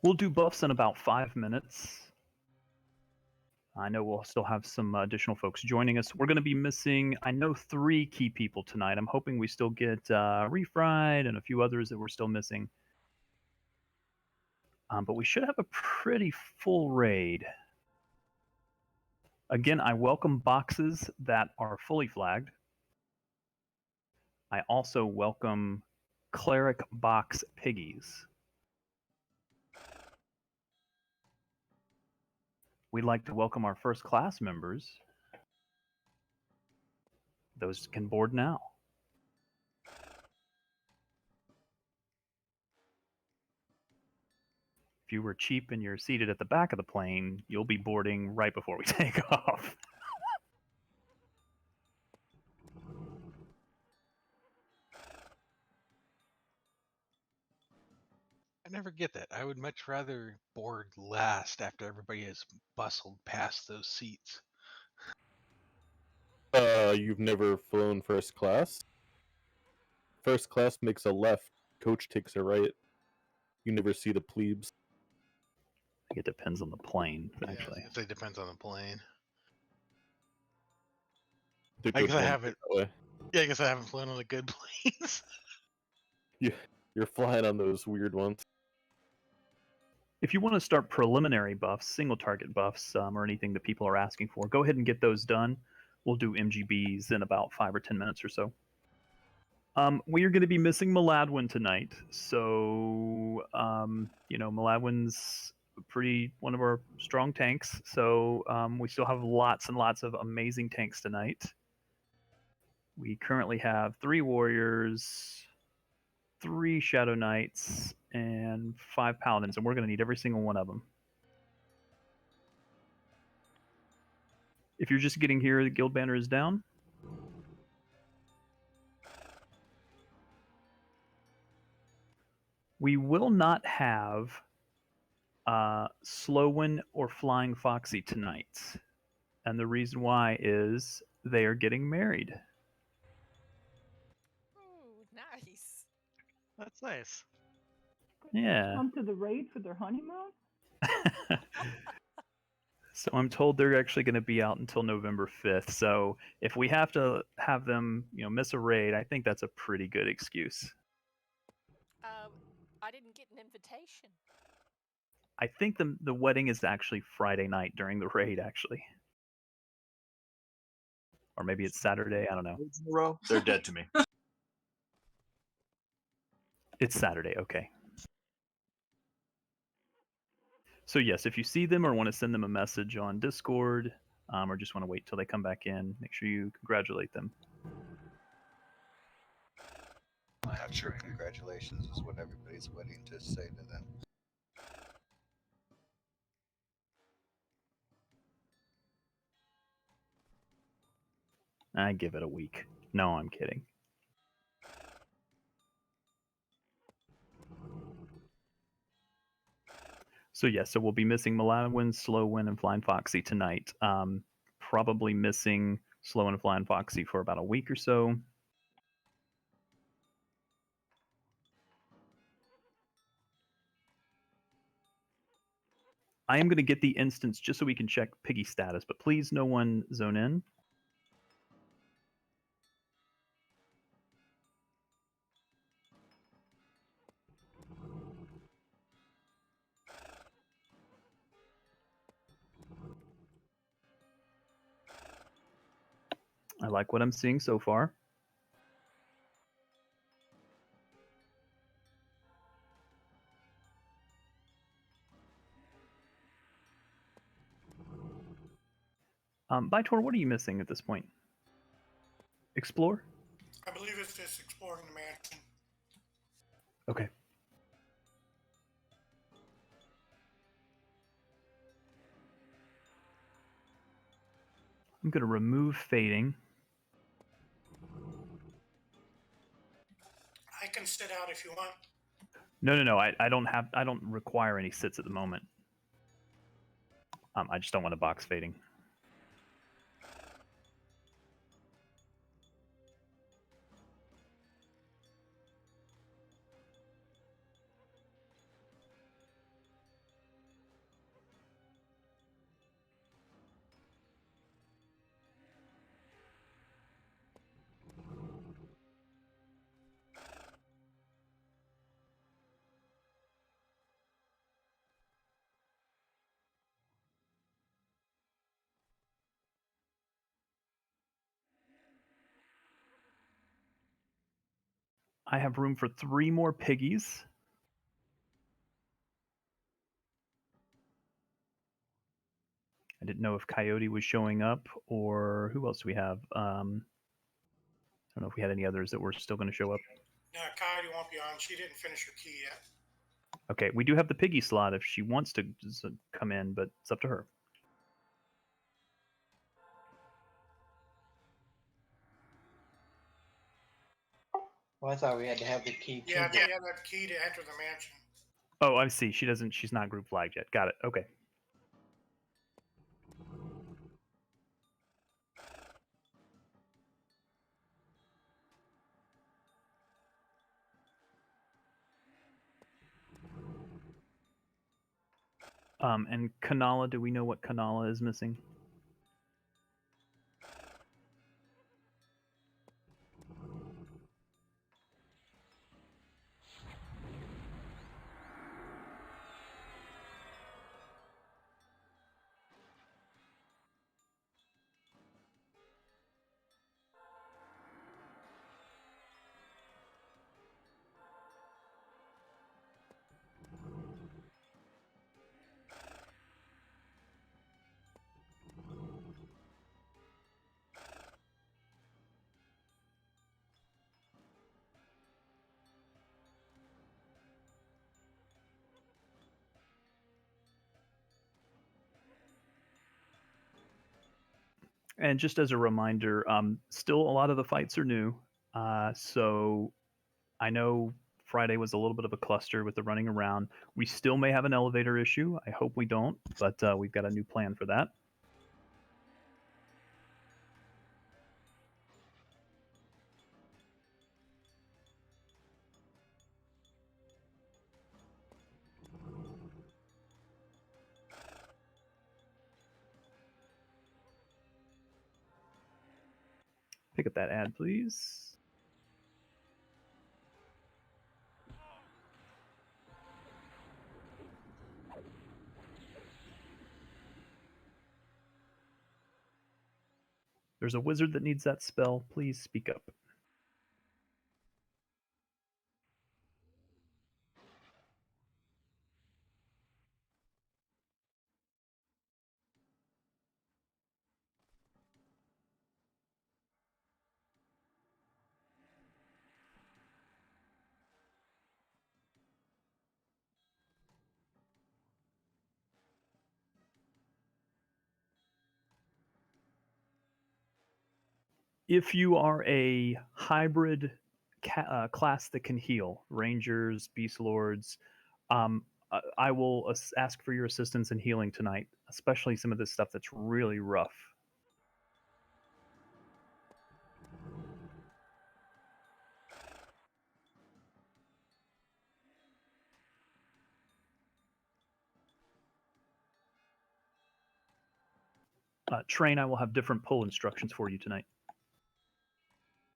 We'll do buffs in about 5 minutes. I know we'll still have some additional folks joining us. We're going to be missing, I know, 3 key people tonight. I'm hoping we still get Refried and a few others that we're still missing. But we should have a pretty full raid. Again, I welcome boxes that are fully flagged. I also welcome cleric box piggies. We'd like to welcome our first class members. Those can board now. If you were cheap and you're seated at the back of the plane, you'll be boarding right before we take off. I never get that. I would much rather board last after everybody has bustled past those seats. You've never flown first class? First class makes a left, coach takes a right. You never see the plebes. I think it depends on the plane, actually. Yeah, it depends on the plane. The I good guess I ones haven't. that way. Yeah, I guess I haven't flown on the good planes. You're flying on those weird ones. If you want to start preliminary buffs, single target buffs, or anything that people are asking for, go ahead and get those done. We'll do MGBs in about 5 or 10 minutes or so. We are going to be missing Meldrath tonight, so Meldrath's one of our strong tanks. So we still have lots and lots of amazing tanks tonight. We currently have 3 warriors, 3 shadow knights, and 5 paladins, and we're going to need every single one of them. If you're just getting here, the guild banner is down. We will not have Slowin or Flying Foxy tonight. And the reason why is they are getting married. Ooh, nice. That's nice. Yeah. Come to the raid for their honeymoon? So I'm told they're actually going to be out until November 5th. So if we have to have them, miss a raid, I think that's a pretty good excuse. I didn't get an invitation. I think the wedding is actually Friday night during the raid, actually. Or maybe it's Saturday. I don't know. They're dead to me. It's Saturday. Okay. So yes, if you see them or want to send them a message on Discord, or just want to wait till they come back in, make sure you congratulate them. Not sure congratulations is what everybody's waiting to say to them. I give it a week. No, I'm kidding. So yes, so we'll be missing Meldrath, Slowin, and Flying Foxy tonight. Probably missing Slowin and Flying Foxy for about a week or so. I am going to get the instance just so we can check Piggy status, but please no one zone in. I like what I'm seeing so far. Bytor, what are you missing at this point? Explore? I believe it's just exploring the mansion. Okay. I'm going to remove fading. I can sit out if you want. No. I don't require any sits at the moment. I just don't want to box fading. I have room for 3 more piggies. I didn't know if Coyote was showing up or who else do we have? I don't know if we had any others that were still going to show up. No, Coyote won't be on. She didn't finish her key yet. Okay, we do have the piggy slot if she wants to come in, but it's up to her. Well, I thought we had to have the key too. Yeah, they have that key to enter the mansion. Oh, I see. She's not group flagged yet. Got it. Okay. And Kanala, do we know what Kanala is missing? And just as a reminder, still a lot of the fights are new. So I know Friday was a little bit of a cluster with the running around. We still may have an elevator issue. I hope we don't, but we've got a new plan for that. Pick up that ad, please. There's a wizard that needs that spell. Please speak up. If you are a hybrid class that can heal, rangers, beast lords, I will ask for your assistance in healing tonight, especially some of this stuff that's really rough. Train, I will have different pull instructions for you tonight.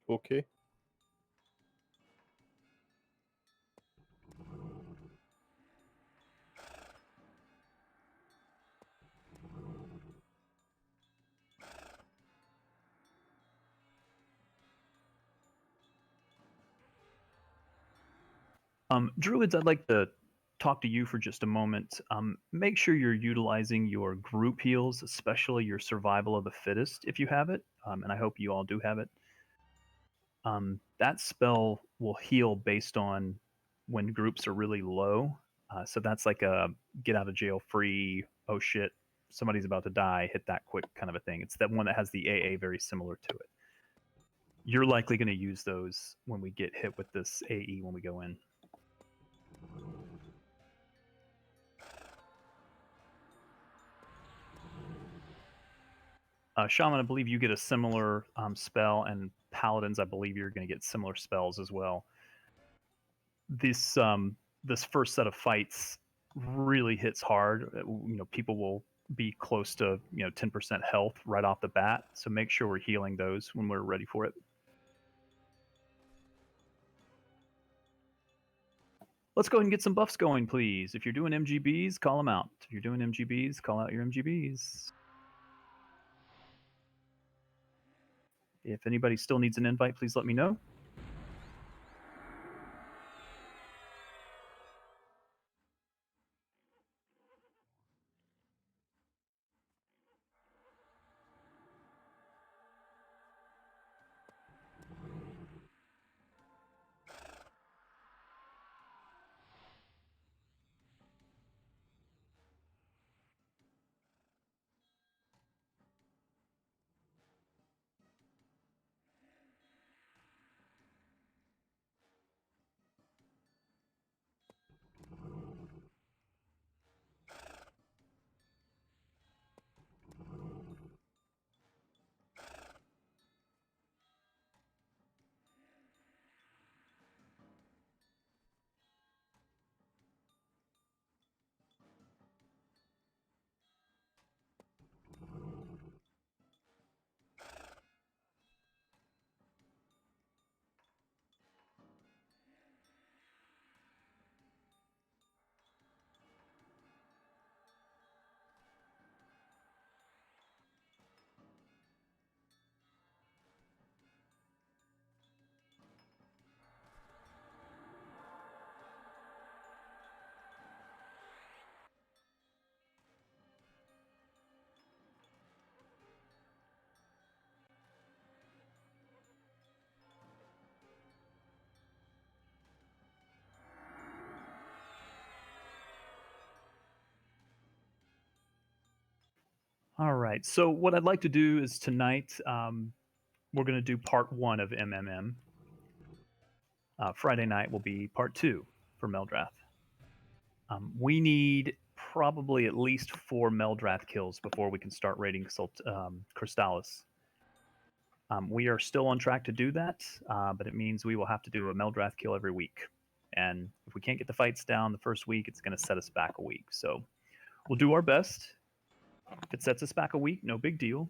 Okay. Druids, I'd like to talk to you for just a moment. Make sure you're utilizing your group heals, especially your survival of the fittest, if you have it, and I hope you all do have it. That spell will heal based on when groups are really low. So that's like a get out of jail free, oh shit, somebody's about to die, hit that quick kind of a thing. It's that one that has the AA very similar to it. You're likely going to use those when we get hit with this AE when we go in. Shaman, I believe you get a similar spell, and Paladins, I believe you're going to get similar spells as well. This first set of fights really hits hard. People will be close to 10% health right off the bat, so make sure we're healing those when we're ready for it. Let's go ahead and get some buffs going, please. If you're doing MGBs, call them out. If you're doing MGBs, call out your MGBs. If anybody still needs an invite, please let me know. All right. So what I'd like to do is tonight we're going to do part 1 of MMM. Friday night will be part 2 for Meldrath. We need probably at least 4 Meldrath kills before we can start raiding Crystallis. We are still on track to do that, but it means we will have to do a Meldrath kill every week. And if we can't get the fights down the first week, it's going to set us back a week. So we'll do our best. If it sets us back a week, no big deal.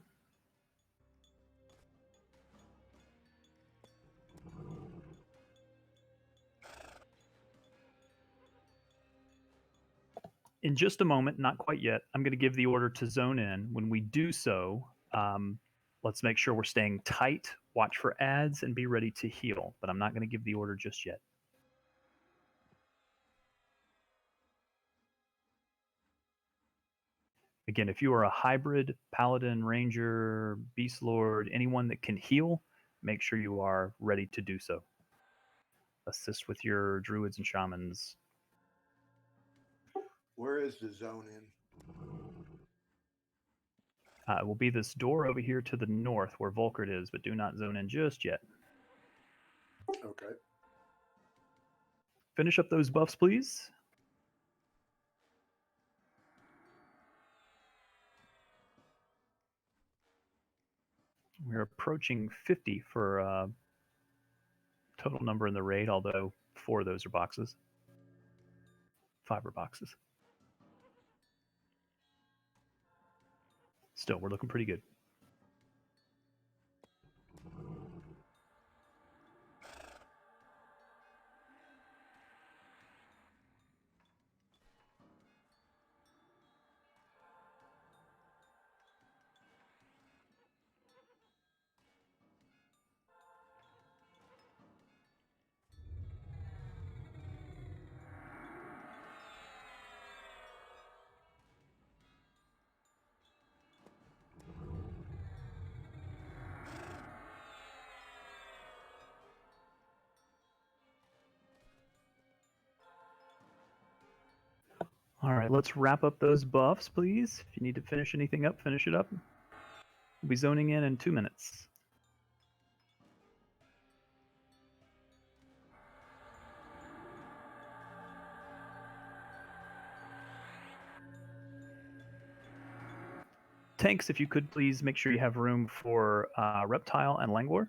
In just a moment, not quite yet, I'm going to give the order to zone in. When we do so, let's make sure we're staying tight, watch for ads, and be ready to heal. But I'm not going to give the order just yet. Again, if you are a hybrid, paladin, ranger, beast lord, anyone that can heal, make sure you are ready to do so. Assist with your druids and shamans. Where is the zone in? It will be this door over here to the north where Volkert is, but do not zone in just yet. Okay. Finish up those buffs, please. We're approaching 50 for total number in the raid, although 4 of those are boxes. 5 are boxes. Still, we're looking pretty good. All right, let's wrap up those buffs, please. If you need to finish anything up, finish it up. We'll be zoning in 2 minutes. Tanks, if you could please make sure you have room for Reptile and Mangler.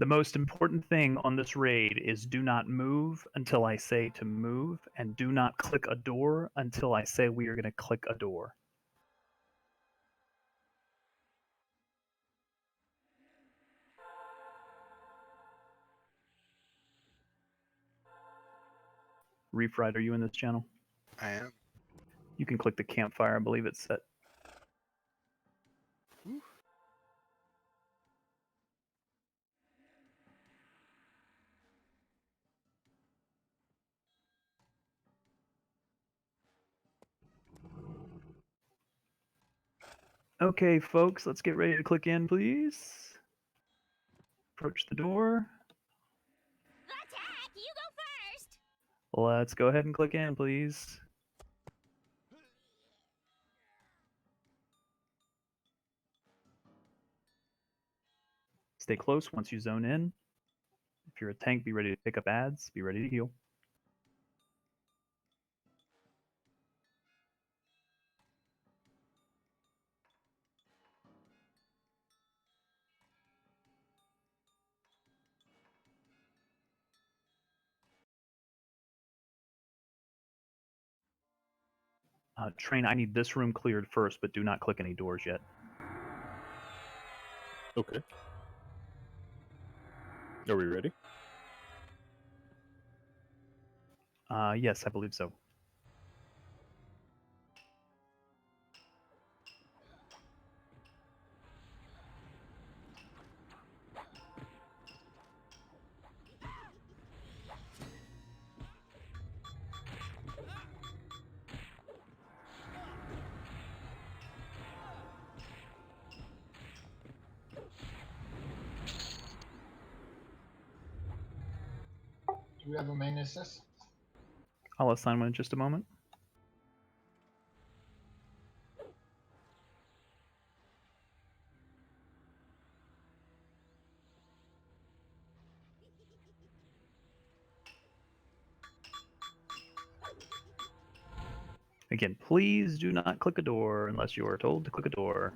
The most important thing on this raid is do not move until I say to move, and do not click a door until I say we are going to click a door. Refried, are you in this channel? I am. You can click the campfire. I believe it's set. Whew. Okay, folks, let's get ready to click in, please. Approach the door. Attack! You go first! Let's go ahead and click in, please. Stay close once you zone in. If you're a tank, be ready to pick up ads. Be ready to heal. Train, I need this room cleared first, but do not click any doors yet. Okay. Are we ready? Yes, I believe so. Do we have a main assist? I'll assign one in just a moment. Again, please do not click a door unless you are told to click a door.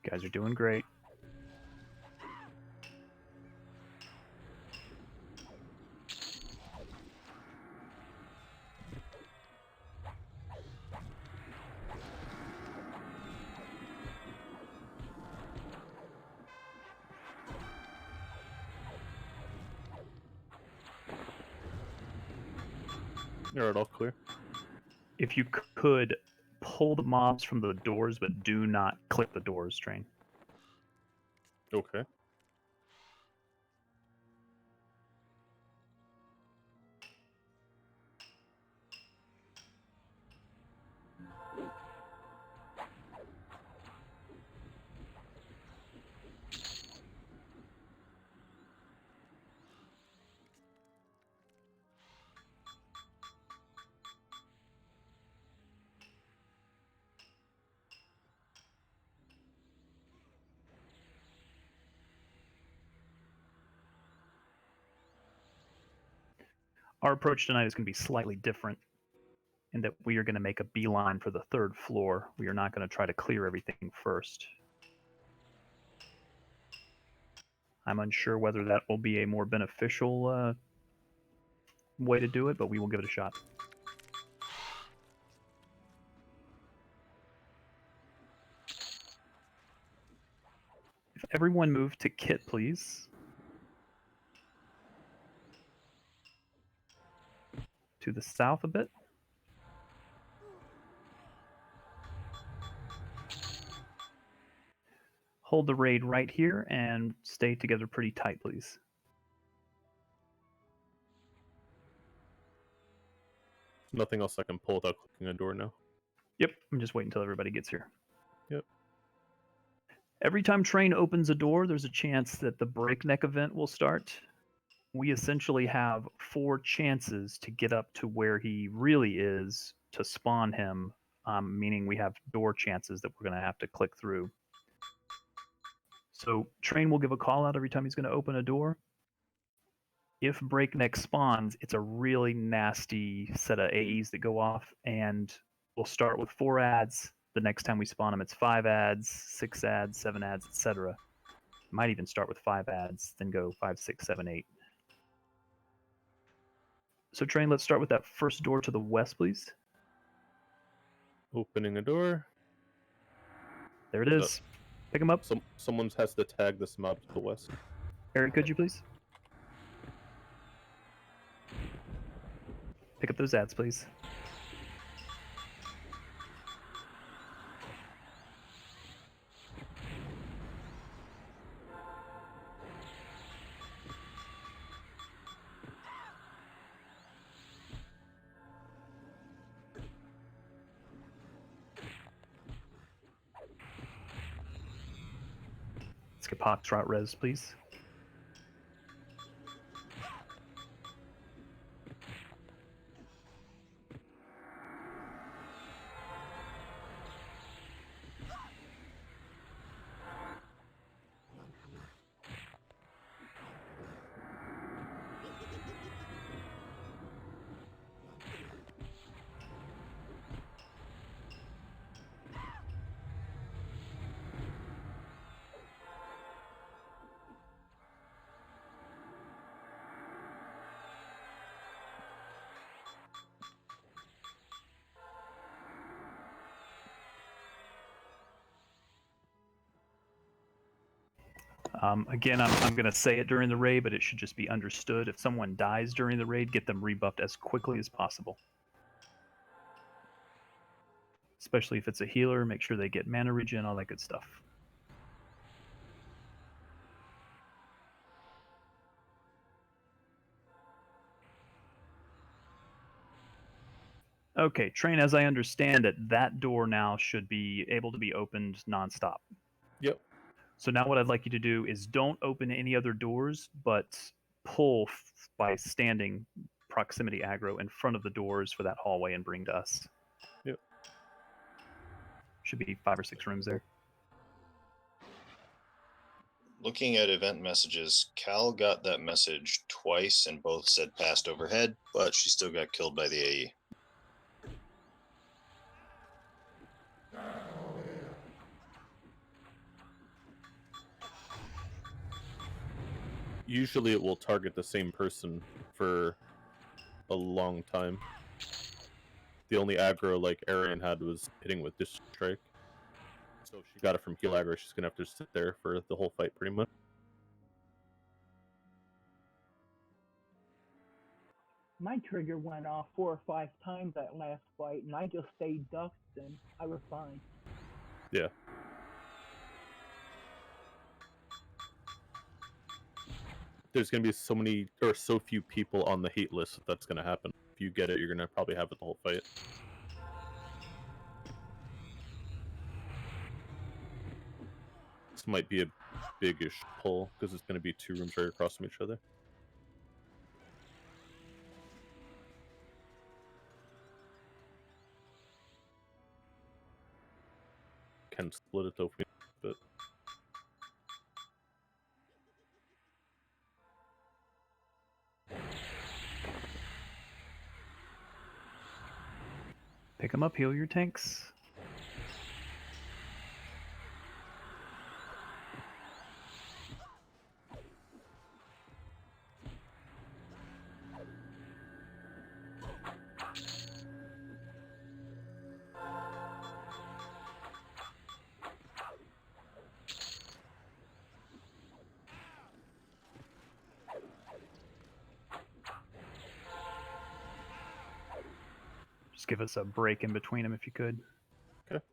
You guys are doing great. Alright, all clear. If you could pull the mobs from the doors, but do not click the doors, Train. Okay. Our approach tonight is going to be slightly different in that we are going to make a beeline for the third floor. We are not going to try to clear everything first. I'm unsure whether that will be a more beneficial way to do it, but we will give it a shot. If everyone move to Kit, please. To the south a bit. Hold the raid right here and stay together pretty tight, please. Nothing else I can pull without clicking a door now. Yep, I'm just waiting until everybody gets here. Yep. Every time Train opens a door, there's a chance that the breakneck event will start. We essentially have 4 chances to get up to where he really is to spawn him, meaning we have door chances that we're going to have to click through. So Train will give a call out every time he's going to open a door. If breakneck spawns, it's a really nasty set of AEs that go off, and we'll start with 4 ads. The next time we spawn them, it's 5 ads, 6 ads, 7 ads, etc. Might even start with 5 ads, then go 5, 6, 7, 8. So Train, let's start with that first door to the west, please. Opening a door. There it is. Pick him up. Someone has to tag this mob to the west. Eric, could you please? Pick up those ads, please. Let's get Poxtrot res, please. Again, I'm going to say it during the raid, but it should just be understood. If someone dies during the raid, get them rebuffed as quickly as possible. Especially if it's a healer, make sure they get mana regen, all that good stuff. Okay, Train, as I understand it, that door now should be able to be opened nonstop. Yep. So now what I'd like you to do is don't open any other doors, but pull by standing proximity aggro in front of the doors for that hallway and bring to us. Yep. Should be 5 or 6 rooms there. Looking at event messages, Cal got that message twice and both said passed overhead, but she still got killed by the AE. Usually it will target the same person for a long time. The only aggro like Arian had was hitting with this strike. So if she got it from heal aggro, she's gonna have to sit there for the whole fight pretty much. My trigger went off 4 or 5 times that last fight, and I just stayed ducked, and I was fine. Yeah. There's gonna be so many or so few people on the hate list that's gonna happen. If you get it, you're gonna probably have it the whole fight. This might be a big-ish pull because it's gonna be 2 rooms right across from each other. Can split it though, but Pick them up, heal your tanks. Just give us a break in between them if you could. okay.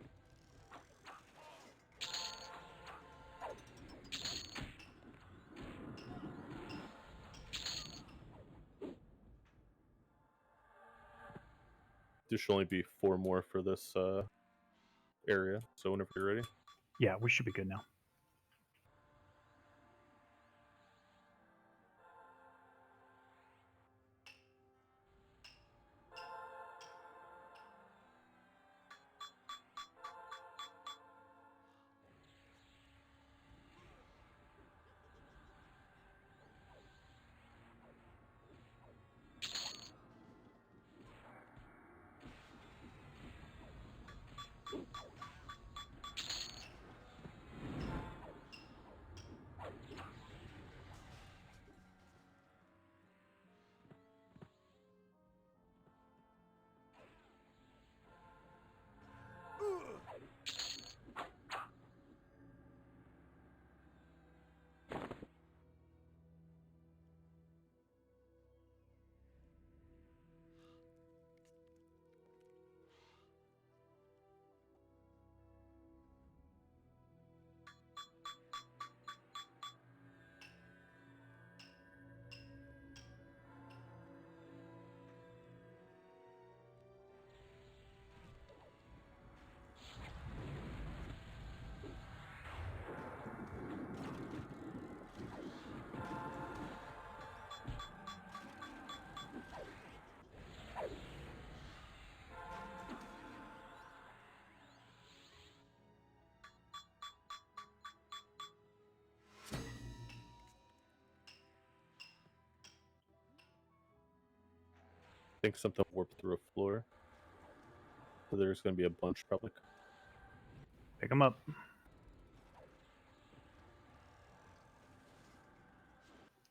There should only be 4 more for this area, so whenever you're ready. Yeah, we should be good now. I think something warped through a floor. So there's going to be a bunch probably. Pick them up.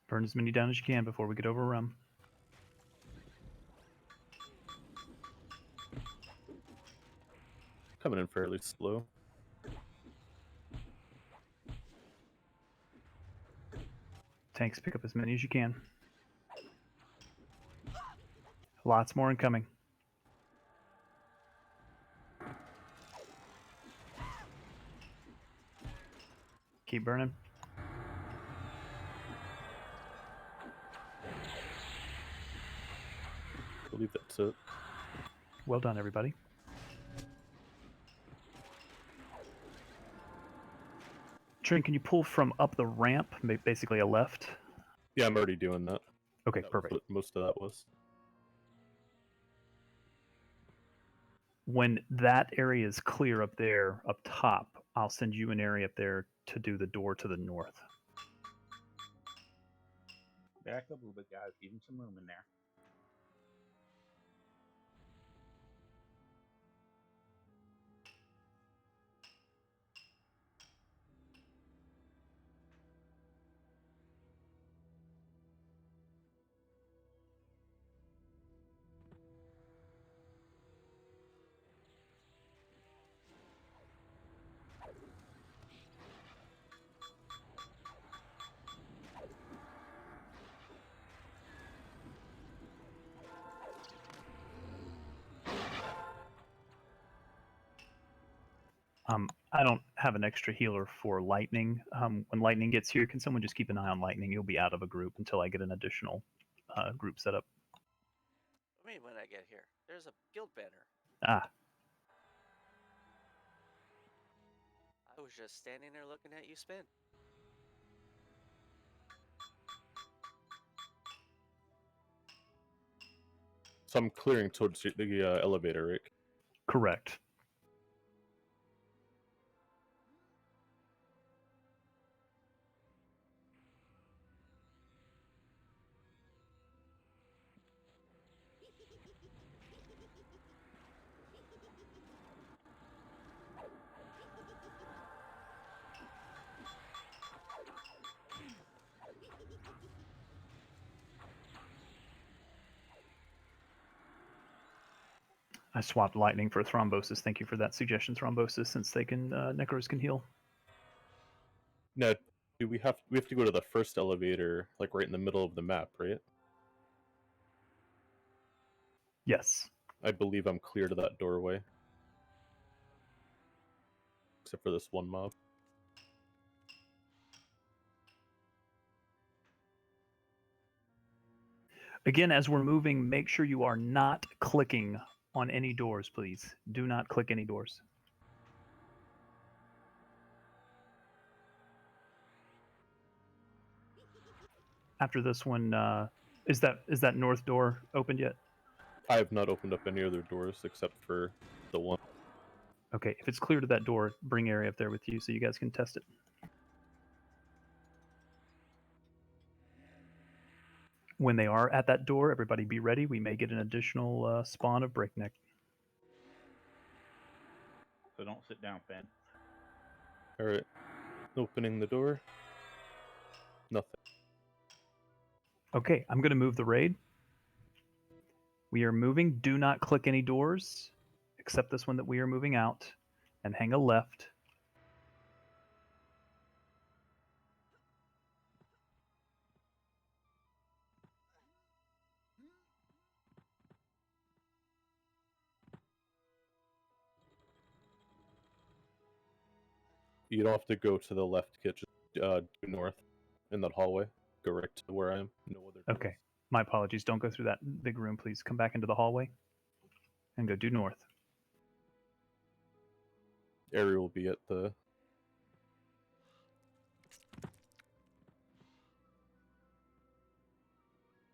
Burn as many down as you can before we get overrun. Coming in fairly slow. Tanks, pick up as many as you can. Lots more incoming. Keep burning. I believe that's it. Well done, everybody. Trin, can you pull from up the ramp, basically a left? Yeah, I'm already doing that. Okay, That was perfect. what most of that was. When that area is clear up there, up top, I'll send you an area up there to do the door to the north. Back up a little bit, guys. Give him some room in there. I don't have an extra healer for lightning. When lightning gets here, can someone just keep an eye on lightning? You'll be out of a group until I get an additional group set up. I mean, when I get here, there's a guild banner. Ah, I was just standing there looking at you spin. So I'm clearing towards the elevator, Rick. correct. I swapped lightning for thrombosis. Thank you for that suggestion, thrombosis, since they can necros can heal. Now, do we have to go to the first elevator, like right in the middle of the map, right? Yes. I believe I'm clear to that doorway. Except for this one mob. Again, as we're moving, make sure you are not clicking on any doors, please. Do not click any doors. After this one, is that north door opened yet? I have not opened up any other doors except for the one. Okay, if it's clear to that door, bring area up there with you so you guys can test it. When they are at that door, everybody be ready. We may get an additional spawn of breakneck. So don't sit down, Finn. Alright. Opening the door. Nothing. Okay, I'm going to move the raid. We are moving. Do not click any doors, except this one that we are moving out, and hang a left. You don't have to go to the left kitchen, due north in that hallway. Go right to where I am. No other doors. Okay, my apologies. Don't go through that big room, please. Come back into the hallway and go due north. Area will be at the...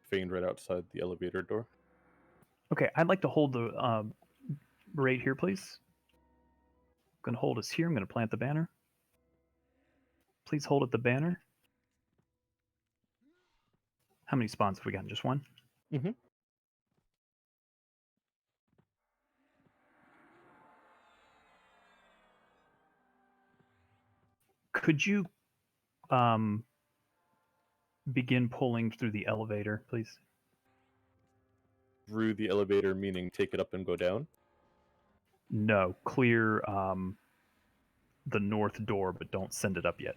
Feigned right outside the elevator door. Okay, I'd like to hold the raid here, please. I'm going to hold us here. I'm going to plant the banner. Please hold at the banner. How many spawns have we gotten? Just one? Mm-hmm. Could you begin pulling through the elevator, please? Through the elevator, meaning take it up and go down? No, clear the north door, but don't send it up yet.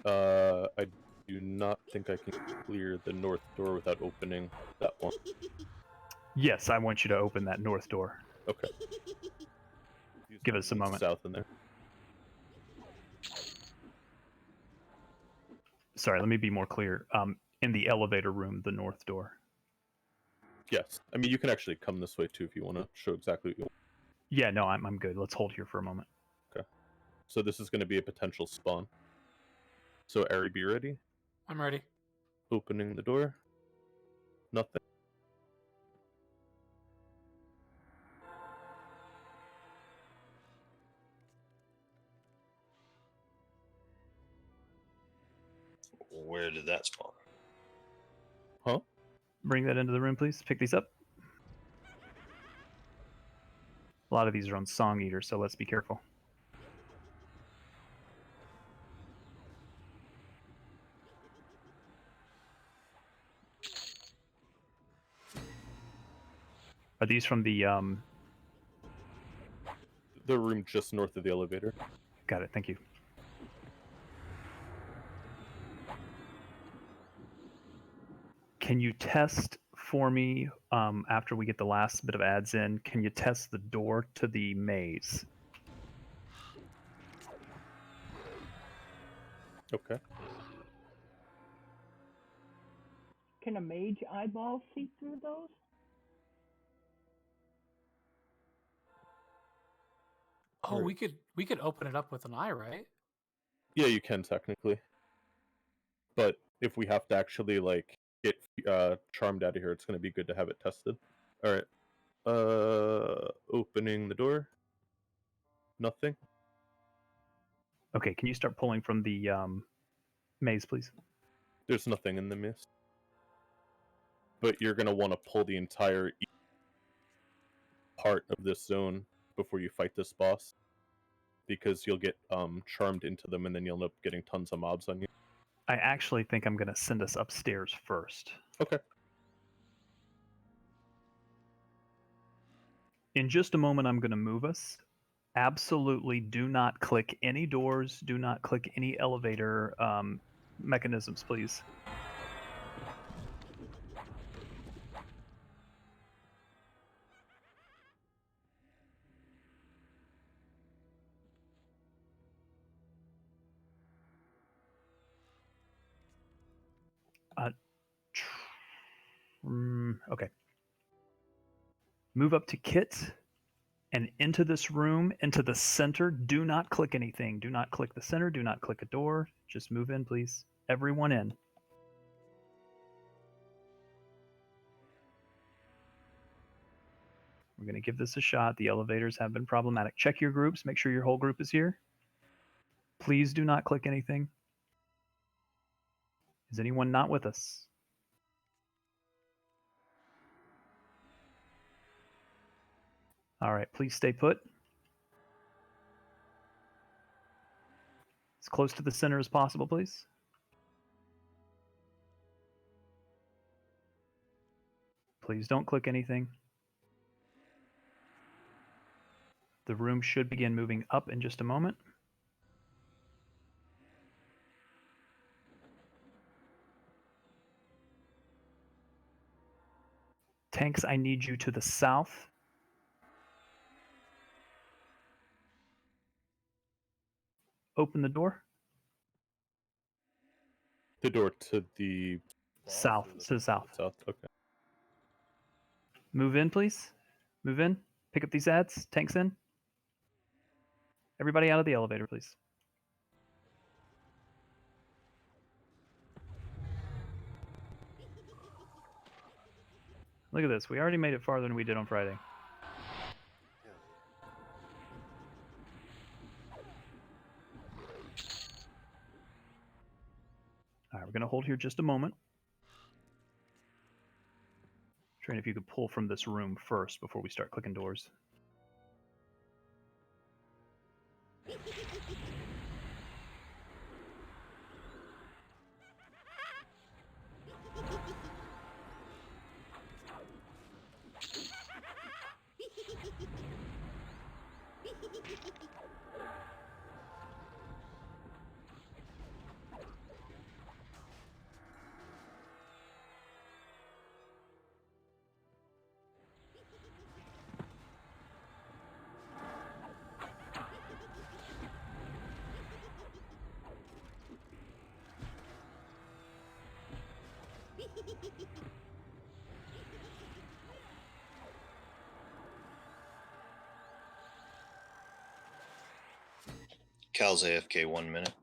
I do not think I can clear the north door without opening that one. Yes, I want you to open that north door. Okay. Give us a moment. South in there. Sorry, let me be more clear. In the elevator room, the north door. Yes. I mean, you can actually come this way too if you want to show exactly what you want. Yeah, no, I'm good. Let's hold here for a moment. Okay. So this is going to be a potential spawn. So, Ari, be ready. I'm ready. Opening the door. Nothing. Where did that spawn? Huh? Bring that into the room, please. Pick these up. A lot of these are on Song Eater, so let's be careful. Are these from the room just north of the elevator? Got it. Thank you. Can you test for me, after we get the last bit of ads in, can you test the door to the maze? Okay. Can a mage eyeball see through those? Oh, we could open it up with an eye, right? Yeah, you can technically. But if we have to actually like get charmed out of here, it's going to be good to have it tested. All right. Opening the door. Nothing. Okay, can you start pulling from the maze, please? There's nothing in the mist. But you're going to want to pull the entire part of this zone before you fight this boss, because you'll get charmed into them and then you'll end up getting tons of mobs on you. I actually think I'm going to send us upstairs first. Okay. In just a moment, I'm going to move us. Absolutely do not click any doors. Do not click any elevator mechanisms, please. Okay. Move up to Kit and into this room, into the center. Do not click anything. Do not click the center. Do not click a door. Just move in, please. Everyone in. We're going to give this a shot. The elevators have been problematic. Check your groups. Make sure your whole group is here. Please do not click anything. Is anyone not with us? All right, please stay put. As close to the center as possible, please. Please don't click anything. The room should begin moving up in just a moment. Tanks, I need you to the south. Open the door. The door to the south. To the south. South. Okay. Move in, please. Move in. Pick up these ads. Tanks in. Everybody out of the elevator, please. Look at this. We already made it farther than we did on Friday. All right, we're going to hold here just a moment. Train, if you could pull from this room first before we start clicking doors. Cal's AFK 1 minute.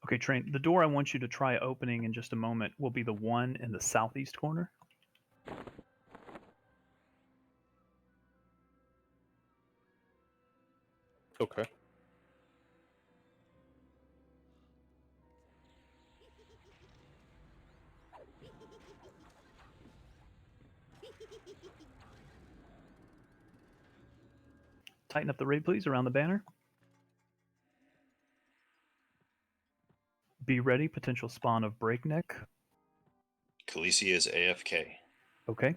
Okay, Train, the door I want you to try opening in just a moment will be the one in the southeast corner. Okay. Tighten up the raid, please, around the banner. Be ready, potential spawn of Breakneck. Khaleesi is AFK. Okay.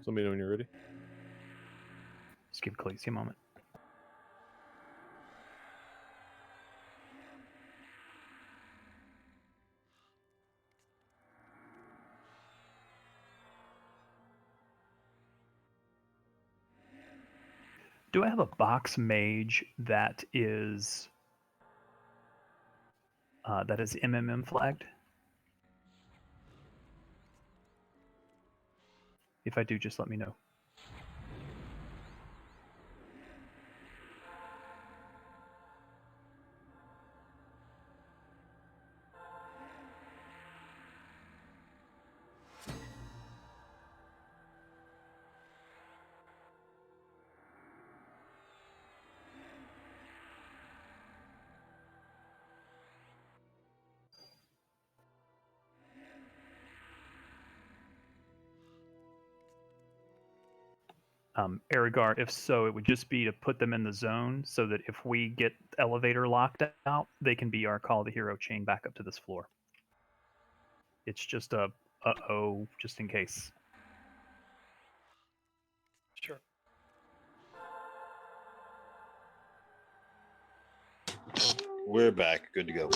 Let me know when you're ready. Just give Khaleesi a moment. Do I have a box mage that is MMM flagged? If I do, just let me know. Erigar, if so, it would just be to put them in the zone so that if we get elevator locked out, they can be our call the hero chain back up to this floor. It's just a uh-oh, just in case. Sure. We're back. Good to go.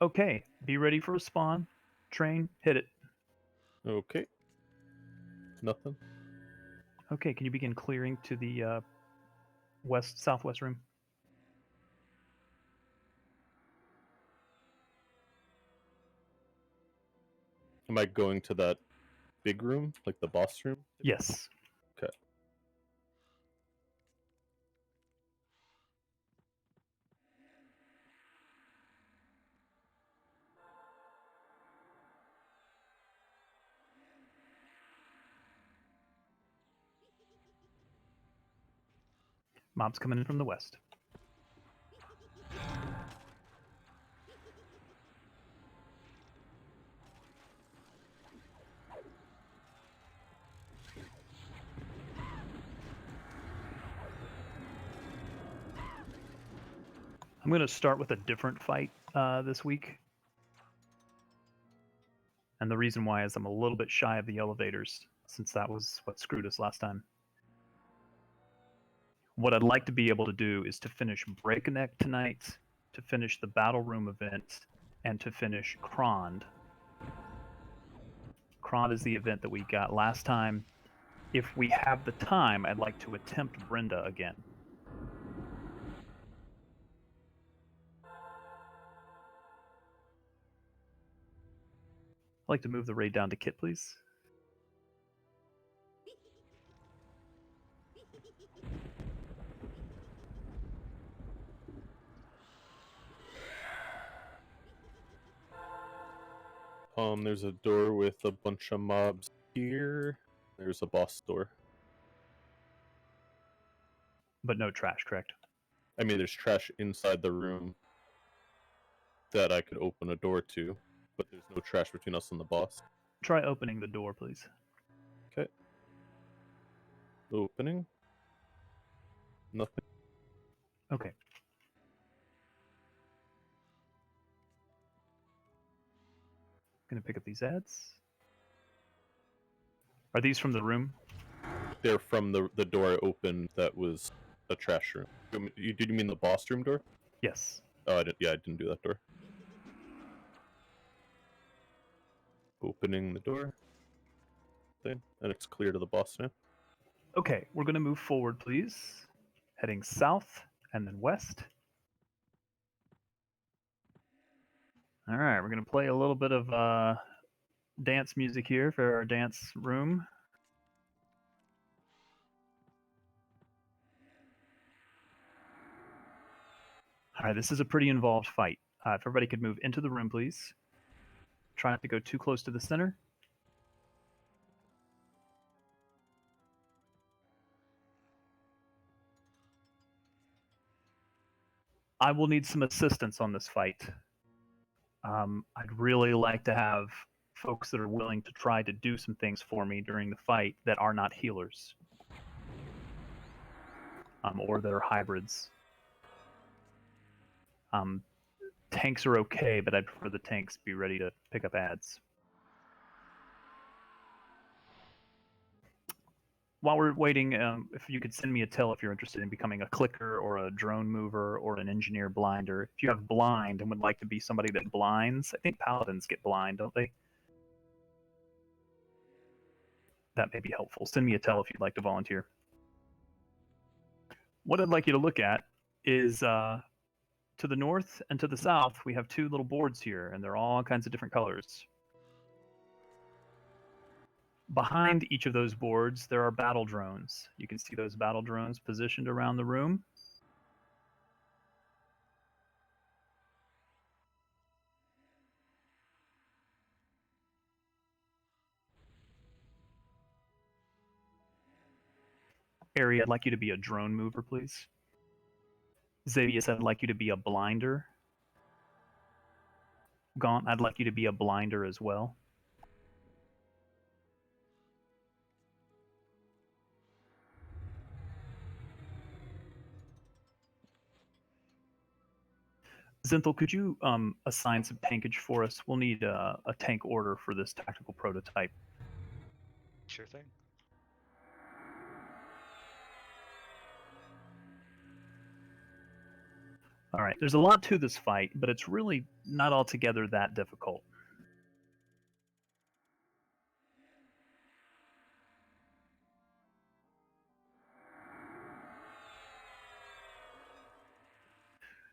Okay, be ready for a spawn. Train, hit it. Okay. Nothing. Okay, can you begin clearing to the southwest room? Am I going to that big room, like the boss room? Yes. Okay. Mobs coming in from the west. I'm going to start with a different fight this week. And the reason why is I'm a little bit shy of the elevators, since that was what screwed us last time. What I'd like to be able to do is to finish Breakneck tonight, to finish the Battle Room event, and to finish Krond. Krond is the event that we got last time. If we have the time, I'd like to attempt Brenda again. I'd like to move the raid down to Kit, please. There's a door with a bunch of mobs here. There's a boss door. But no trash, correct? I mean, there's trash inside the room that I could open a door to, but there's no trash between us and the boss. Try opening the door, please. Okay. Opening. Nothing. Okay. Gonna pick up these ads. Are these from the room? They're from the door I opened that was a trash room. Did you mean the boss room door? Yes. Oh, I didn't do that door. Opening the door. Thing, and it's clear to the boss now. Okay, we're gonna move forward, please. Heading south and then west. All right, we're gonna play a little bit of dance music here for our dance room. All right, this is a pretty involved fight. If everybody could move into the room, please. Try not to go too close to the center. I will need some assistance on this fight. I'd really like to have folks that are willing to try to do some things for me during the fight that are not healers. Or that are hybrids. Tanks are okay, but I'd prefer the tanks be ready to pick up ads. While we're waiting, if you could send me a tell if you're interested in becoming a clicker or a drone mover or an engineer blinder. If you have blind and would like to be somebody that blinds, I think paladins get blind, don't they? That may be helpful. Send me a tell if you'd like to volunteer. What I'd like you to look at is to the north and to the south, we have two little boards here, and they're all kinds of different colors. Behind each of those boards, there are battle drones. You can see those battle drones positioned around the room. Ari, I'd like you to be a drone mover, please. Xavius, I'd like you to be a blinder. Gaunt, I'd like you to be a blinder as well. Zenthal, could you assign some tankage for us? We'll need a tank order for this tactical prototype. Sure thing. All right, there's a lot to this fight, but it's really not altogether that difficult.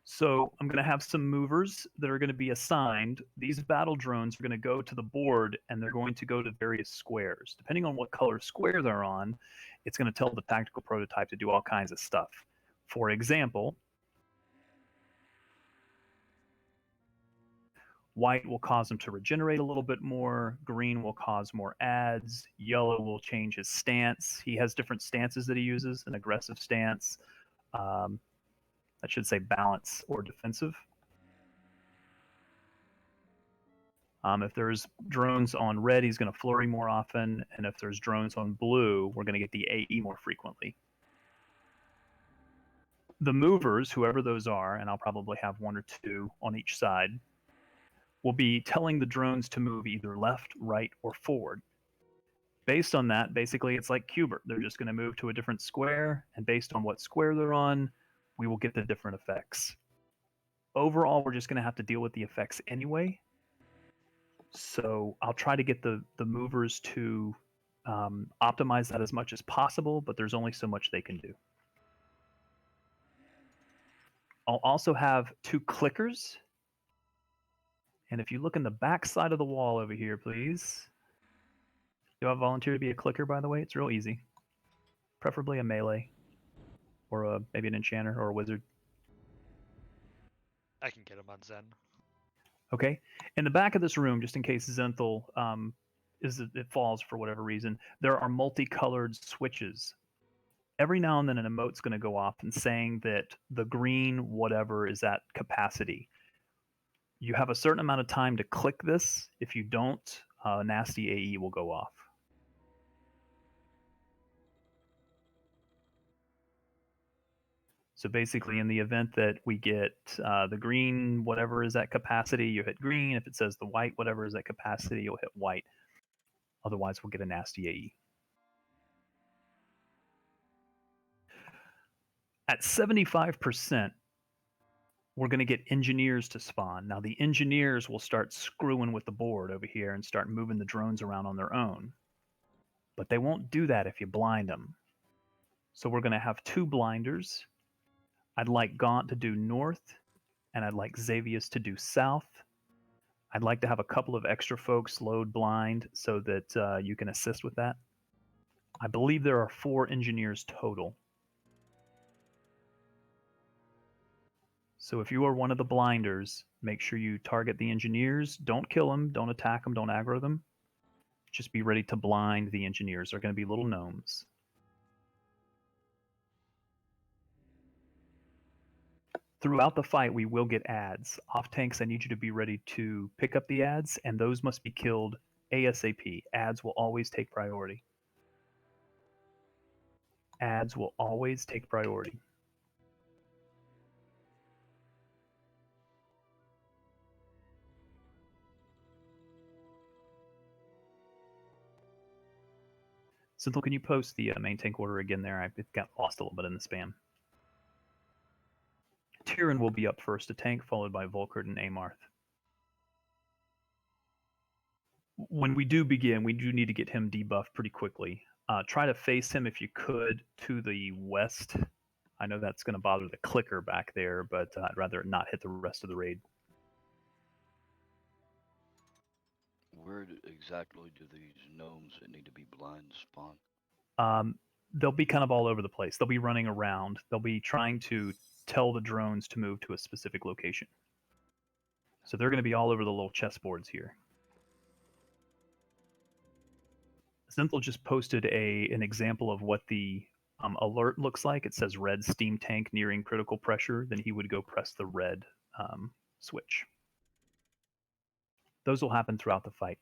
So I'm going to have some movers that are going to be assigned. These battle drones are going to go to the board, and they're going to go to various squares. Depending on what color square they're on, it's going to tell the tactical prototype to do all kinds of stuff. For example, white will cause them to regenerate a little bit more. Green will cause more ads. Yellow will change his stance. He has different stances that he uses, an aggressive stance. I should say balance or defensive. If there's drones on red, he's going to flurry more often. And if there's drones on blue, we're going to get the AE more frequently. The movers, whoever those are, and I'll probably have one or two on each side, will be telling the drones to move either left, right, or forward. Based on that, basically, it's like Cubert. They're just going to move to a different square, and based on what square they're on, we will get the different effects. Overall, we're just going to have to deal with the effects anyway. So I'll try to get the movers to optimize that as much as possible, but there's only so much they can do. I'll also have two clickers. And if you look in the back side of the wall over here, please. Do I volunteer to be a clicker, by the way? It's real easy. Preferably a melee. Or maybe an enchanter or a wizard. I can get him on Zen. Okay. In the back of this room, just in case Zenthal it falls for whatever reason, there are multicolored switches. Every now and then an emote's going to go off and saying that the green whatever is at capacity. You have a certain amount of time to click this. If you don't, nasty AE will go off. So basically, in the event that we get the green, whatever is at capacity, you hit green. If it says the white, whatever is at capacity, you'll hit white. Otherwise, we'll get a nasty AE. At 75%, we're going to get engineers to spawn. Now, the engineers will start screwing with the board over here and start moving the drones around on their own. But they won't do that if you blind them. So we're going to have 2 blinders. I'd like Gaunt to do north, and I'd like Xavius to do south. I'd like to have a couple of extra folks load blind so that you can assist with that. I believe there are 4 engineers total. So if you are one of the blinders, make sure you target the engineers. Don't kill them, don't attack them, don't aggro them. Just be ready to blind the engineers. They're going to be little gnomes. Throughout the fight, we will get ads. Off tanks, I need you to be ready to pick up the ads, and those must be killed ASAP. Ads will always take priority. Ads will always take priority. Synthel, can you post the main tank order again there? It got lost a little bit in the spam. Tyrion will be up first to tank, followed by Volkert and Amarth. When we do begin, we do need to get him debuffed pretty quickly. Try to face him if you could to the west. I know that's going to bother the clicker back there, but I'd rather not hit the rest of the raid. Where exactly do these gnomes that need to be blind spawn? They'll be kind of all over the place. They'll be running around. They'll be trying to tell the drones to move to a specific location. So they're going to be all over the little chessboards here. Synthel just posted an example of what the alert looks like. It says red steam tank nearing critical pressure. Then he would go press the red switch. Those will happen throughout the fight.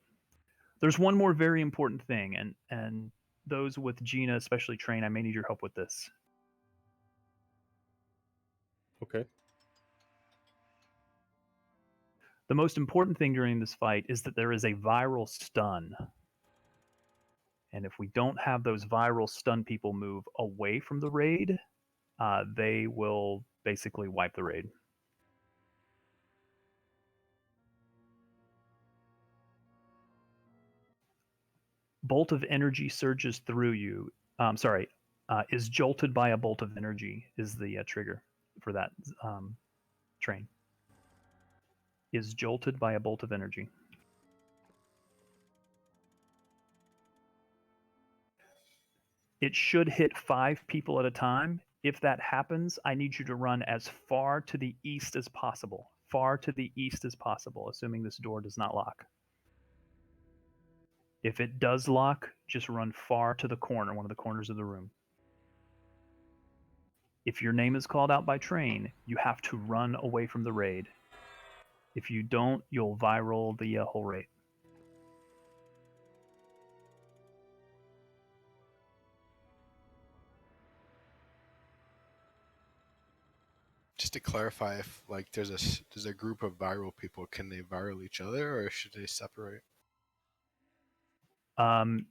There's one more very important thing, and those with Gina, especially Train, I may need your help with this. Okay. The most important thing during this fight is that there is a viral stun. And if we don't have those viral stun people move away from the raid, they will basically wipe the raid. Bolt of energy surges through you. Is jolted by a bolt of energy is the trigger for that train. Is jolted by a bolt of energy. It should hit 5 people at a time. If that happens, I need you to run as far to the east as possible. Far to the east as possible, assuming this door does not lock. If it does lock, just run far to the corner, one of the corners of the room. If your name is called out by Train, you have to run away from the raid. If you don't, you'll viral the whole raid. Just to clarify, if like there's a group of viral people, can they viral each other or should they separate?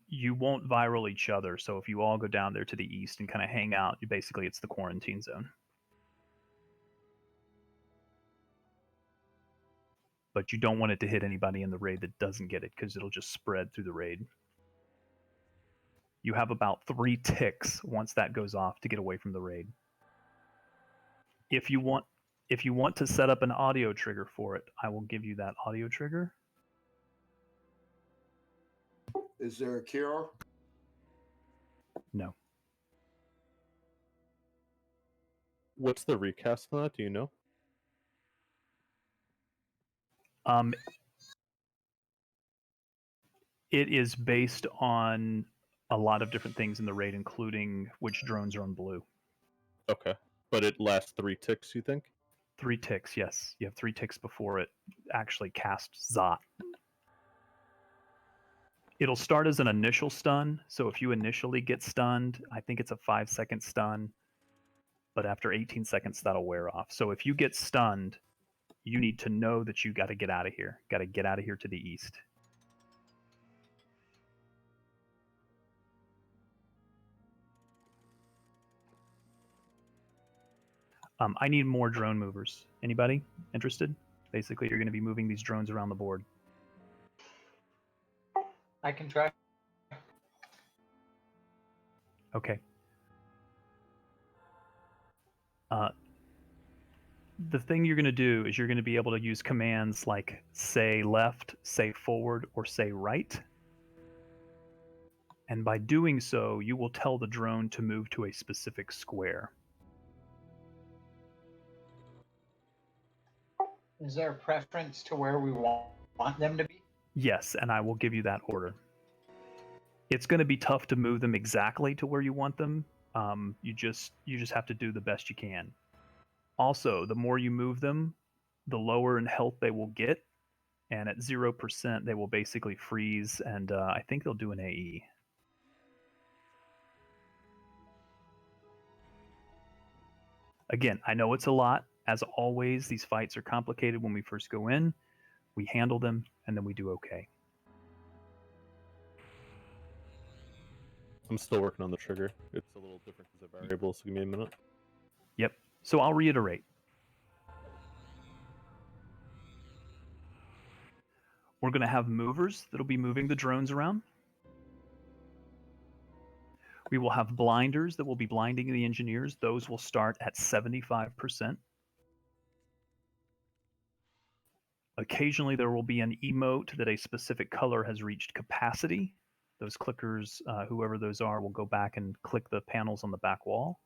You won't viral each other, so if you all go down there to the east and kind of hang out, basically it's the quarantine zone. But you don't want it to hit anybody in the raid that doesn't get it, because it'll just spread through the raid. You have about 3 ticks once that goes off to get away from the raid. If you want to set up an audio trigger for it, I will give you that audio trigger. Is there a cure? No. What's the recast on that? Do you know? It is based on a lot of different things in the raid, including which drones are on blue. Okay. But it lasts 3 ticks, you think? 3 ticks, yes. You have 3 ticks before it actually casts Zot. It'll start as an initial stun, so if you initially get stunned, I think it's a 5-second stun. but after 18 seconds, that'll wear off. So if you get stunned, you need to know that you got to get out of here. Got to get out of here to the east. I need more drone movers. Anybody interested? Basically, you're going to be moving these drones around the board. I can try. Okay. The thing you're going to do is you're going to be able to use commands like say left, say forward, or say right. And by doing so, you will tell the drone to move to a specific square. Is there a preference to where we want them to be? Yes, and I will give you that order. It's going to be tough to move them exactly to where you want them. You just have to do the best you can. Also, the more you move them, the lower in health they will get, and at 0%, they will basically freeze, and I think they'll do an AE. Again, I know it's a lot. As always, these fights are complicated when we first go in. We handle them, and then we do okay. I'm still working on the trigger. It's a little different because of variables, so give me a minute. Yep. So I'll reiterate. We're going to have movers that'll be moving the drones around. We will have blinders that will be blinding the engineers. Those will start at 75%. Occasionally, there will be an emote that a specific color has reached capacity. Those clickers, whoever those are, will go back and click the panels on the back wall.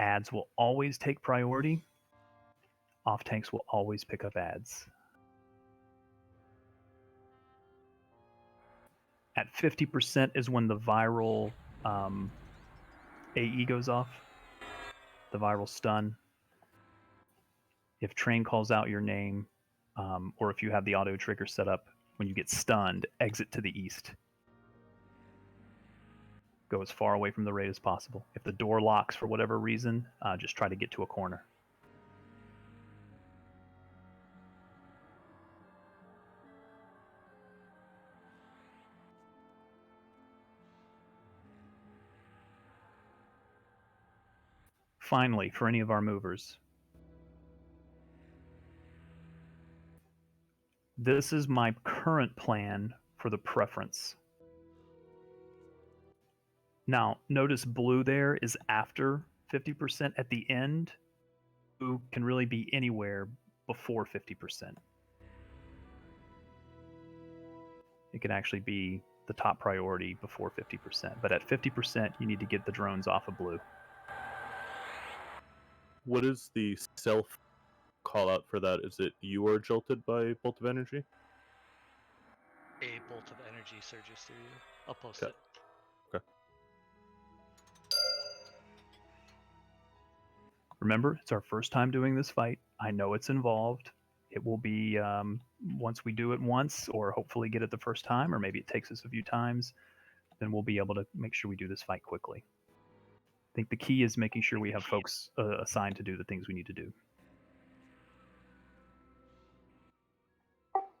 Ads will always take priority. Off tanks will always pick up ads. At 50% is when the viral AE goes off, the viral stun. If train calls out your name, or if you have the auto trigger set up, when you get stunned, exit to the east. Go as far away from the raid as possible. If the door locks for whatever reason, just try to get to a corner. Finally, for any of our movers, this is my current plan for the preference. Now, notice blue there is after 50% at the end. Blue can really be anywhere before 50%. It can actually be the top priority before 50%, but at 50%, you need to get the drones off of blue. What is the self call out for that? Is it you are jolted by bolt of energy? A bolt of energy surges through you. I'll post Okay. it. Okay. Remember, it's our first time doing this fight. I know it's involved. It will be once we do it once, or hopefully get it the first time, or maybe it takes us a few times, then we'll be able to make sure we do this fight quickly. I think the key is making sure we have folks assigned to do the things we need to do.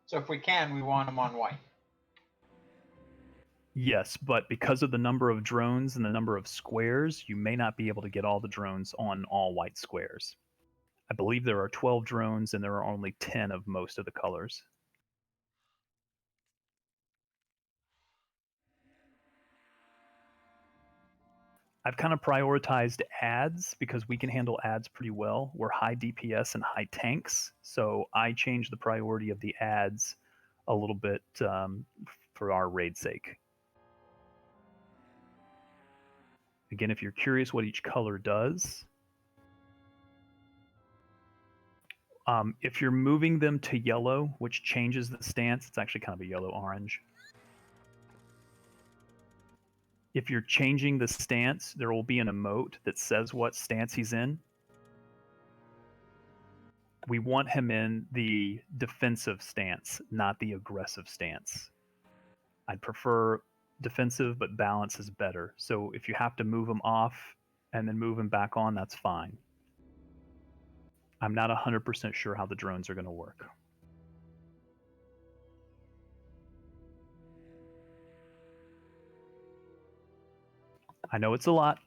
So if we can, we want them on white. Yes, but because of the number of drones and the number of squares, you may not be able to get all the drones on all white squares. I believe there are 12 drones and there are only 10 of most of the colors. I've kind of prioritized ads because we can handle ads pretty well. We're high DPS and high tanks, so I changed the priority of the ads a little bit for our raid's sake. Again, if you're curious what each color does, if you're moving them to yellow, which changes the stance, it's actually kind of a yellow-orange. If you're changing the stance, there will be an emote that says what stance he's in. We want him in the defensive stance, not the aggressive stance. I'd prefer defensive, but balance is better. So if you have to move him off and then move him back on, that's fine. I'm not 100% sure how the drones are going to work. I know it's a lot.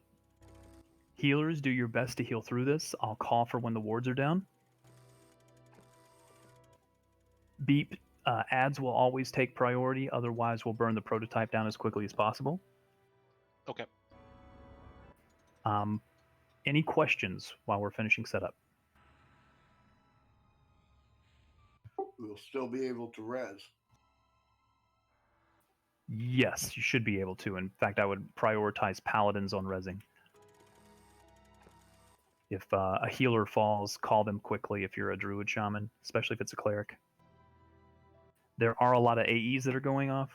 Healers, do your best to heal through this. I'll call for when the wards are down. Beep ads will always take priority. Otherwise, we'll burn the prototype down as quickly as possible. Okay. Any questions while we're finishing setup? We'll still be able to res. Yes, you should be able to. In fact, I would prioritize paladins on resing. If a healer falls, call them quickly if you're a druid shaman, especially if it's a cleric. There are a lot of AEs that are going off.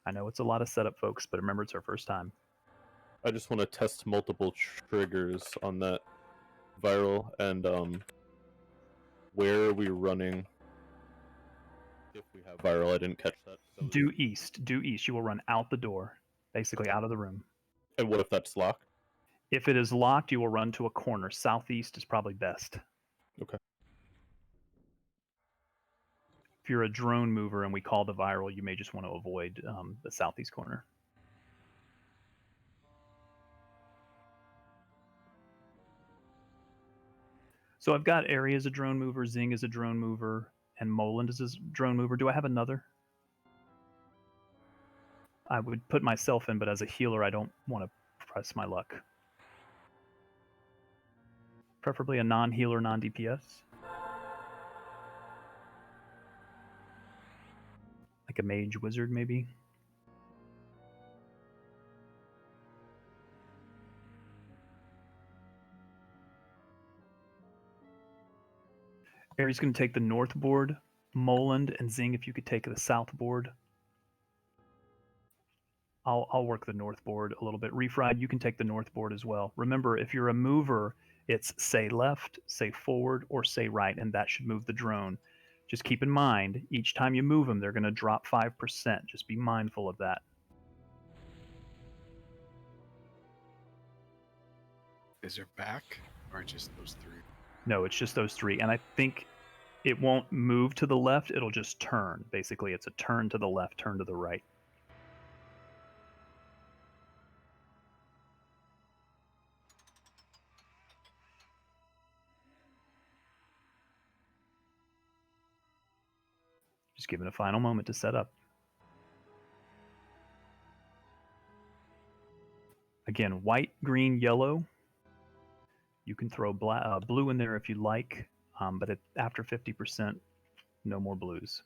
I know it's a lot of setup, folks, but remember, it's our first time. I just want to test multiple triggers on that viral, and where are we running if we have viral? I didn't catch that. Due east. Due east. You will run out the door, basically out of the room. And what if that's locked? If it is locked, you will run to a corner. Southeast is probably best. Okay. If you're a drone mover and we call the viral, you may just want to avoid the southeast corner. So I've got Ari as a drone mover, Zing as a drone mover, and Moland as a drone mover. Do I have another? I would put myself in, but as a healer, I don't want to press my luck. Preferably a non-healer, non-DPS. Like a mage wizard, maybe. Ari's going to take the north board. Moland and Zing, if you could take the south board. I'll work the north board a little bit. Refried, you can take the north board as well. Remember, if you're a mover, it's say left, say forward, or say right, and that should move the drone. Just keep in mind, each time you move them, they're going to drop 5%. Just be mindful of that. Is there back or just those three? No, it's just those three. And I think it won't move to the left. It'll just turn. Basically, it's a turn to the left, turn to the right. Just giving a final moment to set up. Again, white, green, yellow. You can throw blue in there if you like, but after 50%, no more blues.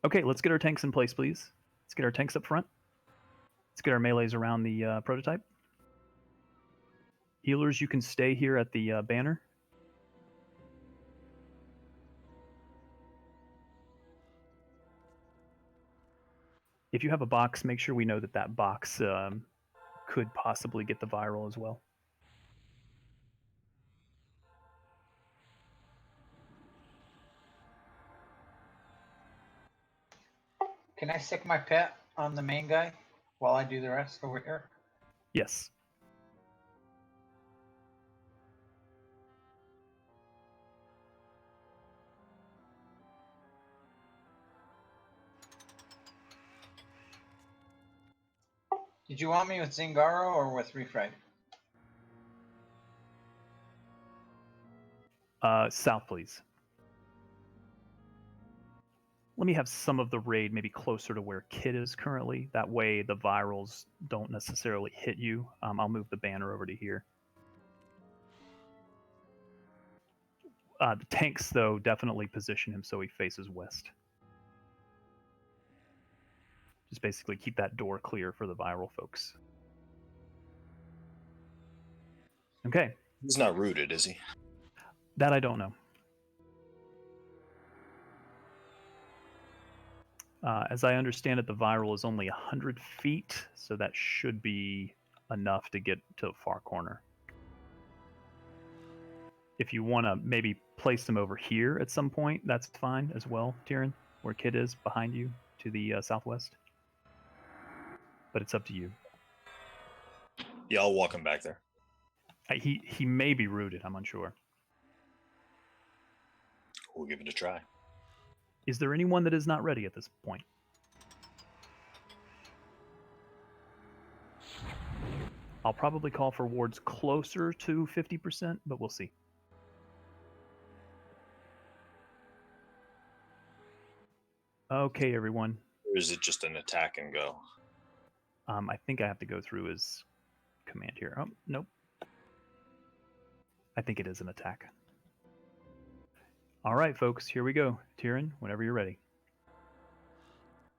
Okay, let's get our tanks in place, please. Let's get our tanks up front. Let's get our melees around the prototype. Healers, you can stay here at the banner. If you have a box, make sure we know that that box could possibly get the viral as well. Can I stick my pet on the main guy while I do the rest over here? Yes. Did you want me with Zingaro or with Refried? South, please. Let me have some of the raid maybe closer to where Kit is currently. That way the virals don't necessarily hit you. I'll move the banner over to here. The tanks, though, definitely position him so he faces west. Just basically keep that door clear for the viral folks. Okay. He's not rooted, is he? That I don't know. As I understand it, the viral is only 100 feet, so that should be enough to get to the far corner. If you want to maybe place them over here at some point, that's fine as well, Tyrion. where Kid is behind you to the southwest. But it's up to you. Yeah, I'll walk him back there. He may be rooted. I'm unsure. We'll give it a try. Is there anyone that is not ready at this point? I'll probably call for wards closer to 50%, but we'll see. Okay, everyone. Or is it just an attack and go? I think I have to go through his command here. Oh, nope. I think it is an attack. All right, folks, here we go. Tyrion, whenever you're ready.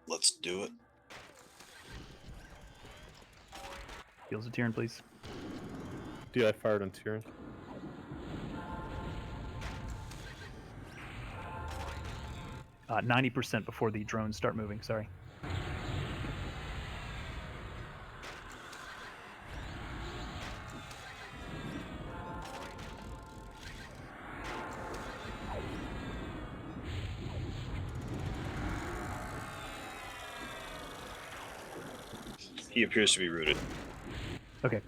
Let's do it. Heals to Tyrion, please. DI fired on Tyrion. 90% before the drones start moving, sorry. He appears to be rooted. Okay.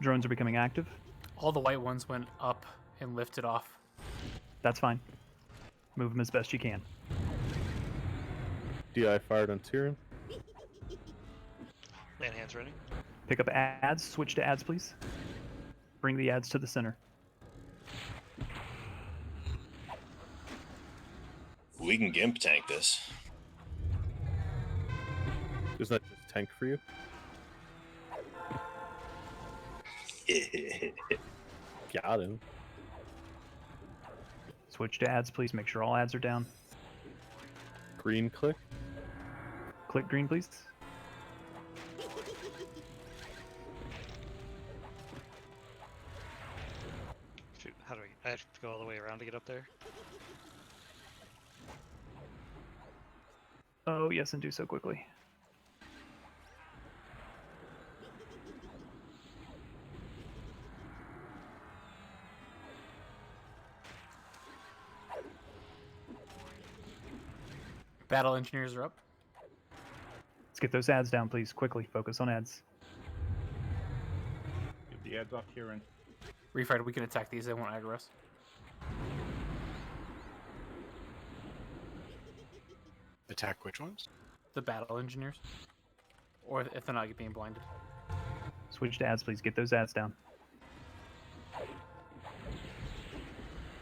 Drones are becoming active. All the white ones went up and lifted off. That's fine. Move them as best you can. DI fired on Tyrion. Land hands ready. Pick up ads. Switch to ads, please. Bring the ads to the center. We can gimp tank this. Is that just tank for you? Got him. Switch to ads, please. Make sure all ads are down. Green click. Click green, please. Shoot, how do I have to go all the way around to get up there? Oh, yes, and do so quickly. Battle engineers are up. Let's get those ads down, please. Quickly. Focus on ads. Give the ads off Tyrion. Refried, we can attack these. They won't aggro us. Attack which ones? The battle engineers. Or if they're not being blinded. Switch to ads, please. Get those ads down.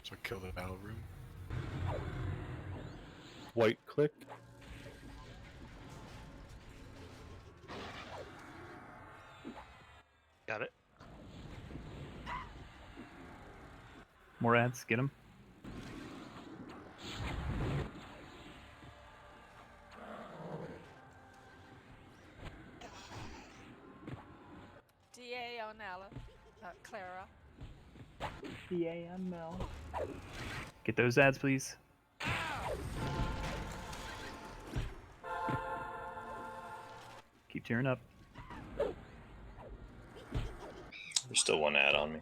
So kill the battle room. White click. Got it. More ads. Get them. DA on Ella. Clara. DA on Mel. Get those ads, please. Keep tearing up. There's still one ad on me.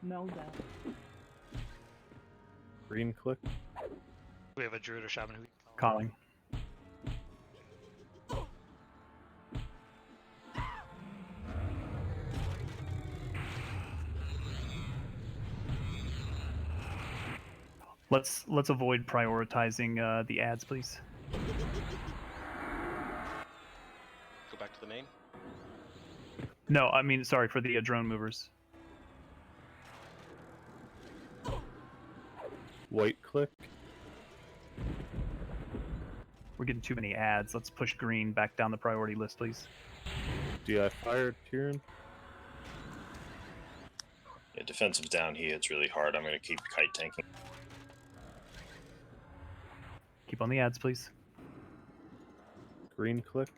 Mel down. Green click. We have a druid or shaman who Calling. Let's avoid prioritizing the ads, please. Go back to the main. No, I mean, sorry, for the drone movers. White click. We're getting too many ads. Let's push green back down the priority list, please. DI fired Tyrion. Yeah, defensive's down here. It's really hard. I'm going to keep kite tanking. Keep on the ads, please. Green click.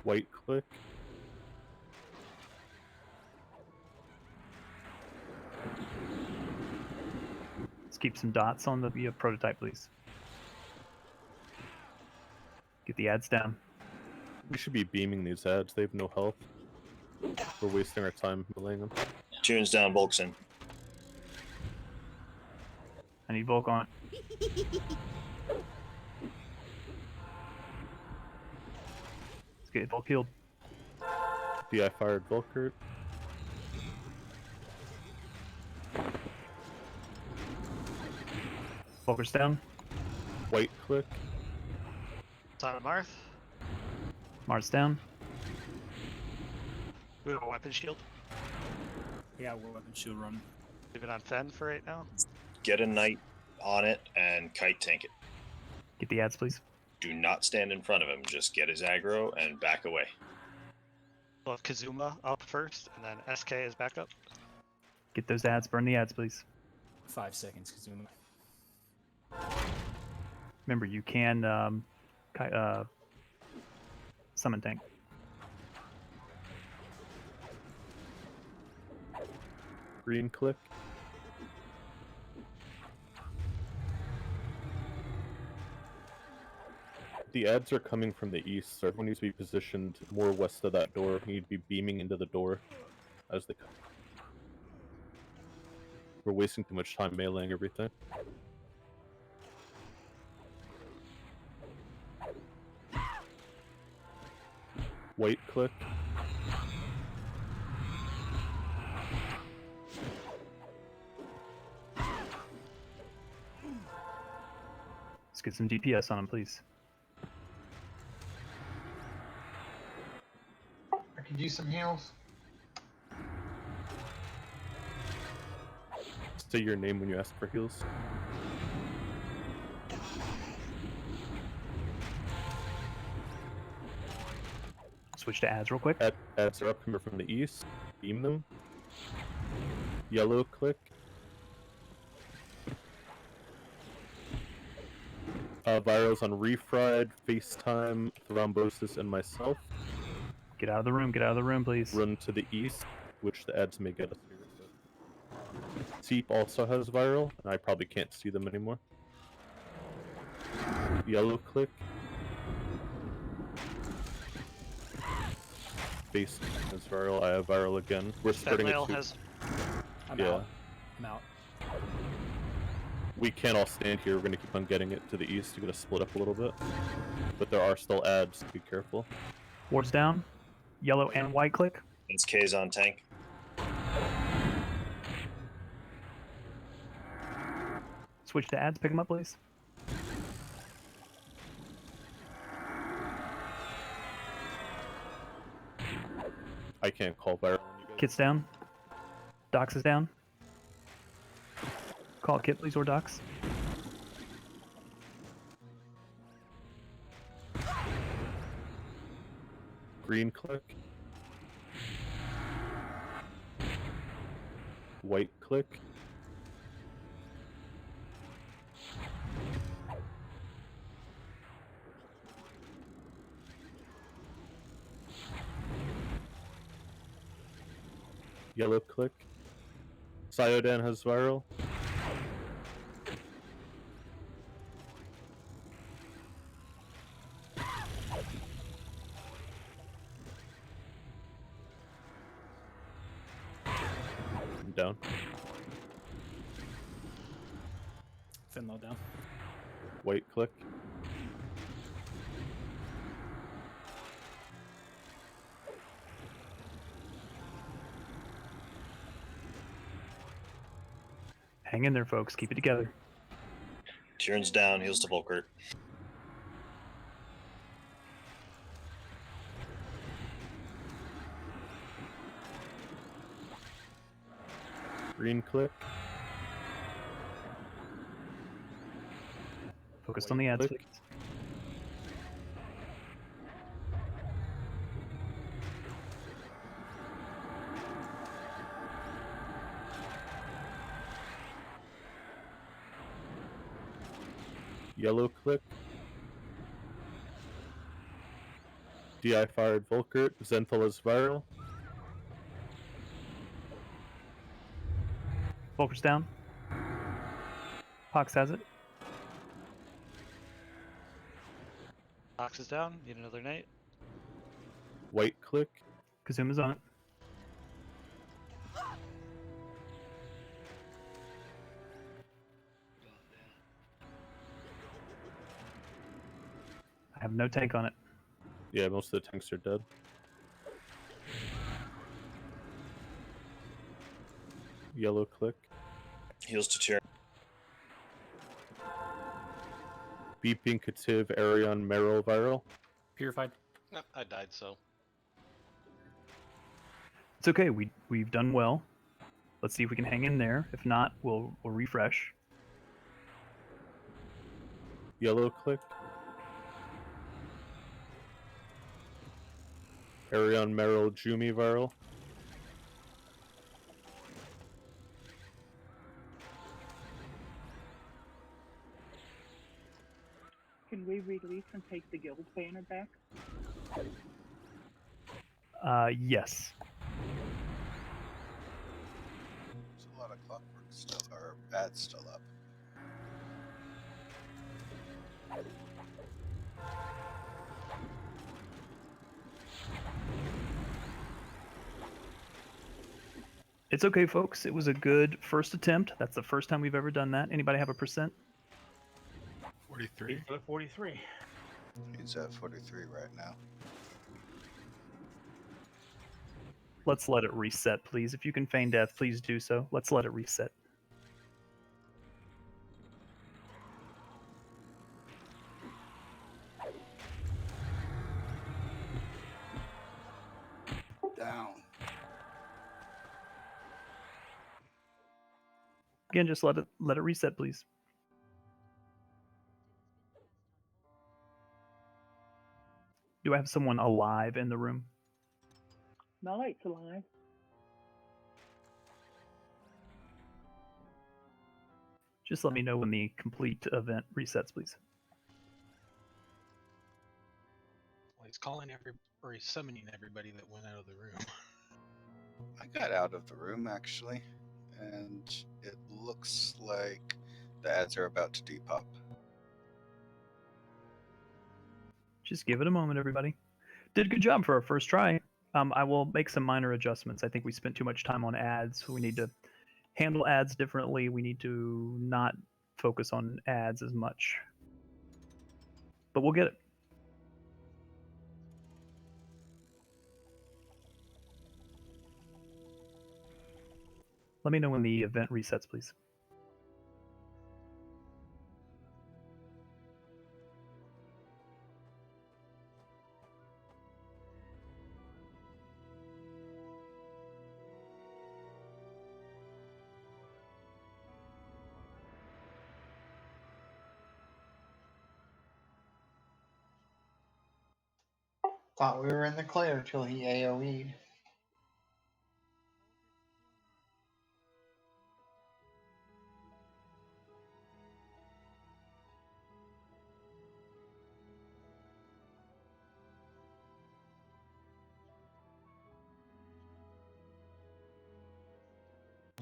White click. Let's keep some dots on the prototype, please. Get the ads down. We should be beaming these ads. They have no health. We're wasting our time meleeing them. Tunes down, Volkson. I need Volk on. Let's get Volk healed. DI fired Volkert. Volker's down. White click. Silent Marth. Mars down. We have a weapon shield. Yeah, we're weapon shield run. Leave it on Fen for right now. Get a knight on it and kite tank it. Get the ads, please. Do not stand in front of him. Just get his aggro and back away. We'll have Kazuma up first, and then SK is back up. Get those ads. Burn the ads, please. 5 seconds, Kazuma. Remember, you can summon tank. Green click. The ads are coming from the east, so everyone needs to be positioned more west of that door. We need to be beaming into the door as they come. We're wasting too much time meleeing everything. White click. Let's get some DPS on him, please. I could use some heals. Say your name when you ask for heals. Switch to ads real quick. Ads are up coming from the east. Beam them. Yellow click. Virals on Refried, FaceTime, Thrombosis, and myself. Get out of the room. Get out of the room, please. Run to the east, which the ads may get us here. Seep also has viral, and I probably can't see them anymore. Yellow click. FaceTime is viral. I have viral again. We're spreading it to... I'm yeah. out. I'm out. We can't all stand here. We're going to keep on getting it to the east to get us split up a little bit. But there are still ads, be careful. Ward's down. Yellow and white click. It's K's on tank. Switch to ads. Pick them up, please. I can't call viral when you guys... Kit's down. Docs is down. Call Kit, please, or Docs. Green click. White click. Yellow click. Cyodan has viral. I'm down. Finlow down. White click. Hang in there, folks. Keep it together. Tyrion's down, heals to Volkert. Green click. Focused on the ads, please. Yellow click. DI fired Volkert. Zenthal is viral. Volker's down. Pox has it. Box is down. Need another night. White click. Kazuma's on it. I have no tank on it. Yeah, most of the tanks are dead. Yellow click. Heals to Tyrion. Beeping Cative, Arion, Meryl, Viral. Purified. No, I died, so. It's okay. We've done well. Let's see if we can hang in there. If not, we'll refresh. Yellow click. Arion, Meryl, Jumi, Viral. Can we release and take the guild banner back? Yes. There's a lot of clockwork still, or ads still up. It's okay, folks. It was a good first attempt. That's the first time we've ever done that. Anybody have a percent? 43. 43. He's at 43 right now. Let's let it reset, please. If you can feign death, please do so. Let's let it reset. Down. Again, just let it reset, please. Do I have someone alive in the room? Malight's alive. Just let me know when the complete event resets, please. Well, he's calling or he's summoning everybody that went out of the room. I got out of the room actually, and it looks like the ads are about to depop. Just give it a moment, everybody. Did a good job for our first try. I will make some minor adjustments. I think we spent too much time on ads. We need to handle ads differently. We need to not focus on ads as much. But we'll get it. Let me know when the event resets, please. Thought we were in the clear till he AoE'd.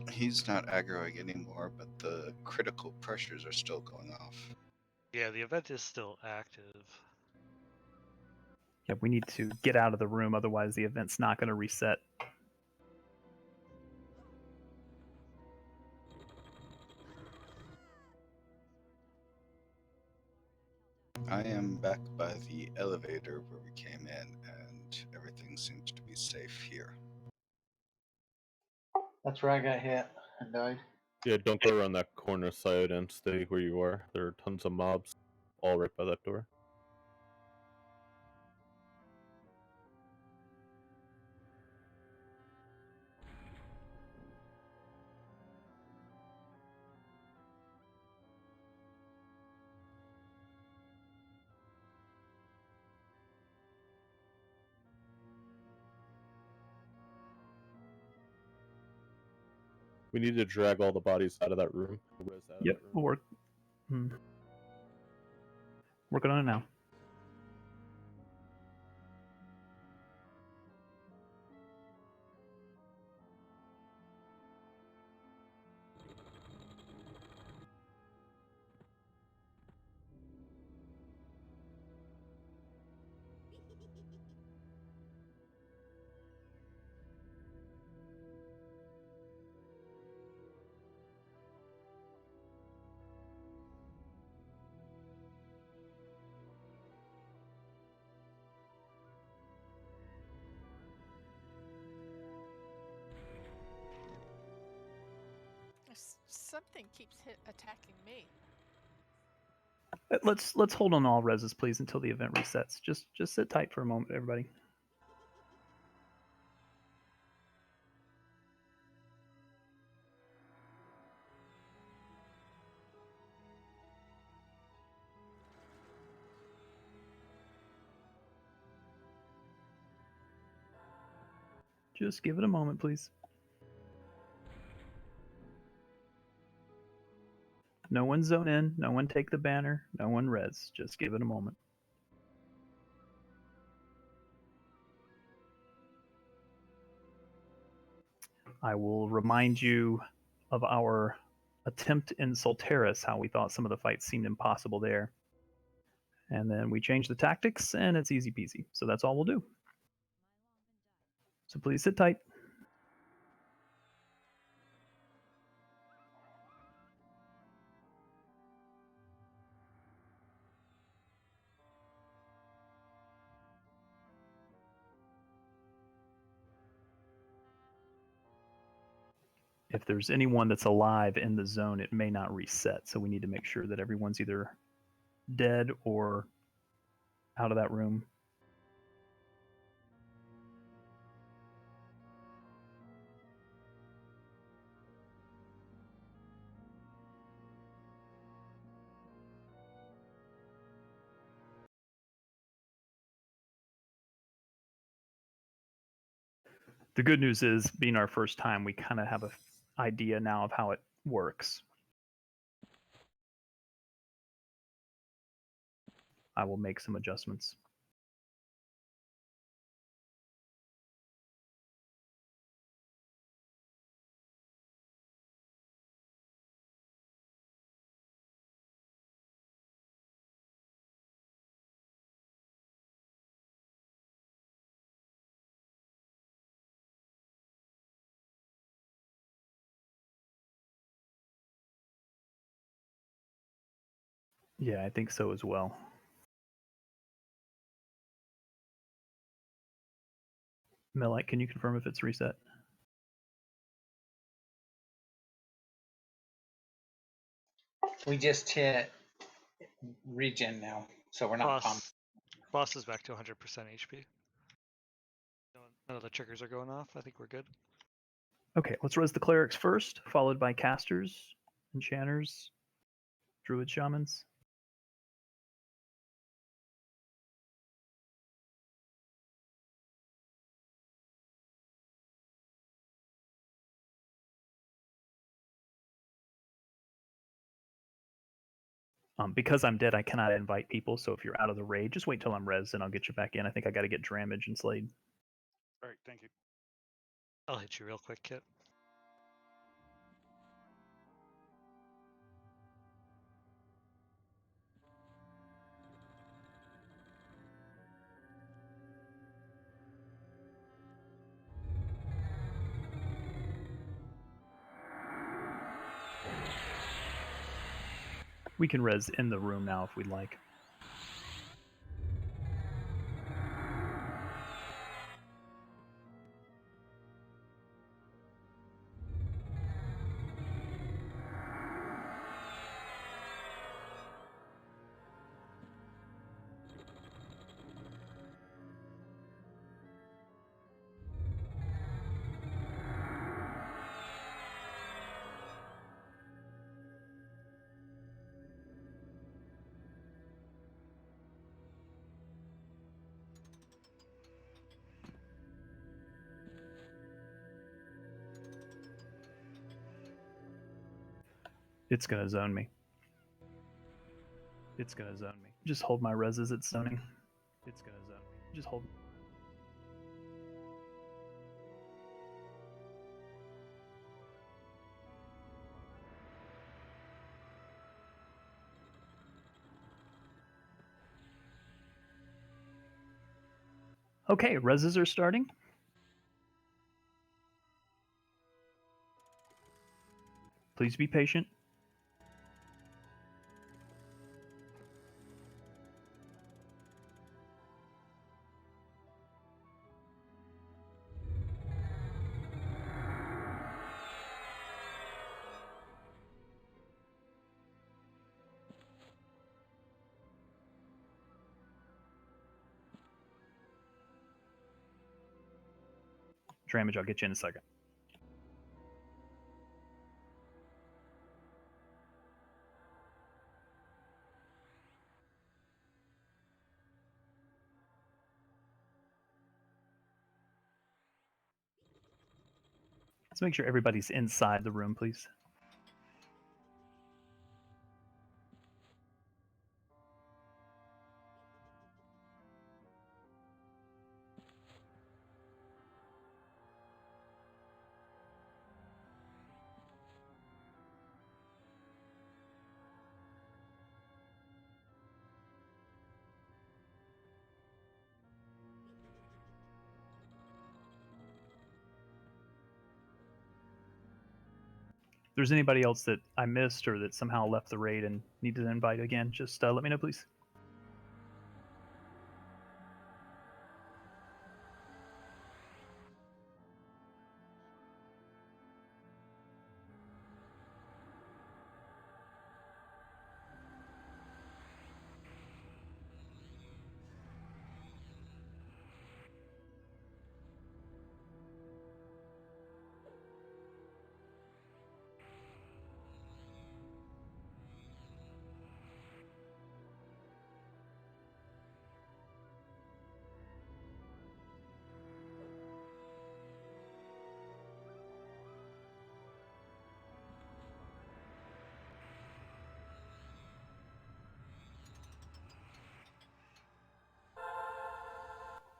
He's not aggroing anymore, but the critical pressures are still going off. Yeah, the event is still active. Yeah, we need to get out of the room, otherwise the event's not going to reset. I am back by the elevator where we came in, and everything seems to be safe here. That's where I got hit and died. Yeah, don't go around that corner side and stay where you are. There are tons of mobs all right by that door. We need to drag all the bodies out of that room. Yep, we'll work. Working on it now. Something keeps attacking me. Let's hold on all reses, please, until the event resets. Just sit tight for a moment, everybody. Just give it a moment, please. No one zone in, no one take the banner, no one res. Just give it a moment. I will remind you of our attempt in Solteris, how we thought some of the fights seemed impossible there. And then we changed the tactics, and it's easy peasy. So that's all we'll do. So please sit tight. If there's anyone that's alive in the zone, it may not reset. So we need to make sure that everyone's either dead or out of that room. The good news is, being our first time, we kind of have an idea now of how it works. I will make some adjustments. Yeah, I think so as well. Melite, can you confirm if it's reset? We just hit regen now, so we're not pumped. Boss is back to 100% HP. None of the triggers are going off. I think we're good. Okay, let's res the clerics first, followed by casters, enchanters, druid, shamans. Because I'm dead, I cannot invite people, so if you're out of the raid, just wait till I'm res and I'll get you back in. I think I got to get Dramage and Slade. All right, thank you. I'll hit you real quick, Kit. We can res in the room now if we'd like. It's gonna zone me. It's gonna zone me. Just hold my res as it's zoning. It's gonna zone me. Just hold. Okay, reses are starting. Please be patient. extra damage. I'll get you in a second. Let's make sure everybody's inside the room, please. If there's anybody else that I missed or that somehow left the raid and needed an invite again, just let me know, please.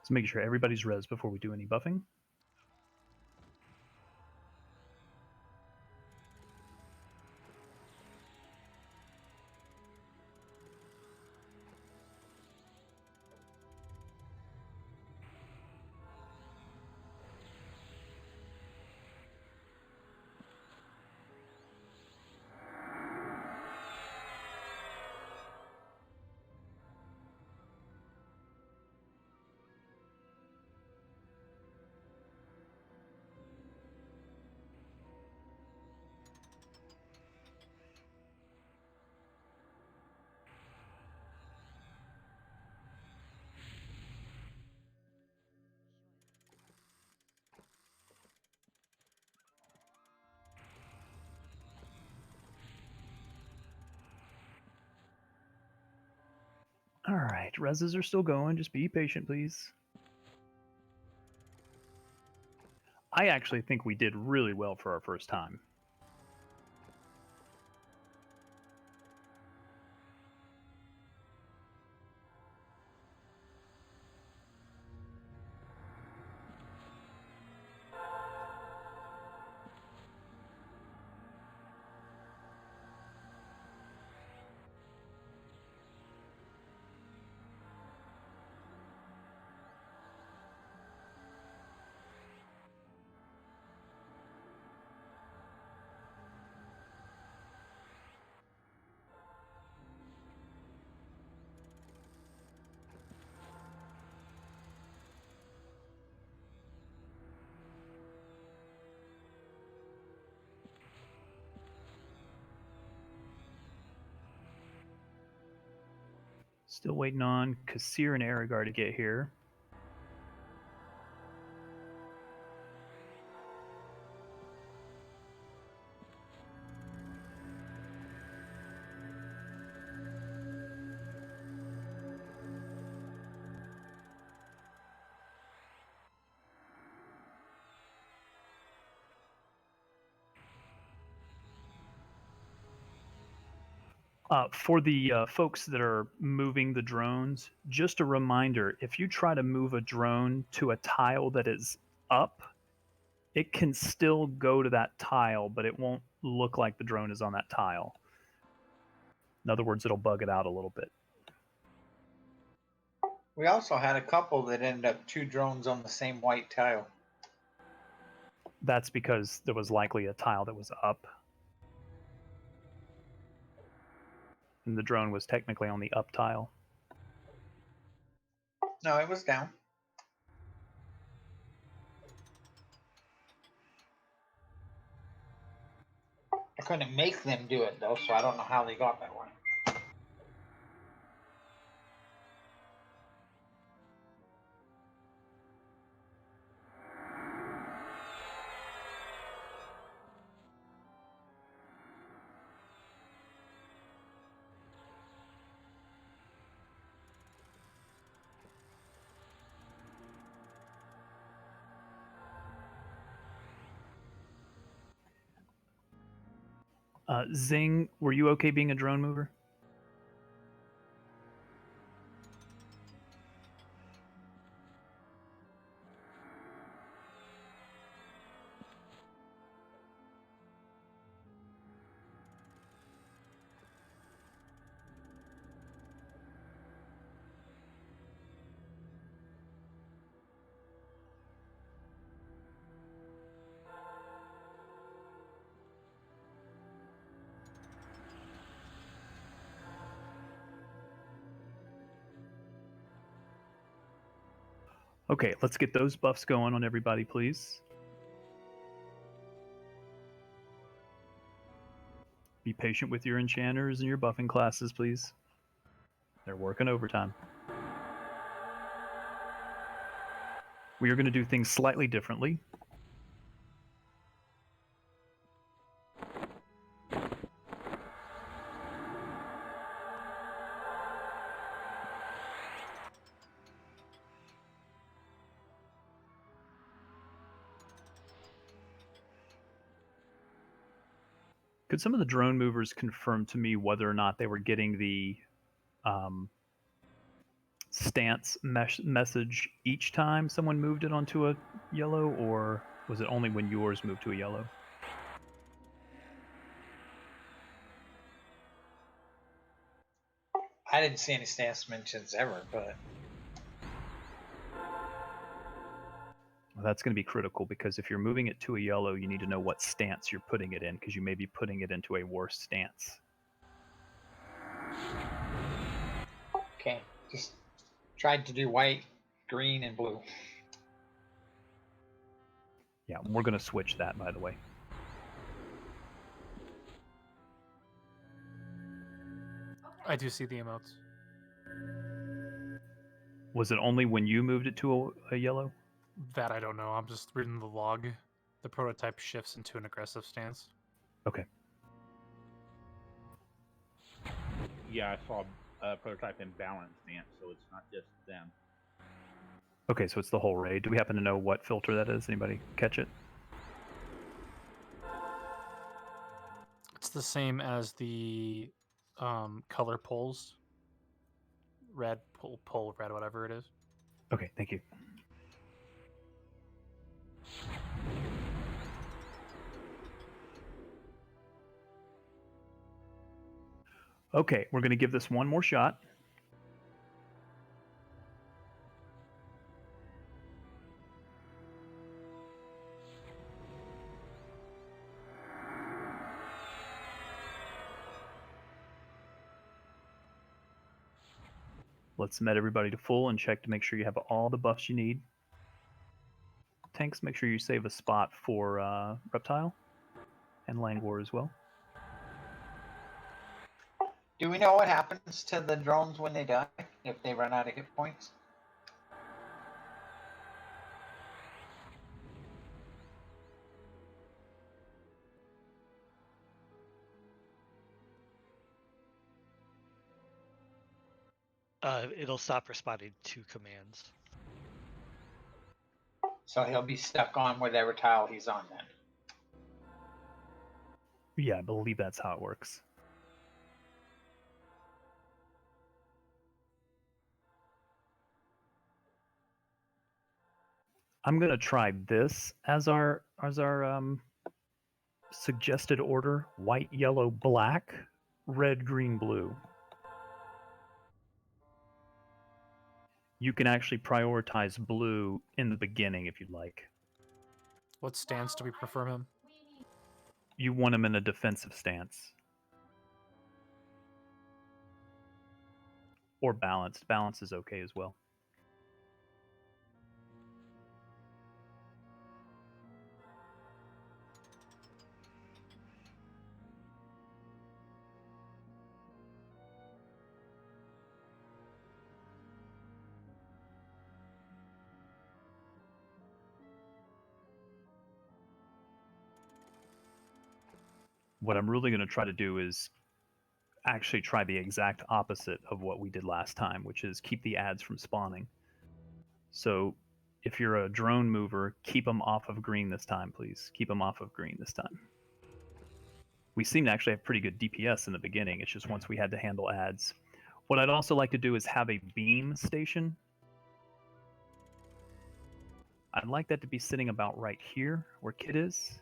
So making sure everybody's res before we do any buffing. All right, reses are still going. Just be patient, please. I actually think we did really well for our first time. Still waiting on Kassir and Aragar to get here. For the folks that are moving the drones, just a reminder, if you try to move a drone to a tile that is up, it can still go to that tile, but it won't look like the drone is on that tile. In other words, it'll bug it out a little bit. We also had a couple that ended up 2 drones on the same white tile. That's because there was likely a tile that was up. And the drone was technically on the up tile. No, it was down. I couldn't make them do it though, so I don't know how they got that one. Zing, were you okay being a drone mover? Okay, let's get those buffs going on everybody, please. Be patient with your enchanters and your buffing classes, please. They're working overtime. We are going to do things slightly differently. Could some of the drone movers confirm to me whether or not they were getting the stance message each time someone moved it onto a yellow, or was it only when yours moved to a yellow? I didn't see any stance mentions ever, but Well, that's going to be critical, because if you're moving it to a yellow, you need to know what stance you're putting it in, because you may be putting it into a worse stance. okay. Just tried to do white, green, and blue. Yeah, we're going to switch that, by the way. I do see the emotes. Was it only when you moved it to a yellow? That I don't know. I'm just reading the log. The prototype shifts into an aggressive stance. Okay. Yeah, I saw a prototype in balance stance, so it's not just them. Okay, so it's the whole raid. Do we happen to know what filter that is? Anybody catch it? It's the same as the color poles. Red, pole, red, whatever it is. Okay, thank you. Okay, we're going to give this one more shot. Let's met everybody to full and check to make sure you have all the buffs you need. Tanks, make sure you save a spot for Reptile and Langor as well. Do we know what happens to the drones when they die, if they run out of hit points? It'll stop responding to commands. So he'll be stuck on whatever tile he's on then. Yeah, I believe that's how it works. I'm gonna try this as our suggested order: white, yellow, black, red, green, blue. You can actually prioritize blue in the beginning if you'd like. What stance do we prefer him? You want him in a defensive stance. Or balanced. Balance is okay as well. What I'm really going to try to do is actually try the exact opposite of what we did last time, which is keep the ads from spawning. So if you're a drone mover, keep them off of green this time, please. Keep them off of green this time. we seem to actually have pretty good DPS in the beginning. It's just once we had to handle ads. What I'd also like to do is have a beam station. I'd like that to be sitting about right here where Kit is.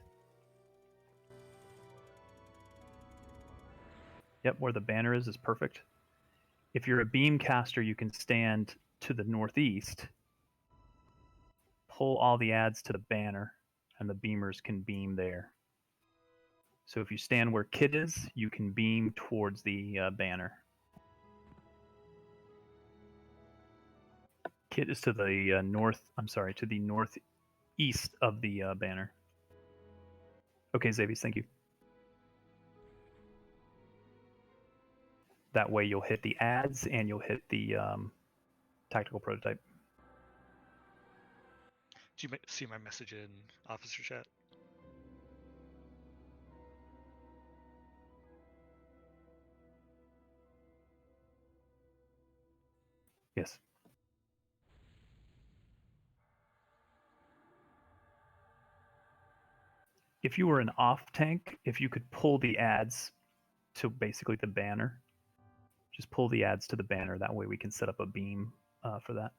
Yep, where the banner is perfect. If you're a beam caster, you can stand to the northeast, pull all the ads to the banner, and the beamers can beam there. So if you stand where Kit is, you can beam towards the banner. Kit is to the to the northeast of the banner. Okay, Xavier, thank you. That way you'll hit the ads and you'll hit the tactical prototype. Do you see my message in officer chat? Yes. If you were an off tank, if you could pull the ads to basically the banner, just pull the ads to the banner. That way we can set up a beam for that.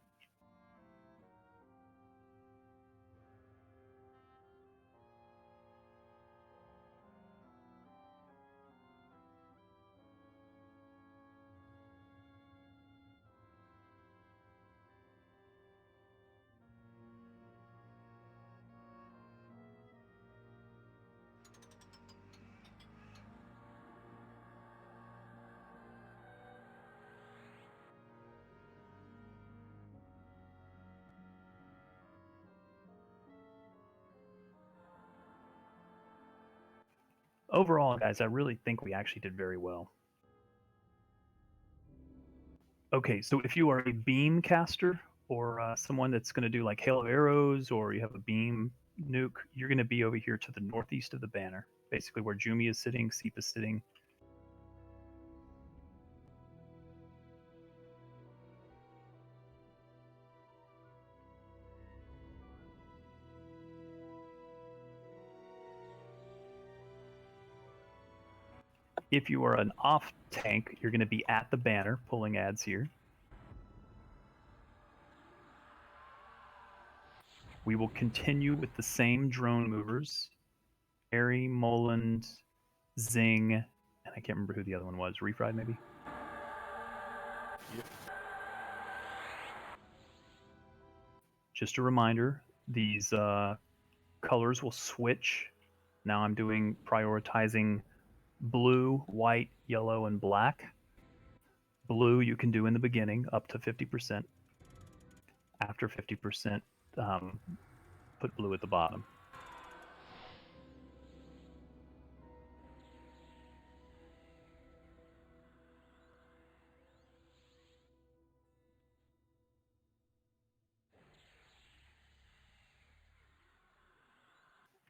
Overall, guys, I really think we actually did very well. Okay, so if you are a beam caster or someone that's going to do like hail of arrows, or you have a beam nuke, you're going to be over here to the northeast of the banner, basically where Jumi is sitting, Seep is sitting. If you are an off tank, you're going to be at the banner pulling ads here. We will continue with the same drone movers. Harry, Moland, Zing, and I can't remember who the other one was. Refried, maybe? Yep. Just a reminder, these colors will switch. Now I'm prioritizing blue, white, yellow, and black. Blue you can do in the beginning, up to 50%. After 50%, put blue at the bottom.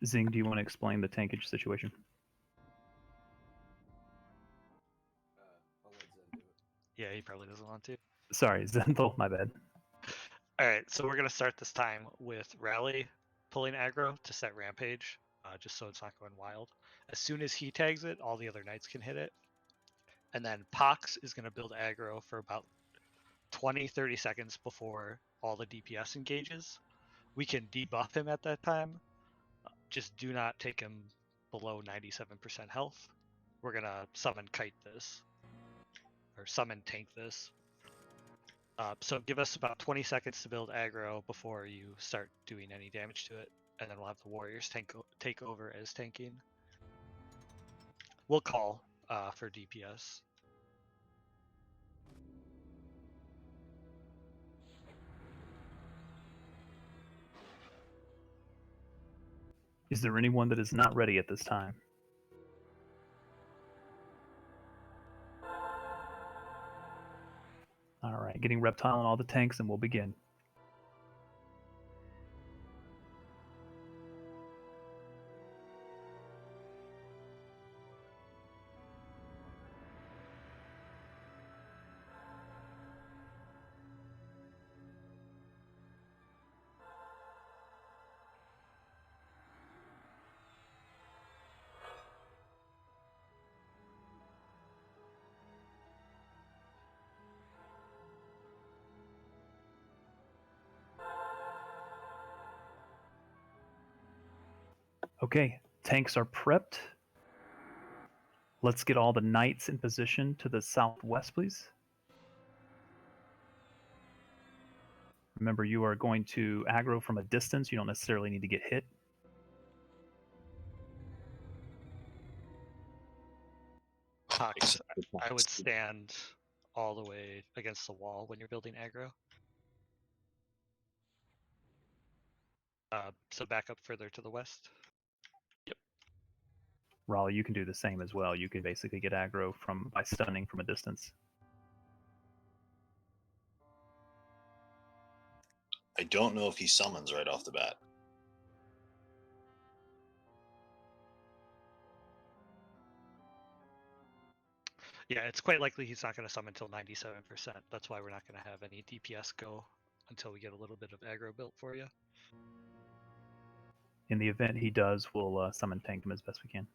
Zing, do you want to explain the tankage situation? I'll let Zen do it. Yeah, he probably doesn't want to. Sorry, Zenthal, my bad. All right, so we're gonna start this time with Rally pulling aggro to set Rampage, just so it's not going wild. As soon as he tags it, all the other knights can hit it. And then Pox is gonna build aggro for about 20-30 seconds before all the DPS engages. We can debuff him at that time. Just do not take him below 97% health. We're gonna summon Kite this, or summon Tank this. So give us about 20 seconds to build aggro before you start doing any damage to it, and then we'll have the warriors take over as tanking. We'll call for DPS. Is there anyone that is not ready at this time? All right, getting Reptile on all the tanks, and we'll begin. Okay, tanks are prepped. Let's get all the knights in position to the southwest, please. Remember, you are going to aggro from a distance. You don't necessarily need to get hit. Cox, I would stand all the way against the wall when you're building aggro. So back up further to the west. Yep. Raleigh, you can do the same as well. You can basically get aggro by stunning from a distance. I don't know if he summons right off the bat. Yeah, it's quite likely he's not going to summon until 97%. That's why we're not going to have any DPS go until we get a little bit of aggro built for you. In the event he does, we'll summon tank him as best we can.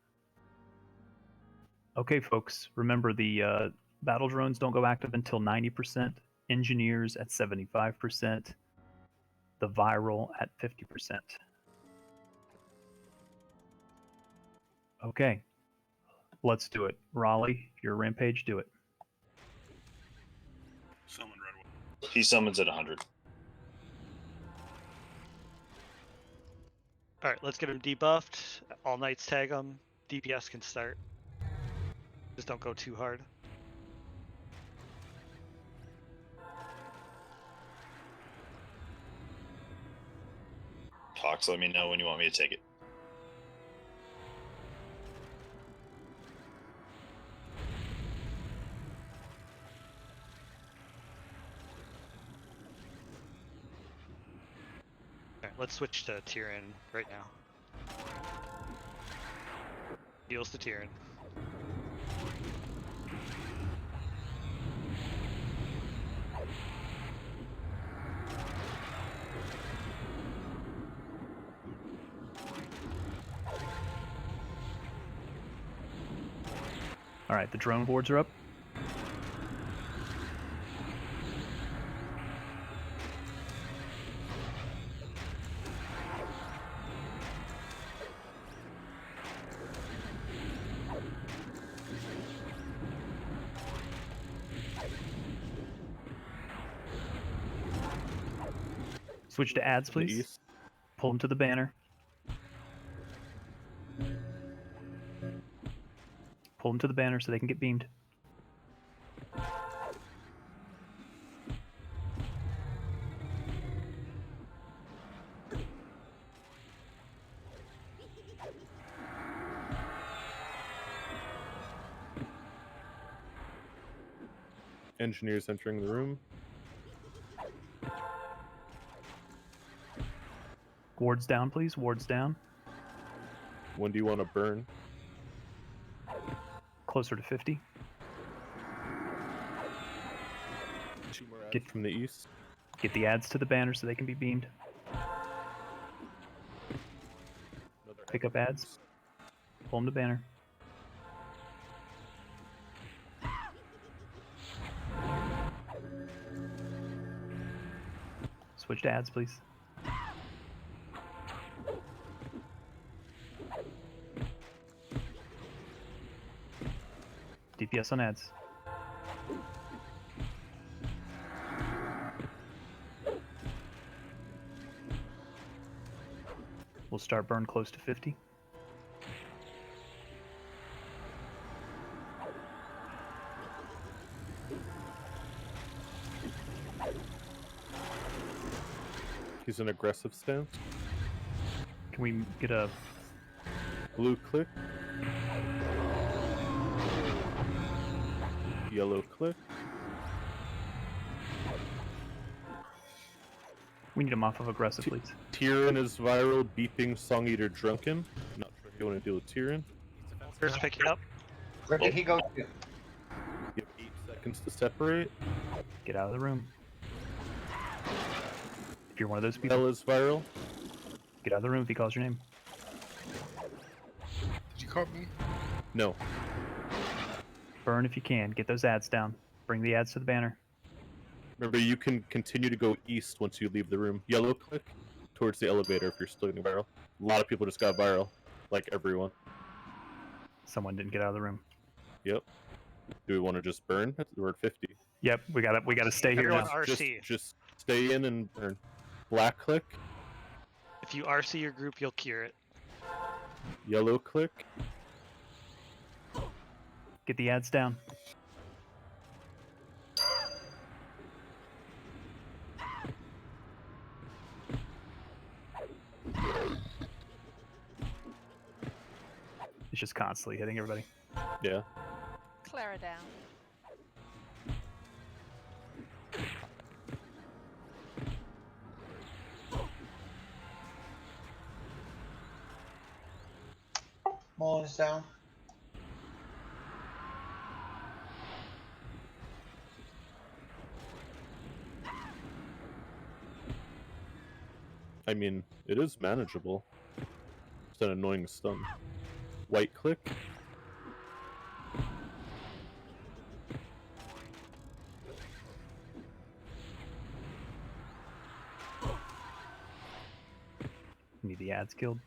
Okay, folks, remember the battle drones don't go active until 90%, engineers at 75%, the viral at 50%. Okay, let's do it. Raleigh, if you're a rampage, do it. Summon right away. He summons at 100. All right, let's get him debuffed. All knights tag him. DPS can start. Just don't go too hard. Talks, let me know when you want me to take it. Alright, let's switch to Tyrion right now. Heals to Tyrion. All right, the drone boards are up. Switch to ads, please. Pull them to the banner. Pull them to the banner so they can get beamed. Engineers entering the room. Wards down, please. Wards down. When do you want to burn? Closer to 50. Get from the east. Get the ads to the banner so they can be beamed. Pick up ads. Pull them to banner. Switch to ads, please. DPS on ads. We'll start burn close to 50. He's an aggressive stance. Can we get a blue click? Yellow click. We need him off of aggressive, please. Tyrion is viral, beeping Song Eater Drunken. Not sure if you want to deal with Tyrion. First pick it up. Where did he go to? You have 8 seconds to separate. Get out of the room. If you're one of those people. Hell is viral. Get out of the room if he calls your name. Did you call me? No. Burn if you can. Get those ads down. Bring the ads to the banner. Remember, you can continue to go east once you leave the room. Yellow click towards the elevator if you're still getting viral. A lot of people just got viral. Like everyone. Someone didn't get out of the room. Yep. Do we want to just burn? We're at 50. Yep, we gotta stay here Everyone now. RC. Just stay in and burn. Black click. If you RC your group, you'll cure it. Yellow click. Get the ads down. It's just constantly hitting everybody. Yeah. Clara down. Mullen's down. I mean, it is manageable. It's an annoying stun. White click. Need the ads killed.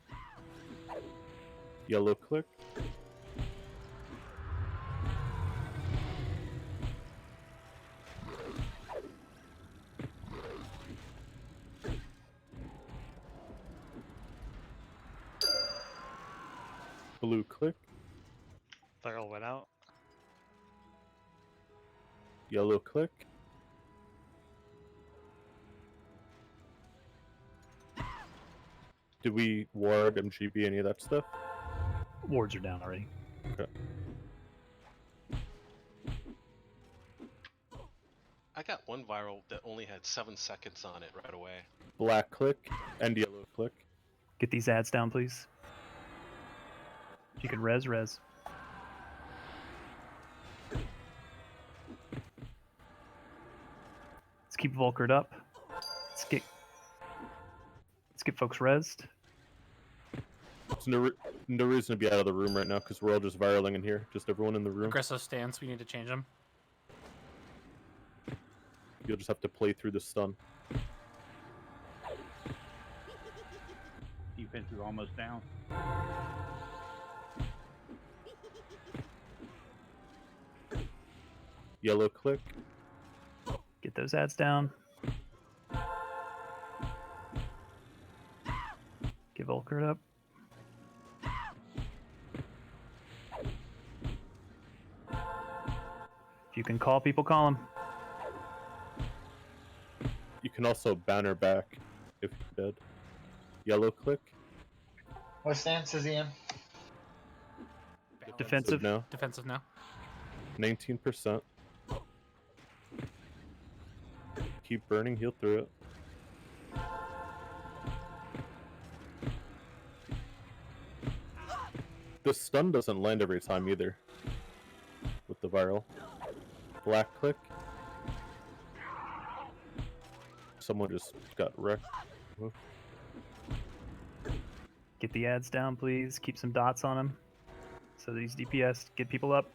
Yellow click. Blue click. Viral went out. Yellow click. Did we ward MGB any of that stuff? Wards are down already. Okay. I got one viral that only had 7 seconds on it right away. Black click and yellow click. Get these ads down, please. If you can res. Let's keep Volkered up. Let's get folks resed. There's no reason to be out of the room right now because we're all just viraling in here. Just everyone in the room. Aggressive stance, we need to change them. You'll just have to play through the stun. Defense is almost down. Yellow click. Get those ads down. Get Volkered up. If you can call people, call them. You can also banner back if you're dead. Yellow click. What stance is he in? Defensive now. Defensive now. 19%. Keep burning, heal through it. The stun doesn't land every time either. With the viral. Black click. Someone just got wrecked. Get the ads down, please. Keep some dots on them. So these DPS get people up.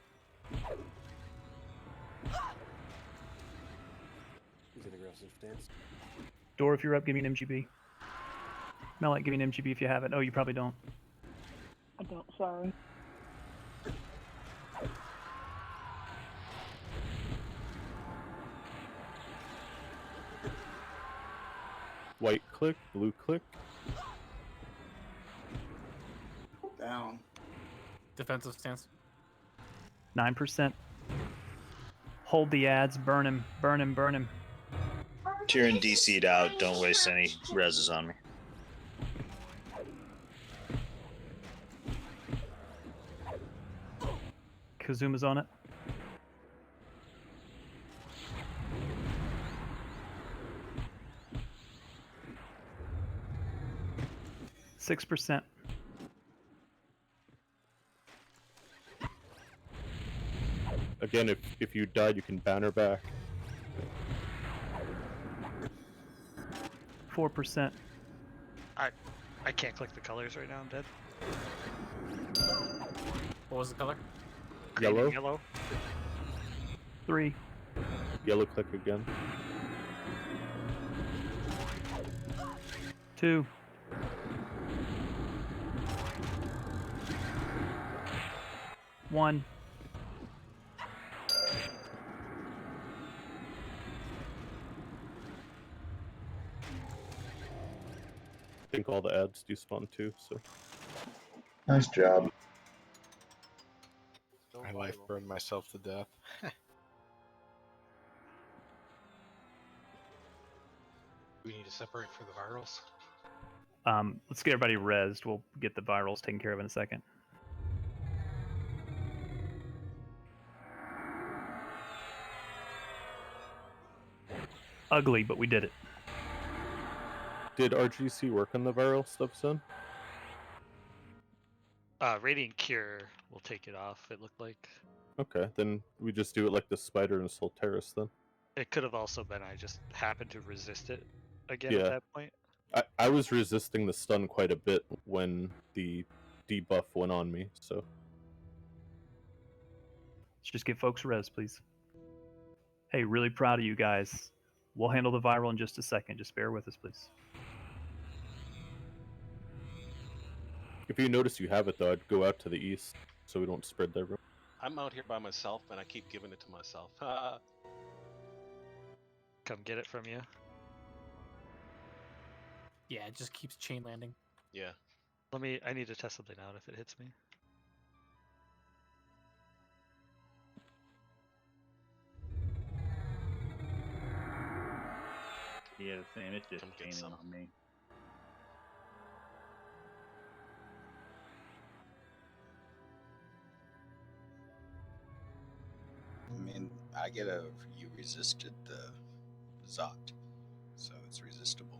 He's in aggressive stance. Door, if you're up, give me an MGB. Melite, give me an MGB if you have it. Oh, you probably don't. I don't, sorry. White click, blue click. Down. Defensive stance. 9%. Hold the ads. Burn him. Burn him. Burn him. Tyrion DC'd out. Don't waste any reses on me. Kazuma's on it. %. Again, if you died, you can banner back. 4%. I can't click the colors right now. I'm dead. What was the color? Yellow. Yellow. 3. Yellow click again. 2. 1. I think all the ads do spawn too, so. Nice job. My life burned myself to death. We need to separate for the virals. Let's get everybody rezzed. We'll get the virals taken care of in a second. Ugly, but we did it. Did RGC work on the viral stuff, son? Radiant Cure will take it off, it looked like. Okay, then we just do it like the spider and Solteris then. It could have also been I just happened to resist it again Yeah. at that point. I was resisting the stun quite a bit when the debuff went on me, so. Let's just get folks res, please. Hey, really proud of you guys. We'll handle the viral in just a second. Just bear with us, please. If you notice you have it though, I'd go out to the east so we don't spread that room. I'm out here by myself and I keep giving it to myself. Come get it from you. Yeah, it just keeps chain landing. Yeah. I need to test something out if it hits me. Yeah, same. It's just Come get chaining some. on me. I mean, you resisted the Zot, so it's resistible.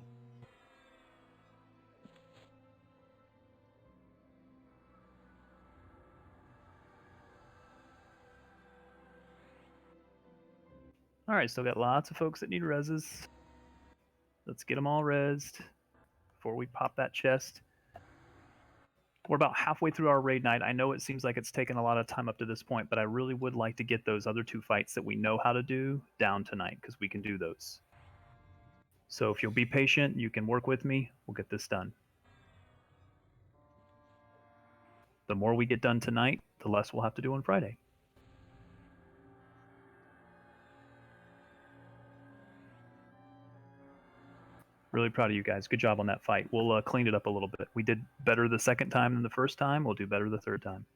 All right, still got lots of folks that need reses. Let's get them all resed before we pop that chest. We're about halfway through our raid night. I know it seems like it's taken a lot of time up to this point, but I really would like to get those other 2 fights that we know how to do down tonight, because we can do those. So if you'll be patient, you can work with me. We'll get this done. The more we get done tonight, the less we'll have to do on Friday. Really proud of you guys. Good job on that fight. We'll clean it up a little bit. We did better the second time than the first time. We'll do better the third time.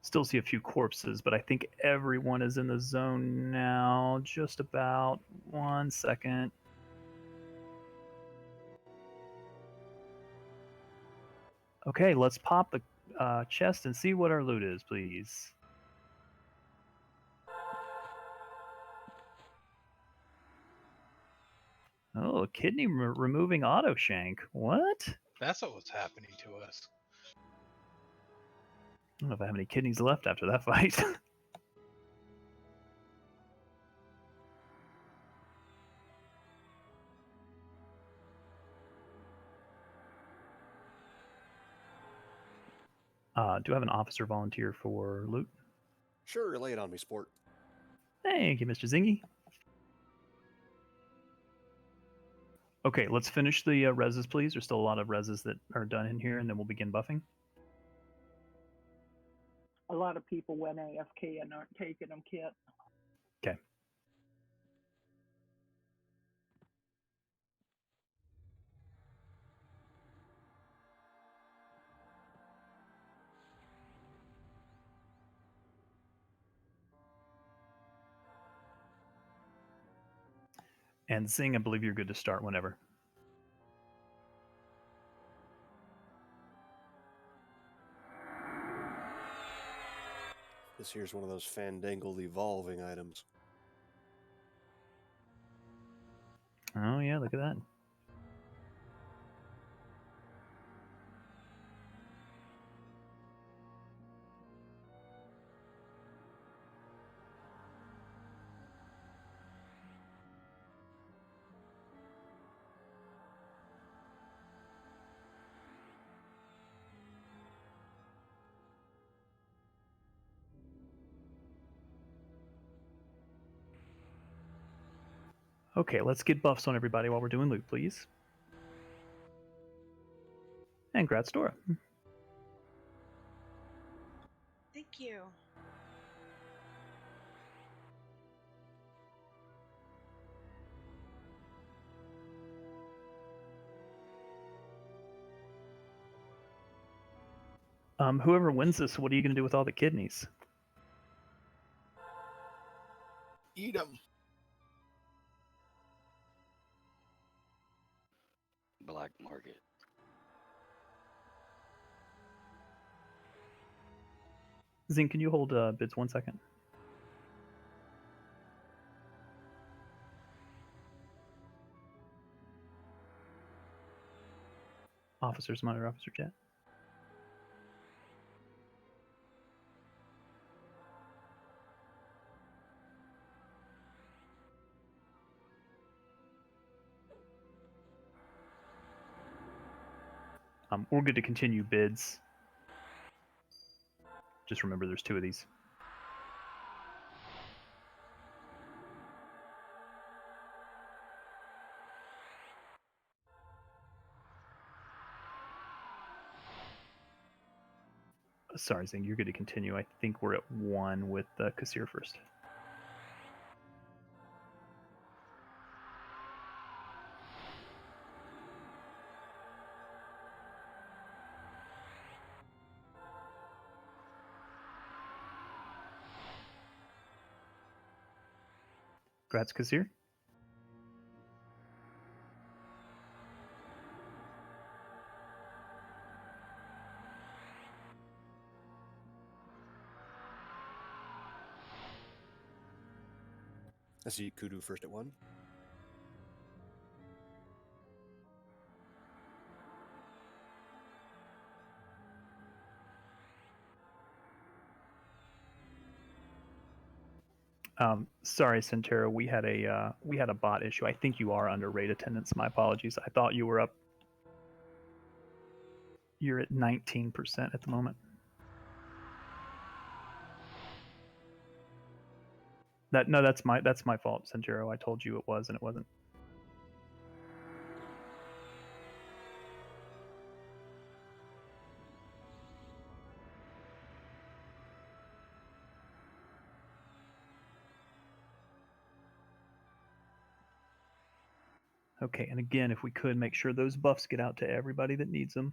Still see a few corpses, but I think everyone is in the zone now. Just about. 1 second. Okay, let's pop the chest and see what our loot is, please. Oh, kidney removing auto shank. What? That's what was happening to us. I don't know if I have any kidneys left after that fight. Do I have an officer volunteer for loot? Sure, lay it on me, sport. Thank you, Mr. Zingy. Okay, let's finish the reses, please. There's still a lot of reses that are done in here, and then we'll begin buffing. A lot of people went AFK and aren't taking them, Kit. Okay. And Zing, I believe you're good to start whenever. This here's one of those fandangled evolving items. Oh yeah, look at that. Okay, let's get buffs on everybody while we're doing loot, please. And grats, Dora. Thank you. Whoever wins this, what are you going to do with all the kidneys? Eat them. Black market. Zing, can you hold bids 1 second? Officers, monitor officer chat. We're good to continue bids. Just remember there's 2 of these. Sorry, Zing, you're good to continue. I think we're at 1 with Kassir first. Grats, Kassir. I see Kudu first at 1. Sorry, Centera, we had a bot issue. I think you are under raid attendance. My apologies. I thought you were up. You're at 19% at the moment. That's my fault, Centero. I told you it was, and it wasn't. Okay, and again, if we could make sure those buffs get out to everybody that needs them.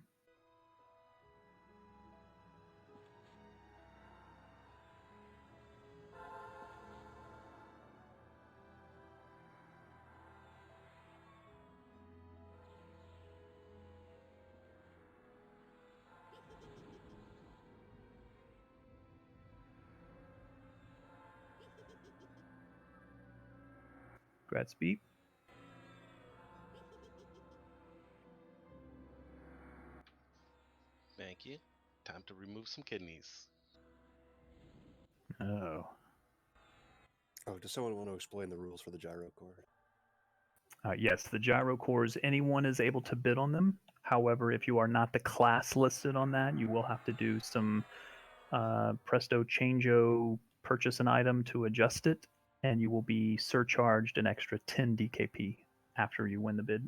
Grats beep. Thank you. Time to remove some kidneys. Oh. Oh, does someone want to explain the rules for the gyro core? Yes, the gyro cores, anyone is able to bid on them. However, if you are not the class listed on that, you will have to do some presto changeo, purchase an item to adjust it, and you will be surcharged an extra 10 DKP after you win the bid.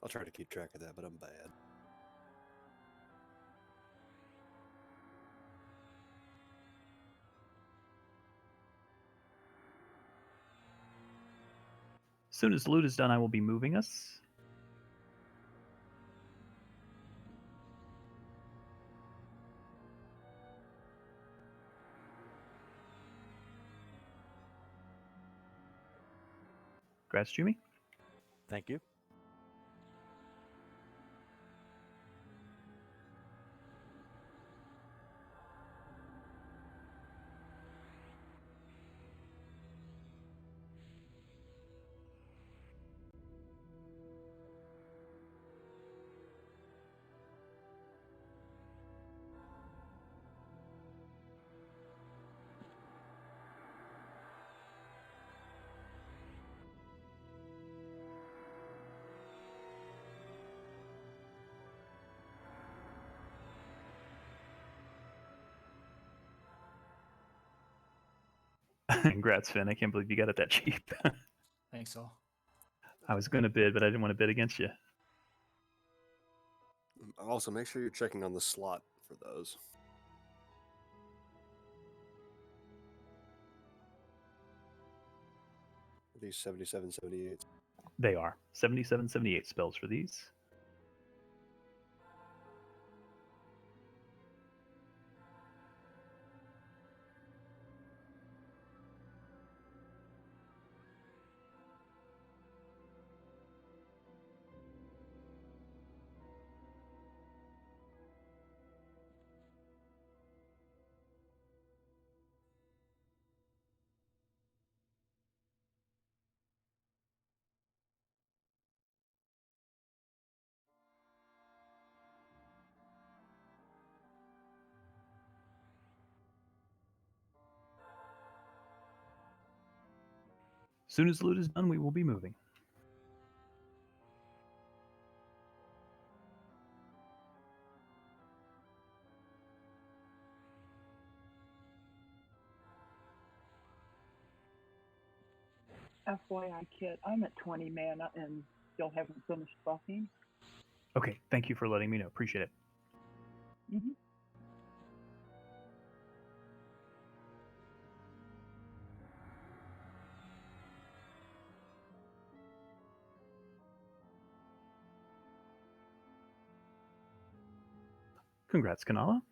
I'll try to keep track of that, but I'm bad. As soon as loot is done, I will be moving us. Grats, Jimmy. Thank you. Congrats, Finn. I can't believe you got it that cheap. Thanks, all. I was going to bid, but I didn't want to bid against you. Also, make sure you're checking on the slot for those. These 77, 78. They are 77, 78 spells for these. As soon as the loot is done, we will be moving. FYI, kid, I'm at 20 mana and still haven't finished buffing. Okay, thank you for letting me know. Appreciate it. Mm-hmm. Congrats, Kanala.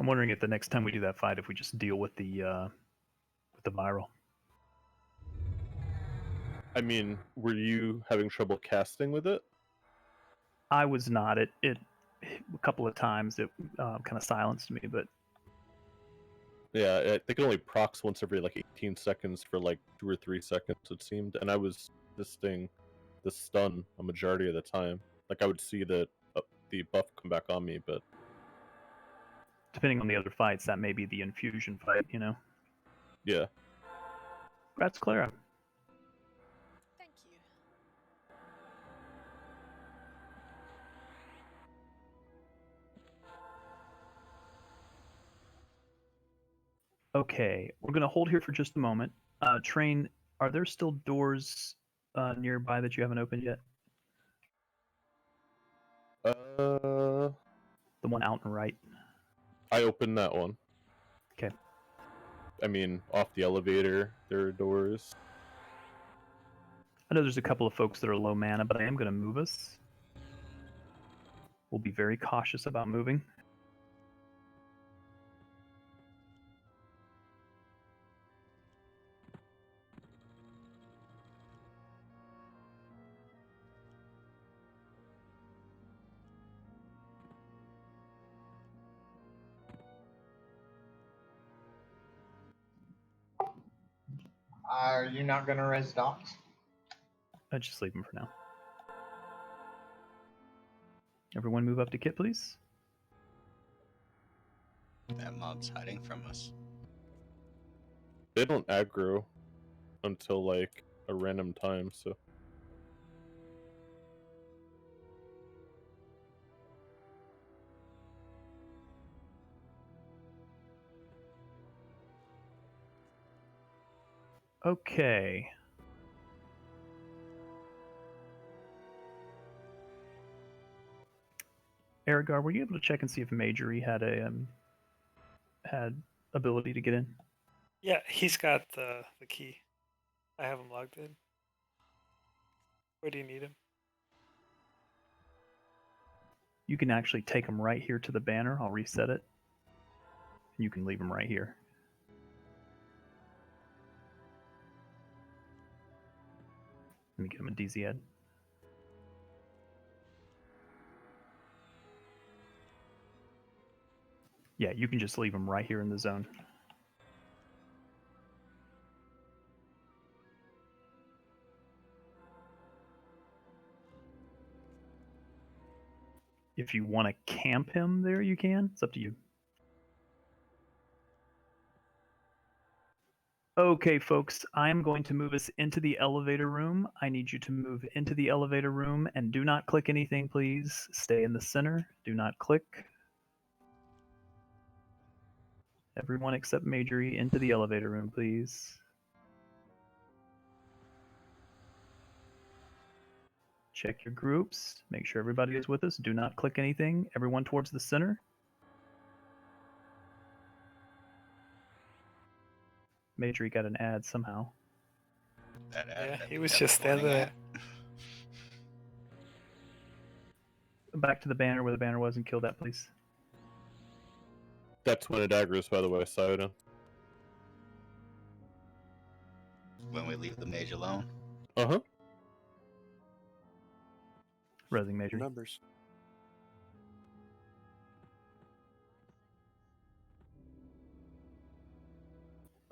I'm wondering if the next time we do that fight, if we just deal with the viral. I mean, were you having trouble casting with it? I was not. It a couple of times it kind of silenced me, but Yeah, I think it only procs once every like 18 seconds for like 2 or 3 seconds, it seemed. And I was resisting the stun a majority of the time. Like I would see the buff come back on me, but depending on the other fights, that may be the infusion fight, you know? yeah. Congrats, Clara. Thank you. Okay, we're going to hold here for just a moment. Train, are there still doors nearby that you haven't opened yet? The one out and right. I opened that one. Okay. I mean, off the elevator, there are doors. I know there's a couple of folks that are low mana, but I am going to move us. We'll be very cautious about moving. Are you not going to res docs? I'll just leave them for now. Everyone move up to kit, please. That mob's hiding from us. They don't aggro until like a random time, so. Okay. Aragar, were you able to check and see if Majory had a had ability to get in? Yeah, he's got the key. I have him logged in. Where do you need him? You can actually take him right here to the banner. I'll reset it. You can leave him right here. Let me get him a DZ Ed. Yeah, you can just leave him right here in the zone. If you want to camp him there, you can. It's up to you. Okay, folks, I'm going to move us into the elevator room. I need you to move into the elevator room and do not click anything, please. Stay in the center. Do not click. Everyone except Majorie into the elevator room, please. Check your groups. Make sure everybody is with us. Do not click anything. Everyone towards the center. Majorie got an ad somehow. That ad Yeah, that he we was kept just standing pointing there. Back to the banner where the banner was and kill that, please. That's when it aggroes, by the way, Sayada. When we leave the mage alone. Uh-huh. Resing Majorie. Numbers.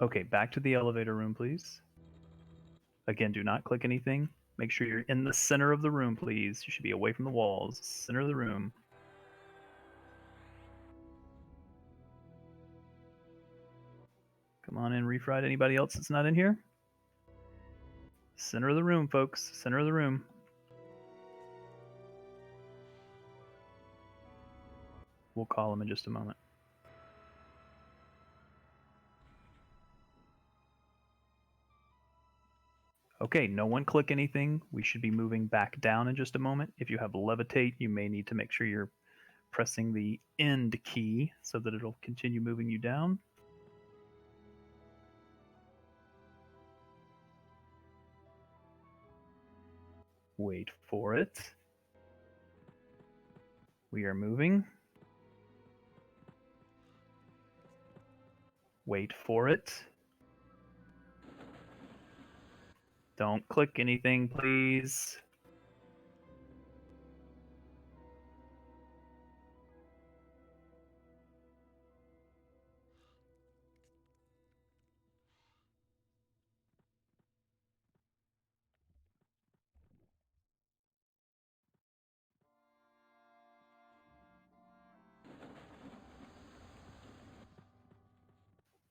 Okay, back to the elevator room, please. Again, do not click anything. Make sure you're in the center of the room, please. You should be away from the walls. Center of the room. Come on in, refried. Anybody else that's not in here? Center of the room, folks. Center of the room. We'll call him in just a moment. Okay, no one click anything. We should be moving back down in just a moment. If you have levitate, you may need to make sure you're pressing the end key so that it'll continue moving you down. Wait for it. We are moving. Wait for it. Don't click anything, please.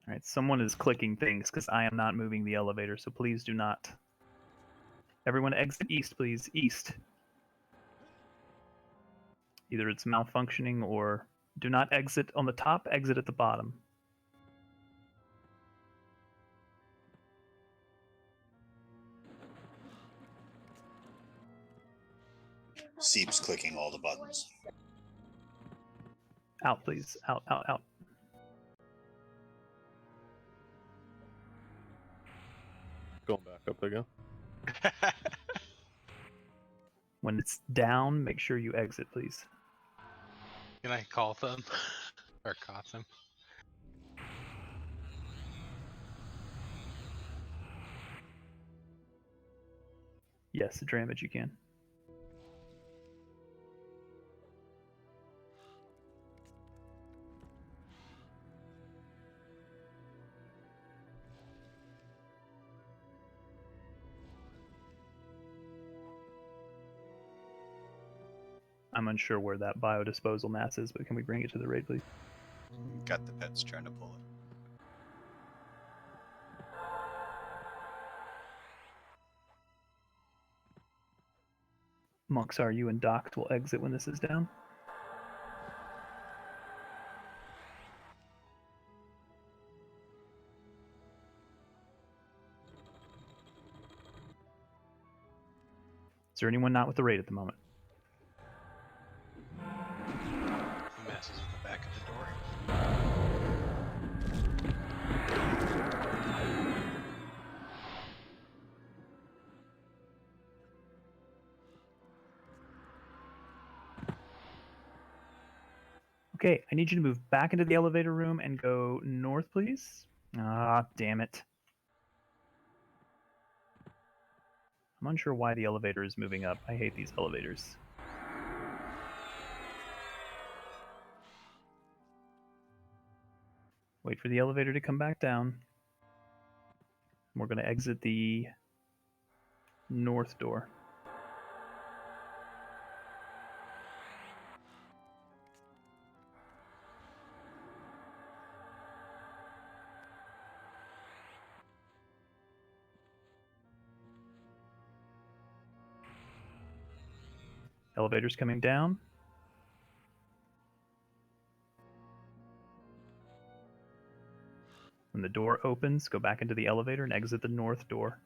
All right, someone is clicking things because I am not moving the elevator, so please do not. Everyone exit east, please. East. Either it's malfunctioning or do not exit on the top, exit at the bottom. Seep's clicking all the buttons. Out, please. Out, out, out. Going back up again. When it's down, make sure you exit, please. Can I call them? Or cough them? Yes, Dramage, you can. I'm unsure where that biodisposal mass is, but can we bring it to the raid, please? Got the pets trying to pull it. Monks, are you and Doct will exit when this is down? Is there anyone not with the raid at the moment? The mess is at the back of the door. Okay, I need you to move back into the elevator room and go north, please. Ah, damn it. I'm unsure why the elevator is moving up. I hate these elevators. Wait for the elevator to come back down. We're going to exit the north door. Elevator's coming down. When the door opens, go back into the elevator and exit the north door.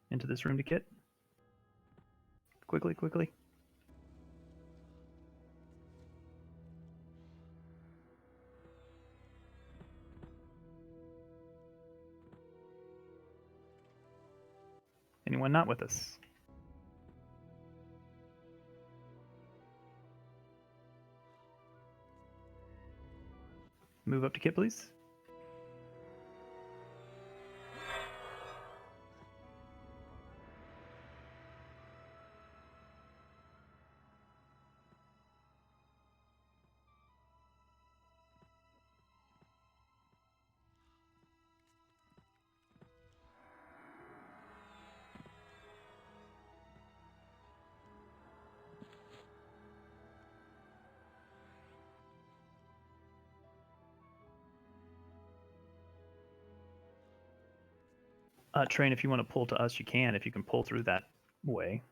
Into this room to Kit. Quickly, quickly. Anyone not with us? Move up to Kit, please. Train, if you want to pull to us, you can. If you can pull through that way.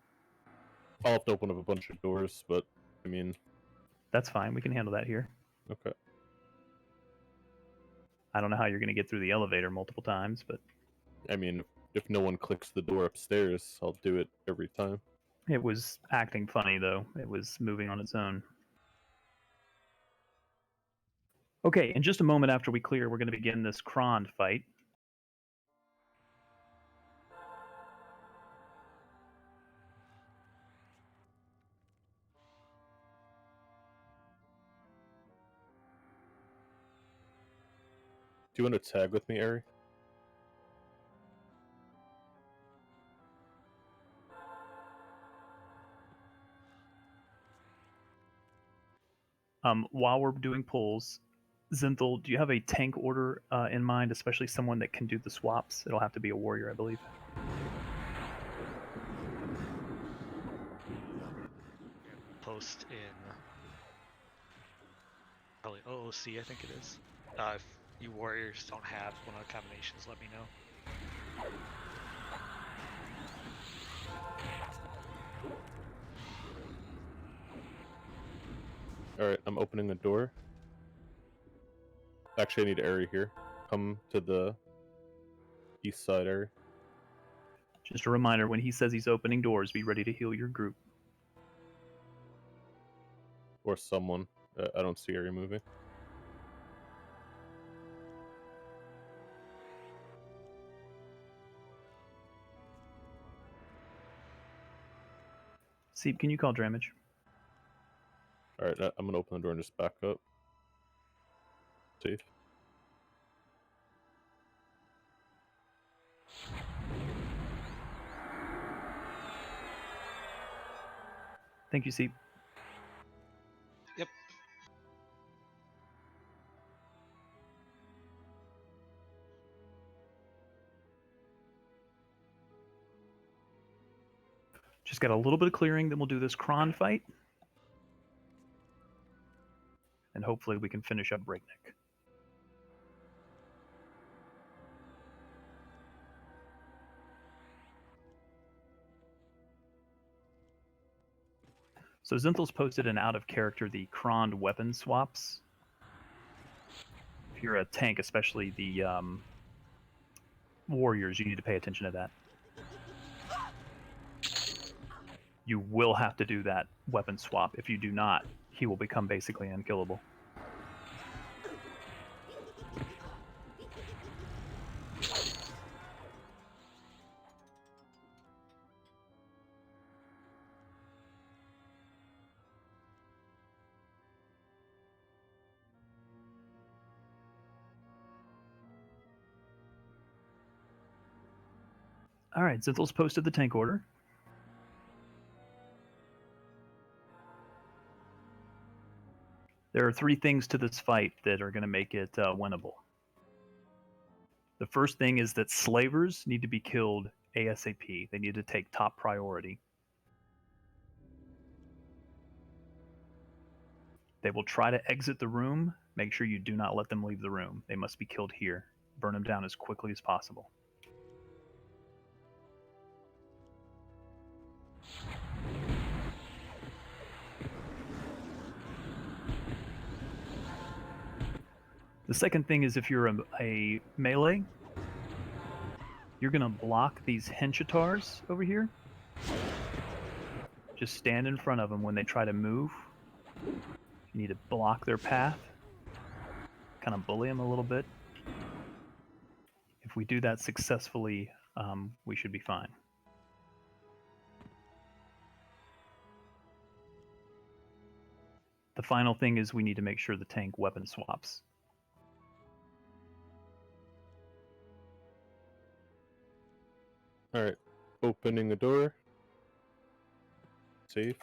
I'll have to open up a bunch of doors, but I mean, that's fine. We can handle that here. Okay. I don't know how you're going to get through the elevator multiple times, but I mean, if no one clicks the door upstairs, I'll do it every time. it was acting funny, though. It was moving on its own. Okay, in just a moment after we clear, we're going to begin this Krond fight. Do you want to tag with me, Ari? While we're doing pulls, Zinthal, do you have a tank order in mind, especially someone that can do the swaps? It'll have to be a warrior, I believe. Post in probably OOC, I think it is. If you warriors don't have one of the combinations, let me know. Alright, I'm opening a door. Actually, I need Ari here. Come to the east side, Ari. Just a reminder, when he says he's opening doors, be ready to heal your group. Or someone. I don't see Ari moving. Seep, can you call damage? Alright, I'm gonna open the door and just back up. Safe. Thank you, Seep. Yep. Just got a little bit of clearing, then we'll do this Krond fight. And hopefully we can finish up Breakneck. So Zinthal's posted an out of character, the Krond weapon swaps. If you're a tank, especially the warriors, you need to pay attention to that. You will have to do that weapon swap. If you do not, he will become basically unkillable. All right, Zinthal's posted the tank order. There are 3 things to this fight that are going to make it winnable. The first thing is that slavers need to be killed ASAP. They need to take top priority. They will try to exit the room. Make sure you do not let them leave the room. They must be killed here. burn them down as quickly as possible. The second thing is if you're a melee, you're going to block these Henchatars over here. Just stand in front of them when they try to move. You need to block their path. Kind of bully them a little bit. If we do that successfully, we should be fine. The final thing is we need to make sure the tank weapon swaps. Alright, opening a door. Safe.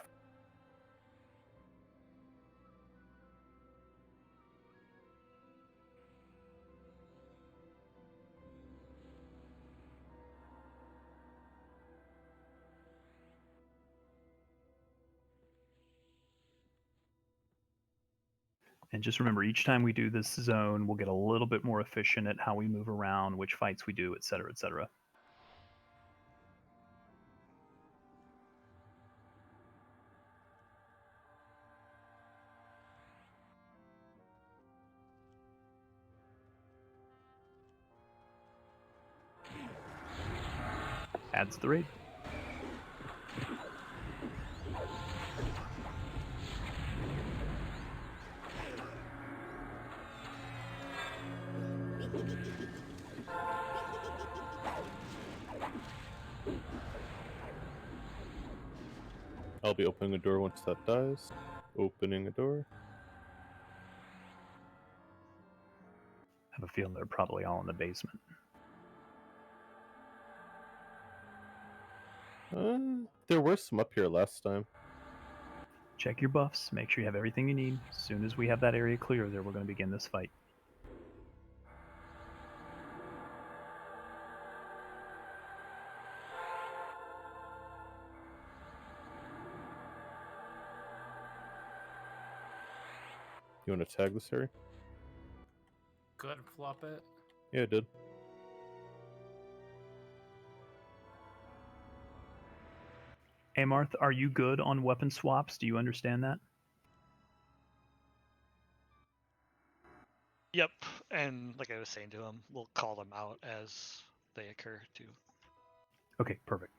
And just remember, each time we do this zone, we'll get a little bit more efficient at how we move around, which fights we do, etc., etc. Adds the raid. I'll be opening a door once that dies. Opening a door. I have a feeling they're probably all in the basement. There were some up here last time. Check your buffs. Make sure you have everything you need. As soon as we have that area clear there, we're going to begin this fight. You want to tag this, Harry? Go ahead and flop it. Yeah, I did. Amarth, are you good on weapon swaps? Do you understand that? Yep, and like I was saying to him, we'll call them out as they occur too. Okay, perfect.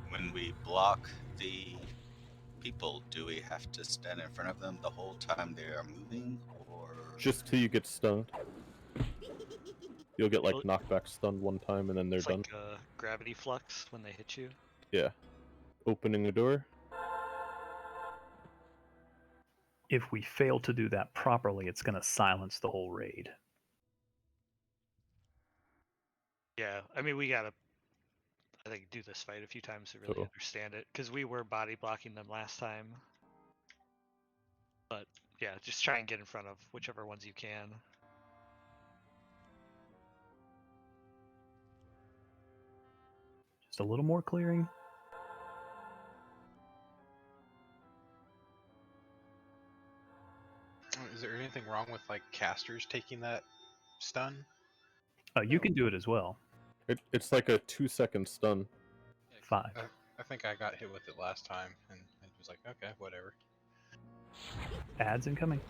When we block the people, do we have to stand in front of them the whole time they are moving, or Just till you get stunned. You'll get like knockback stunned one time and then they're It's done. like gravity flux when they hit you. Yeah. Opening the door. If we fail to do that properly, it's going to silence the whole raid. Yeah, I mean we gotta, I think, do this fight a few times to really Cool. understand it, because we were body blocking them last time. But yeah, just try and get in front of whichever ones you can. Just a little more clearing. Is there anything wrong with like casters taking that stun? You can do it as well. It's like a 2-second stun. 5. I think I got hit with it last time, and it was like, okay, whatever. Ads incoming.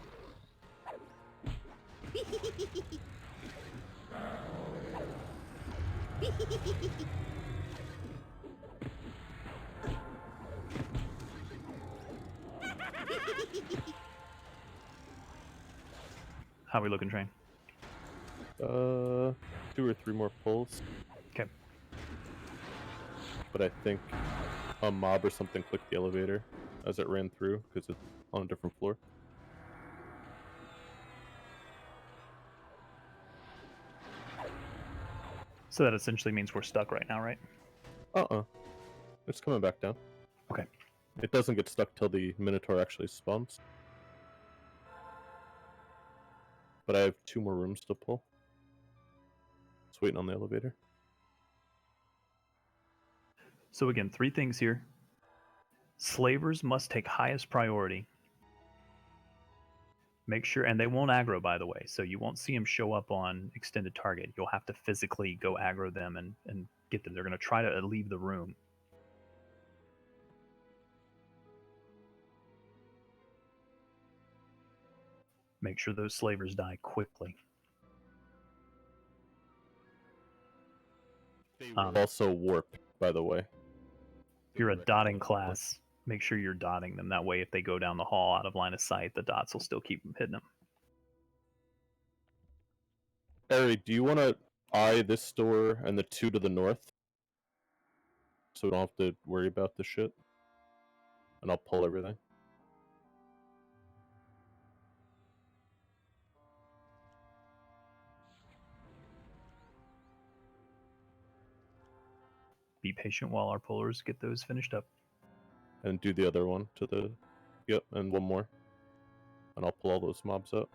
How are we looking, Train? 2 or 3 more pulls. Okay. But I think a mob or something clicked the elevator as it ran through because it's on a different floor. So that essentially means we're stuck right now, right? It's coming back down. Okay. It doesn't get stuck till the Minotaur actually spawns. But I have 2 more rooms to pull. Just waiting on the elevator. So again, 3 things here. Slavers must take highest priority. Make sure, and they won't aggro, by the way, so you won't see them show up on extended target. You'll have to physically go aggro them and get them. They're going to try to leave the room. Make sure those slavers die quickly. They will also warp, by the way. If you're a dotting class, make sure you're dotting them. That way, if they go down the hall out of line of sight, the dots will still keep hitting them. Ari, do you want to eye this door and the 2 to the north? So we don't have to worry about this shit? And I'll pull everything. Be patient while our pullers get those finished up. And do the other one to the... Yep, and one more. And I'll pull all those mobs up.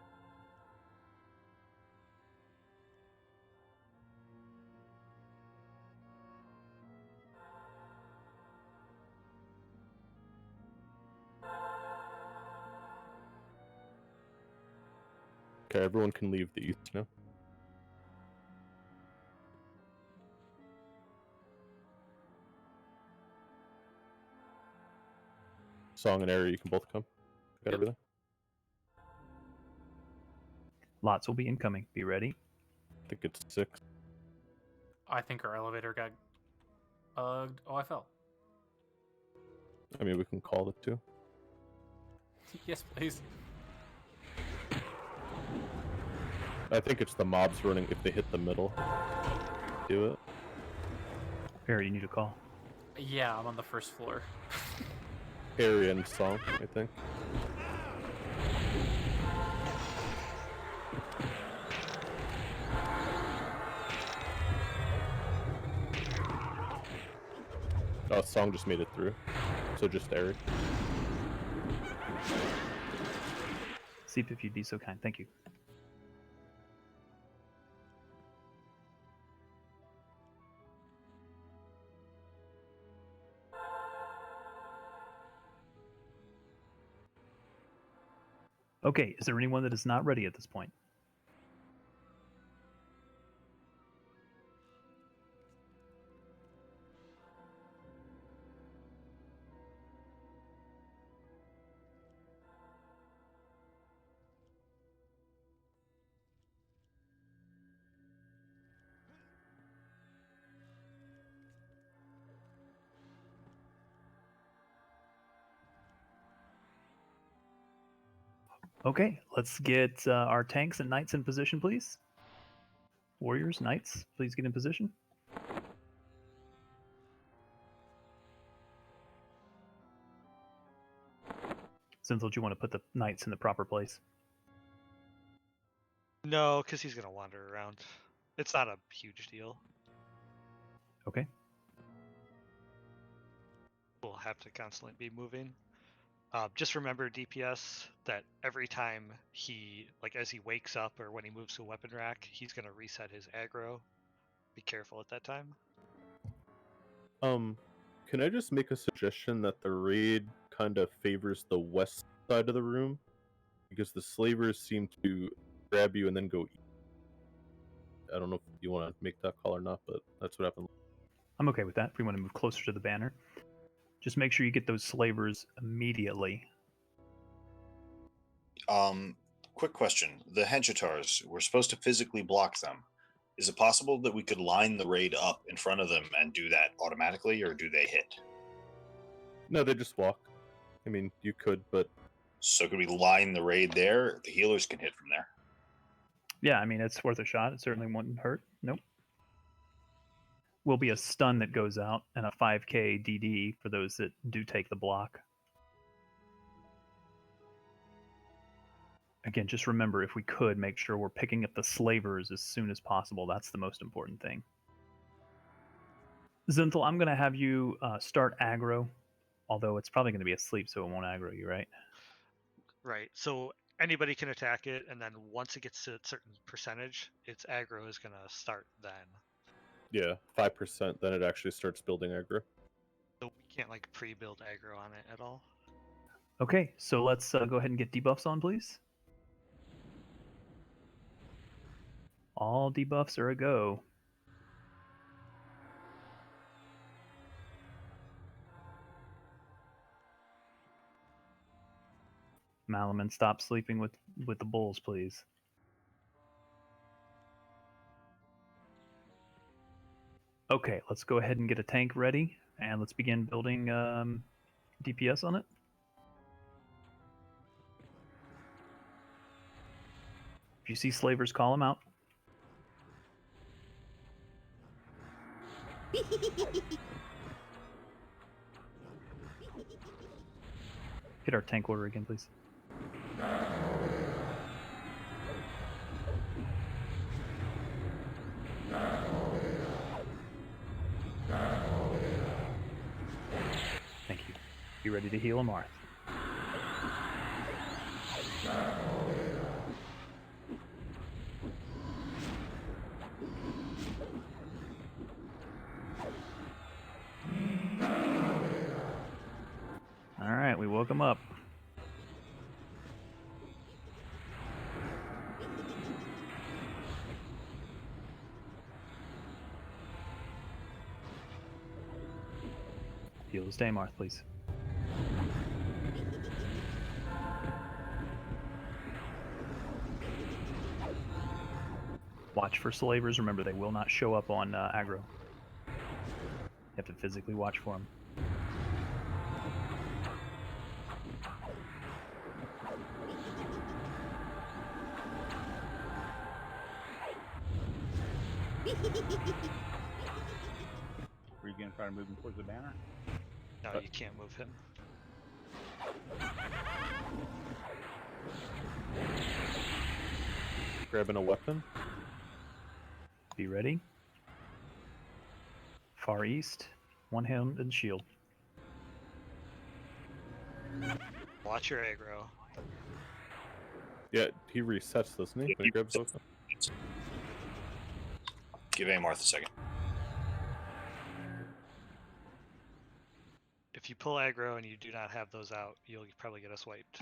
Okay, everyone can leave the east now. Song and Ari, you can both come. Got everything? Lots will be incoming. Be ready. I think it's 6. I think our elevator got bugged. Oh, I fell. I mean, we can call it 2. Yes, please. I think it's the mobs running if they hit the middle. Do it. Harry, you need a call. Yeah, I'm on the first floor. Ari and Song, I think. Oh, Song just made it through. So just Ari. See if you'd be so kind. Thank you. Okay, is there anyone that is not ready at this point? Okay, let's get our tanks and knights in position, please. Warriors, knights, please get in position. Zinthal, do you want to put the knights in the proper place? No, because he's going to wander around. It's not a huge deal. Okay. We'll have to constantly be moving. Just remember, DPS, that every time he, like as he wakes up or when he moves to a weapon rack, he's going to reset his aggro. Be careful at that time. Can I just make a suggestion that the raid kind of favors the west side of the room? Because the slavers seem to grab you and then go eat. I don't know if you want to make that call or not, but that's what happened. I'm okay with that. If we want to move closer to the banner, just make sure you get those slavers immediately. Quick question. The Henchitars, we're supposed to physically block them. Is it possible that we could line the raid up in front of them and do that automatically, or do they hit? No, they just walk. I mean, you could, but... So could we line the raid there? The healers can hit from there. Yeah, I mean, it's worth a shot. It certainly wouldn't hurt. Nope. Will be a stun that goes out and a 5k DD for those that do take the block. Again, just remember, if we could, make sure we're picking up the slavers as soon as possible. That's the most important thing. Zinthal, I'm going to have you start aggro, although it's probably going to be asleep, so it won't aggro you, right? Right. So anybody can attack it, and then once it gets to a certain percentage, its aggro is going to start then. Yeah, 5%, then it actually starts building aggro. Can't like pre-build aggro on it at all. Okay, so let's go ahead and get debuffs on, please. All debuffs are a go. Malaman, stop sleeping with the bulls, please. Okay, let's go ahead and get a tank ready, and let's begin building DPS on it. If you see slavers, call them out. Hit our tank order again, please. Thank you. Be ready to heal Amarth. Alright, we woke him up. Heal his Damarth, please. Watch for slavers. Remember, they will not show up on aggro. You have to physically watch for them. Were you gonna try to move him towards the banner? No, you can't move him. Grabbing a weapon. Be ready. Far east, one hand and shield. Watch your aggro. Yeah, he resets, doesn't he? When he grabs weapon. Give Amarth a second. If you pull aggro and you do not have those out, you'll probably get us wiped.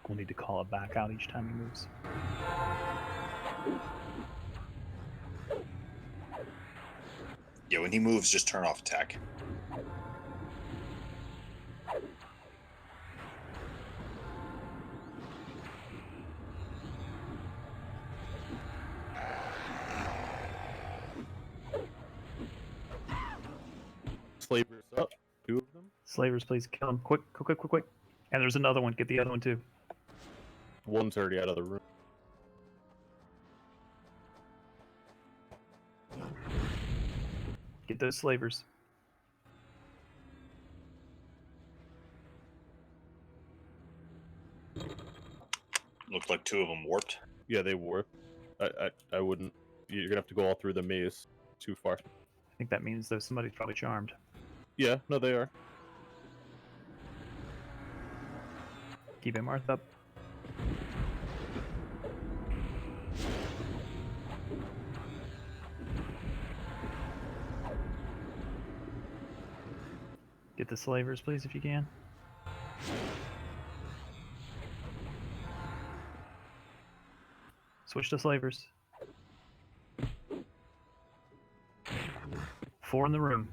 We'll need to call it back out each time he moves. Yeah, when he moves, just turn off attack. Slavers up. 2 of them. Slavers, please kill him. Quick, quick, quick, quick, quick. And there's another one. Get the other one too. One's already out of the room. Get those slavers. Looked like 2 of them warped. Yeah, they warped. I wouldn't. You're gonna have to go all through the maze. Too far. I think that means there's somebody's probably charmed. Yeah, no, they are. Keep Amarth up. Get the slavers, please, if you can. Switch to slavers. 4 in the room.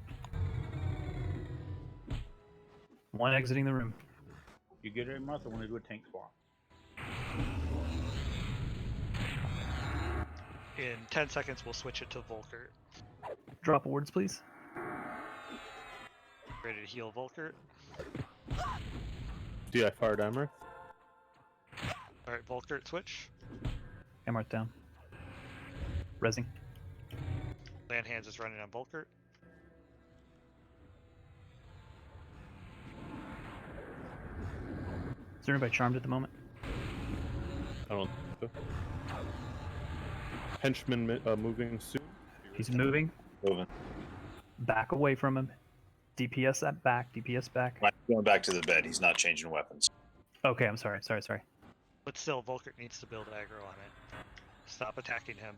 1 exiting the room. You get it, Amarth, or want to do a tank swap? In 10 seconds, we'll switch it to Volkert. Drop words, please. Ready to heal Volkert. DI fired Amarth. Alright, Volkert, switch. Amarth down. Resing. Land Hands is running on Volkert. Is there anybody charmed at the moment? I don't think so. Henchman moving soon. He's moving. Moving. Back away from him. DPS at back. DPS back. Going back to the bed. He's not changing weapons. Okay, I'm sorry. Sorry. But still, Volkert needs to build aggro on it. Stop attacking him.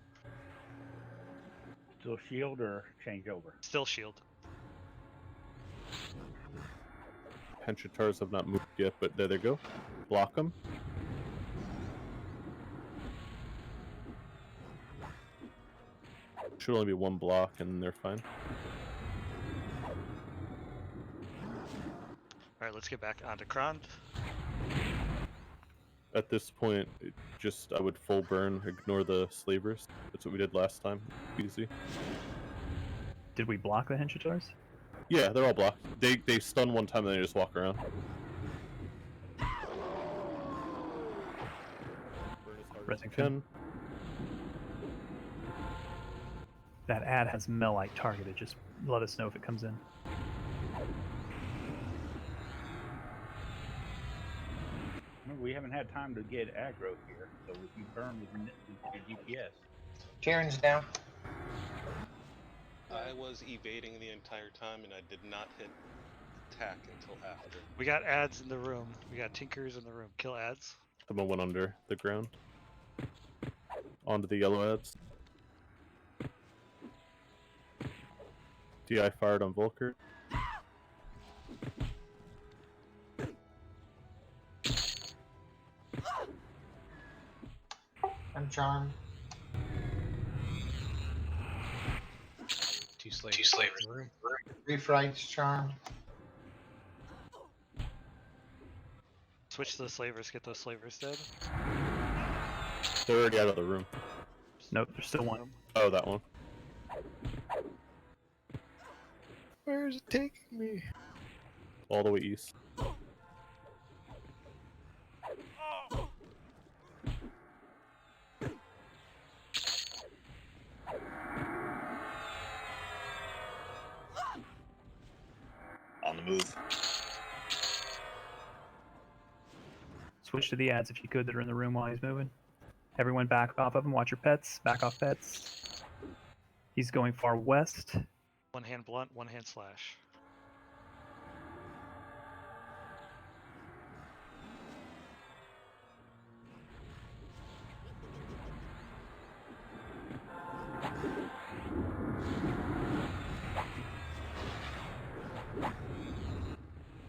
Still shield or change over? Still shield. Henchitars have not moved yet, but there they go. Block them. Should only be one block and they're fine. Alright, let's get back onto Krond. At this point, I would full burn, ignore the slavers. That's what we did last time. Easy. Did we block the Henchitars? Yeah, they're all blocked. They stun one time and then they just walk around. Resington. That ad has Melite targeted. Just let us know if it comes in. Remember, we haven't had time to get aggro here, so if you burn with your DPS. Karen's down. I was evading the entire time and I did not hit attack until after. We got ads in the room. We got tinkers in the room. Kill ads. Someone went under the ground. Onto the yellow ads. DI fired on Volker. I'm charmed. Two slavers in the room. Three frights charmed. Switch to the slavers. Get those slavers dead. They're already out of the room. Nope, there's still one. Oh, that one. Where is it taking me? All the way east. On the move. Switch to the ads if you could that are in the room while he's moving. Everyone back off of him. Watch your pets. Back off pets. He's going far west. One hand blunt, one hand slash.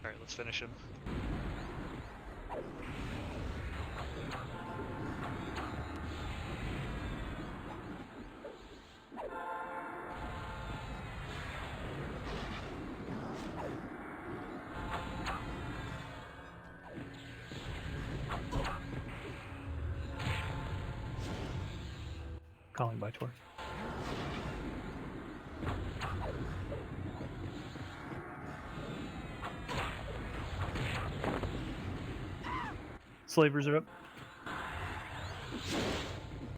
Alright, let's finish him. Calling by Tor. Slavers are up.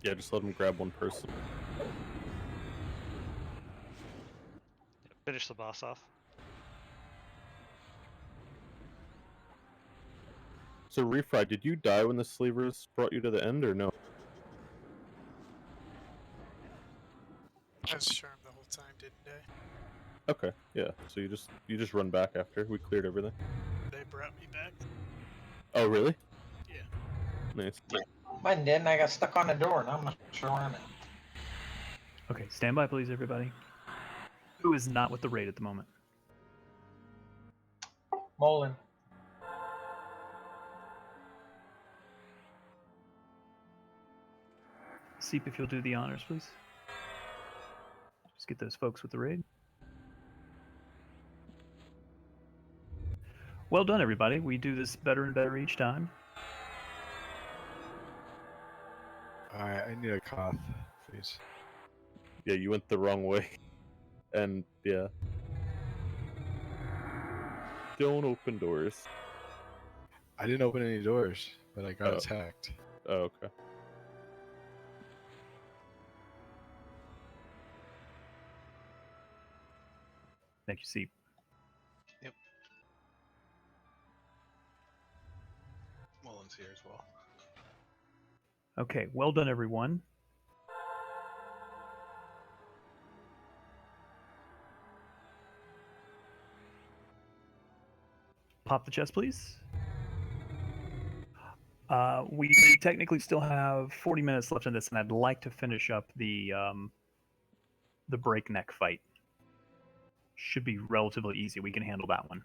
Yeah, just let them grab one person. Finish the boss off. So, Refry, did you die when the slavers brought you to the end, or no? I was charmed the whole time, didn't I? Okay, yeah. So you just run back after we cleared everything. They brought me back. Oh, really? Yeah. Nice. Mine didn't. I got stuck on the door and I'm not sure where I'm at. Okay, stand by, please, everybody. Who is not with the raid at the moment? Molin. Seep, if you'll do the honors, please. Just get those folks with the raid. Well done, everybody. We do this better and better each time. Alright, I need a cough, please. Yeah, you went the wrong way. And, yeah. Don't open doors. I didn't open any doors, but I got attacked. Oh, okay. Thank you, Seep. Yep. Mullen's here as well. Okay, well done, everyone. Pop the chest, please. We technically still have 40 minutes left in this, and I'd like to finish up the breakneck fight. Should be relatively easy. We can handle that one.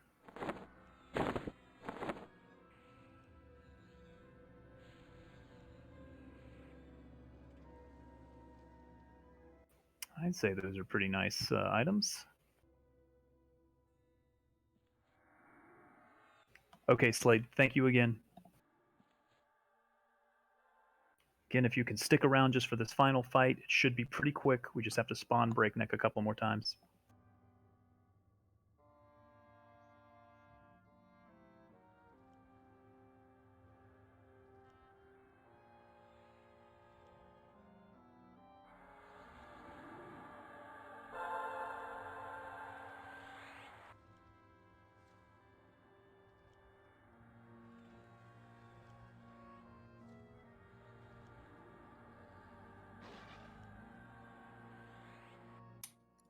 I'd say those are pretty nice items. Okay, Slade, thank you again. Again, if you can stick around just for this final fight, it should be pretty quick. We just have to spawn breakneck a couple more times.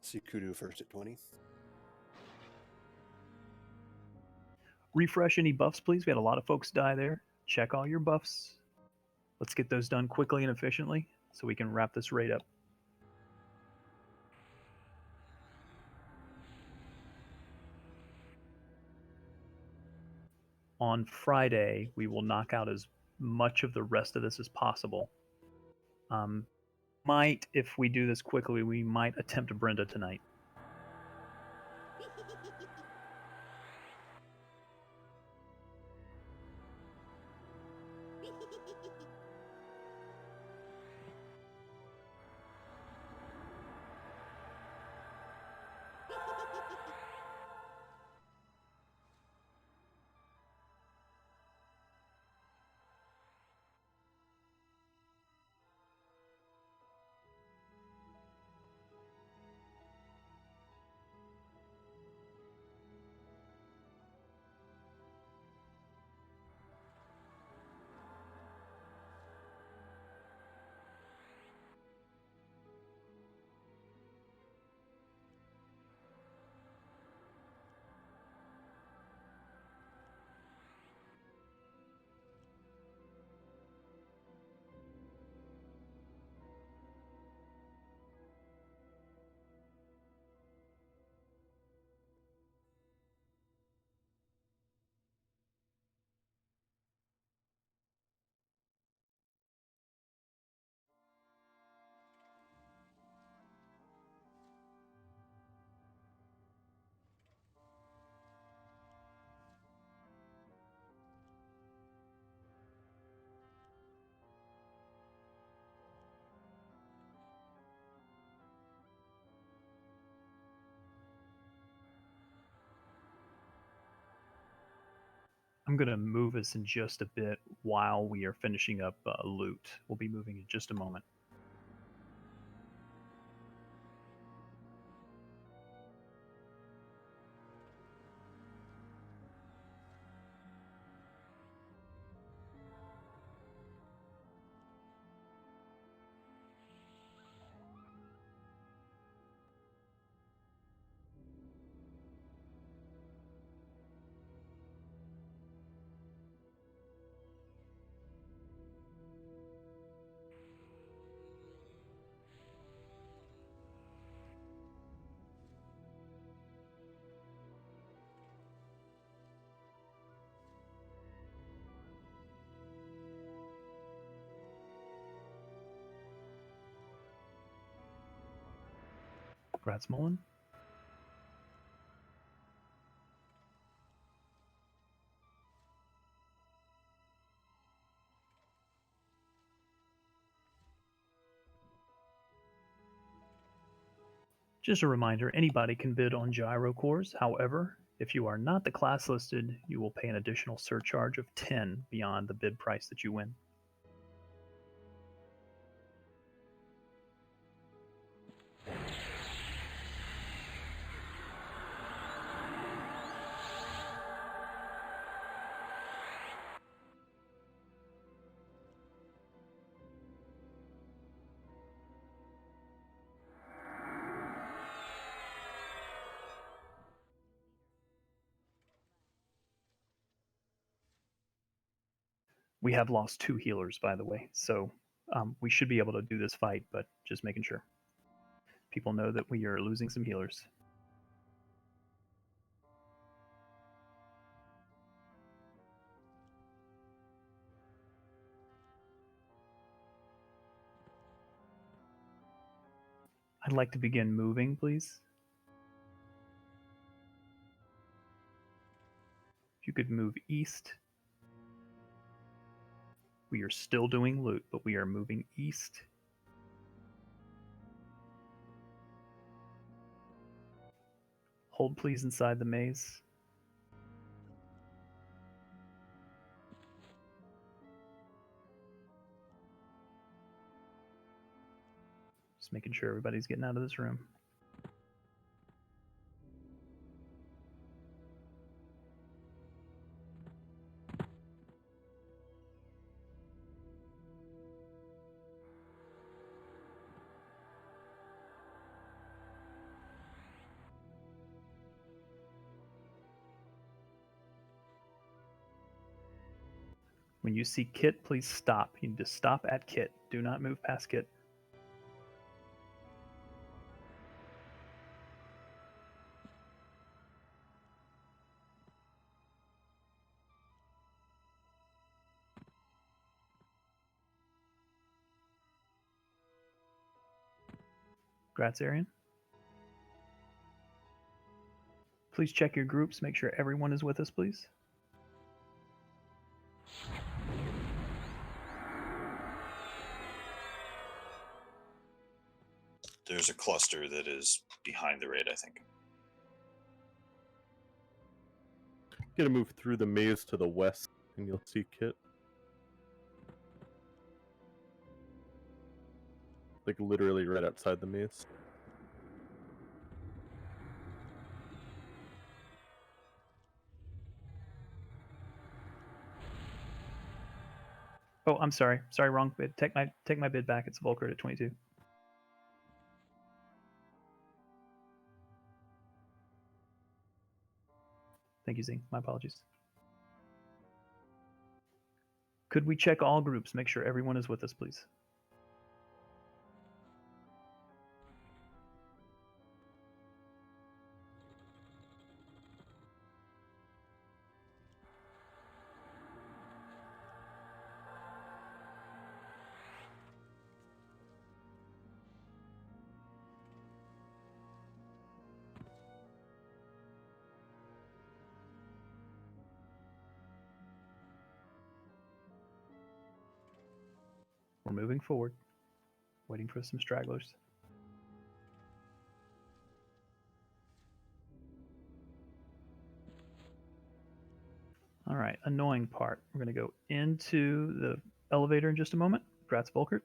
See Kudu first at 20. Refresh any buffs, please. We had a lot of folks die there. Check all your buffs. Let's get those done quickly and efficiently so we can wrap this raid up. On Friday, we will knock out as much of the rest of this as possible. If we do this quickly, we might attempt Brenda tonight. I'm going to move us in just a bit while we are finishing up loot. We'll be moving in just a moment. Gratzmullen. Just a reminder, anybody can bid on gyro cores. However, if you are not the class listed, you will pay an additional surcharge of 10 beyond the bid price that you win. We have lost 2 healers, by the way, so we should be able to do this fight, but just making sure people know that we are losing some healers. I'd like to begin moving, please. If you could move east. We are still doing loot, but we are moving east. Hold please inside the maze. Just making sure everybody's getting out of this room. When you see Kit, please stop. You need to stop at Kit. Do not move past Kit. Grats, Arian. Please check your groups. Make sure everyone is with us, please. There's a cluster that is behind the raid, I think. Gonna move through the maze to the west, and you'll see Kit. Like literally right outside the maze. Oh, I'm sorry. Sorry, wrong bid. Take my bid back. It's Volkert at 22. Thank you, Zing. My apologies. Could we check all groups? Make sure everyone is with us, please. We're moving forward, waiting for some stragglers. All right, annoying part. We're going to go into the elevator in just a moment. Grats, Volkert.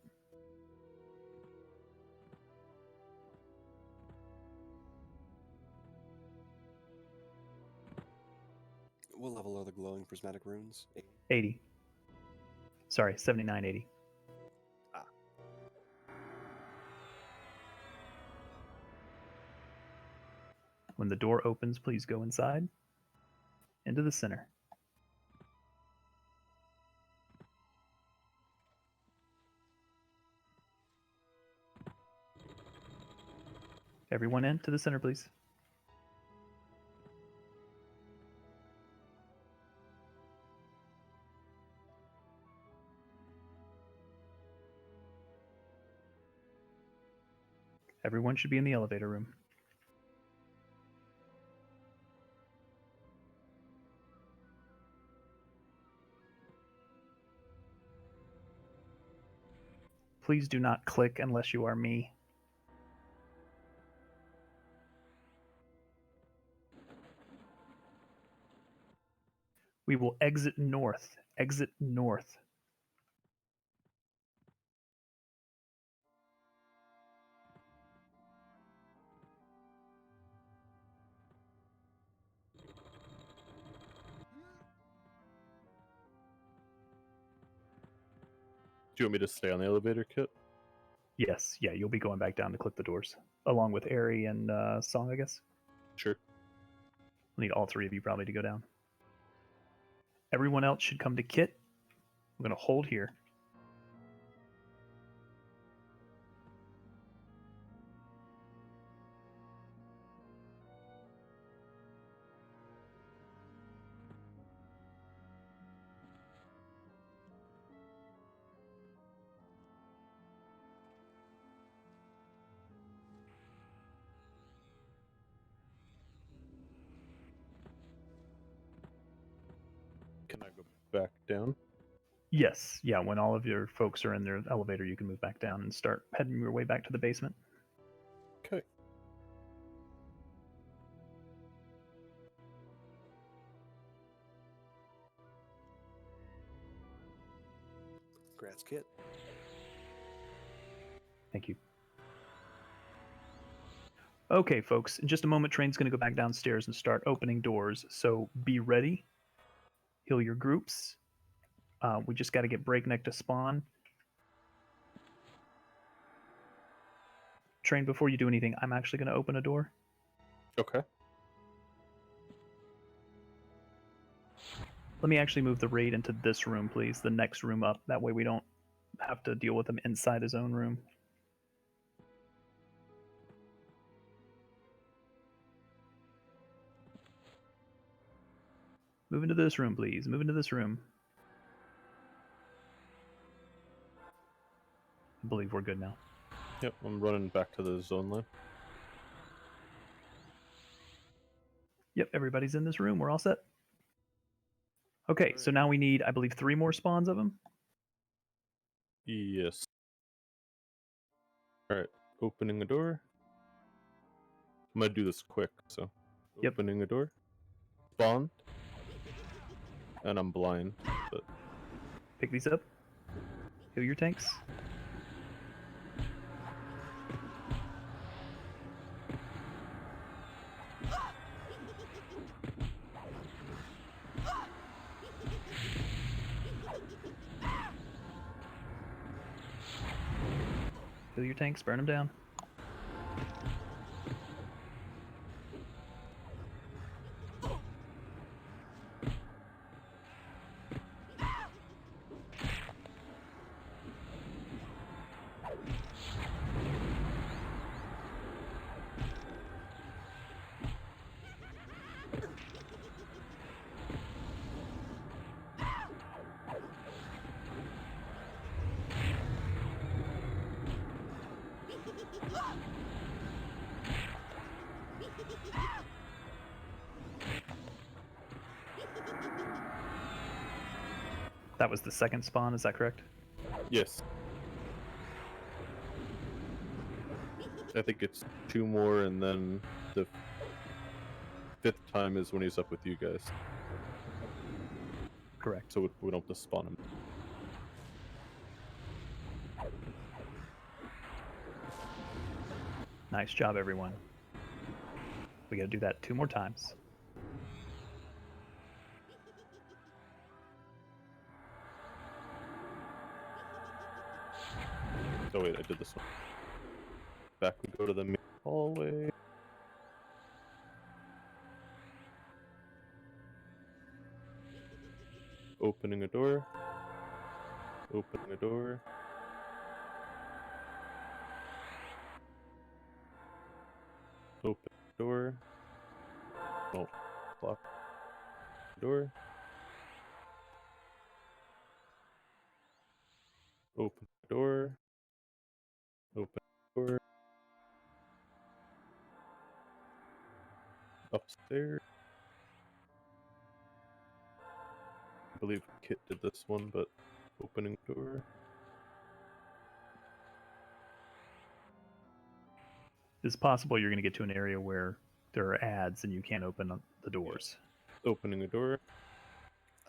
What level are the glowing prismatic runes? 80. Sorry, 79, 80. When the door opens, please go inside, into the center. Everyone in to the center, please. Everyone should be in the elevator room. Please do not click unless you are me. We will exit north. Exit north. Do you want me to stay on the elevator, Kit? Yes, yeah, you'll be going back down to click the doors, along with Ari and Song, I guess. Sure. We'll need all 3 of you probably to go down. Everyone else should come to Kit. I'm going to hold here. Can I go back down? Yes, yeah, when all of your folks are in their elevator, you can move back down and start heading your way back to the basement. Okay. Congrats, Kit. Thank you. Okay, folks, in just a moment, Train's going to go back downstairs and start opening doors, so be ready. Heal your groups. We just got to get Breakneck to spawn. Train, before you do anything, I'm actually going to open a door. Okay. Let me actually move the raid into this room, please, the next room up. That way we don't have to deal with him inside his own room. Move into this room, please. Move into this room. I believe we're good now. Yep, I'm running back to the zone line. Yep, everybody's in this room. We're all set. Okay, so now we need, I believe, 3 more spawns of them. Yes. Alright, opening a door. I'm gonna do this quick, so. Yep. Opening a door. Spawn. And I'm blind, but. Pick these up. Heal your tanks. Heal your tanks, burn them down. That was the second spawn, is that correct? Yes. I think it's 2 more, and then the 5th time is when he's up with you guys. Correct. So we don't have to spawn him. Nice job, everyone. We gotta do that 2 more times. Oh wait, I did this one. Back we go to the main hallway. Opening a door. Opening a door. Open the door. Oh, lock the door. Open the door. Open the door. Upstairs. I believe Kit did this one, but opening the door. It's possible you're gonna get to an area where there are ads and you can't open the doors. Opening a door.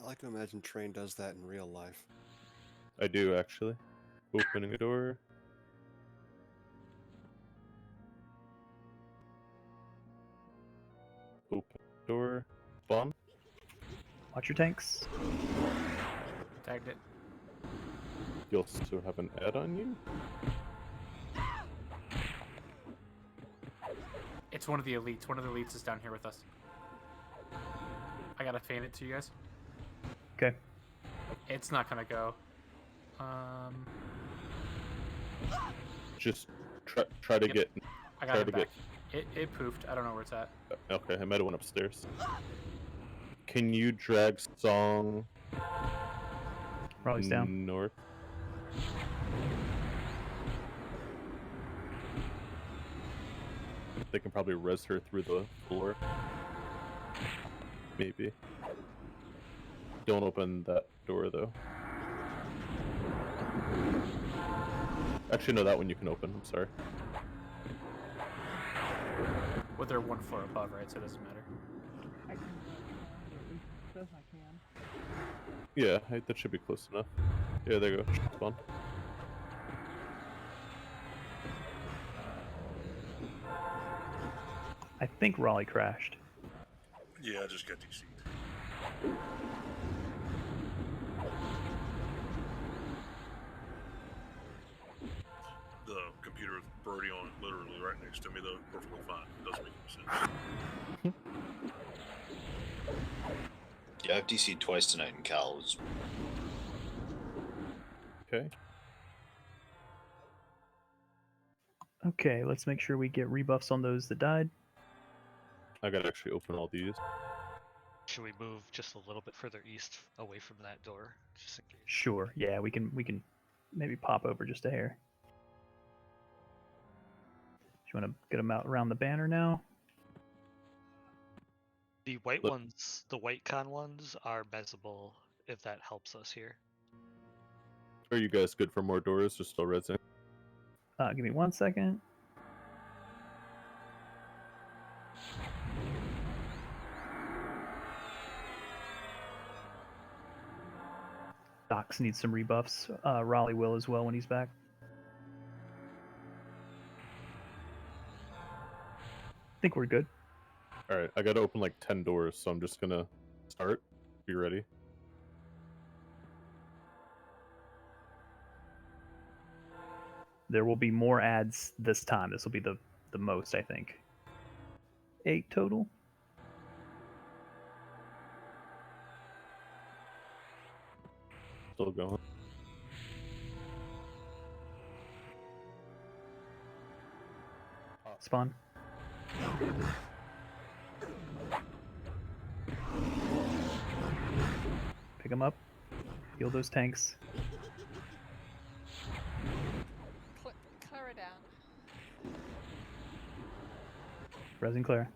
I like to imagine Train does that in real life. I do, actually. Opening a door. Open the door. Spawn. Watch your tanks. Tagged it. You also have an ad on you? It's one of the elites. One of the elites is down here with us. I gotta feign it to you guys. Okay. It's not gonna go. Just try to get. I got try it to back. It poofed. I don't know where it's at. Okay, I might have went upstairs. Can you drag Song Raleigh's down. north? They can probably res her through the floor. Maybe. Don't open that door though. Actually, no, that one you can open. I'm sorry. Well, they're 1 floor above, right? So it doesn't matter. I can. At least it says I can. Yeah, that should be close enough. Yeah, there you go. Spawn. I think Raleigh crashed. Yeah, I just got DC'd. The computer with Brody on it, literally right next to me, though, perfectly fine. It doesn't make any sense. Yeah, I've DC'd twice tonight in Cal. It's... Okay. Okay, let's make sure we get rebuffs on those that died. I gotta actually open all these. Should we move just a little bit further east away from that door? Just in case. Sure. Yeah, we can maybe pop over just a hair. Do you want to get them out around the banner now? The white ones, the white con ones, are mezzable. If that helps us here. Are you guys good for more doors or still resing? Give me 1 second. Docs needs some rebuffs. Raleigh will as well when he's back. I think we're good. Alright, I gotta open like 10 doors, so I'm just gonna start. Be ready. There will be more ads this time. This will be the most, I think. 8 total. Still going. Spawn. Pick them up. Heal those tanks. Clara down. Res and clear.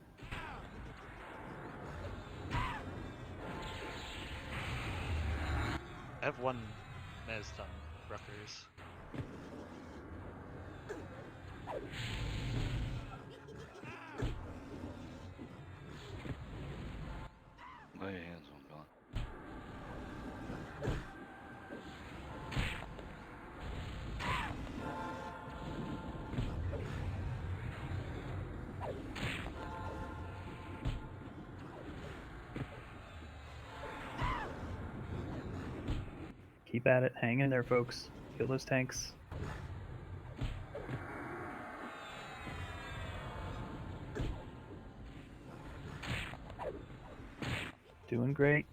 I have one Mez done, Ruckers. My hands on gone. Keep at it. Hang in there, folks. Kill those tanks. Doing great.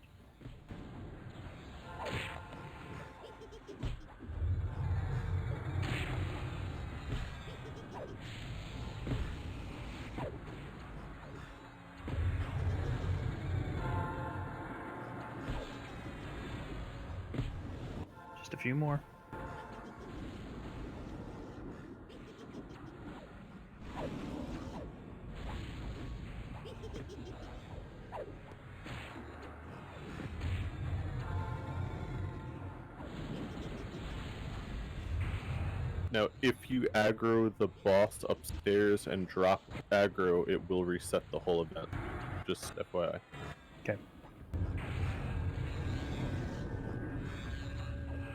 Just a few more. Now, if you aggro the boss upstairs and drop aggro, it will reset the whole event. Just FYI. Okay.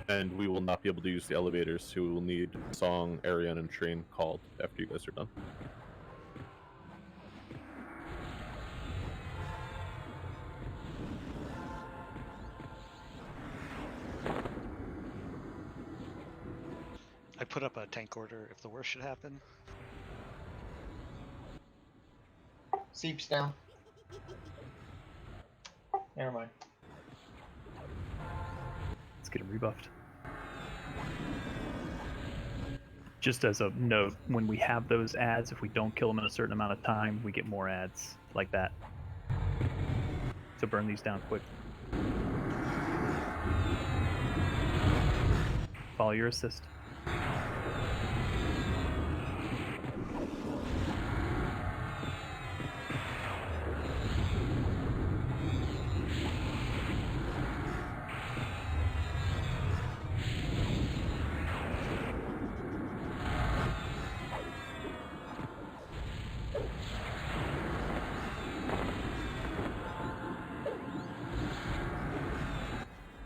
And we will not be able to use the elevators, so we will need Song, Ariane, and Train called after you guys are done. I put up a tank order if the worst should happen. Seeps down. Never mind. get him rebuffed. Just as a note, when we have those ads, if we don't kill them in a certain amount of time, we get more ads like that. So burn these down quick. Follow your assist.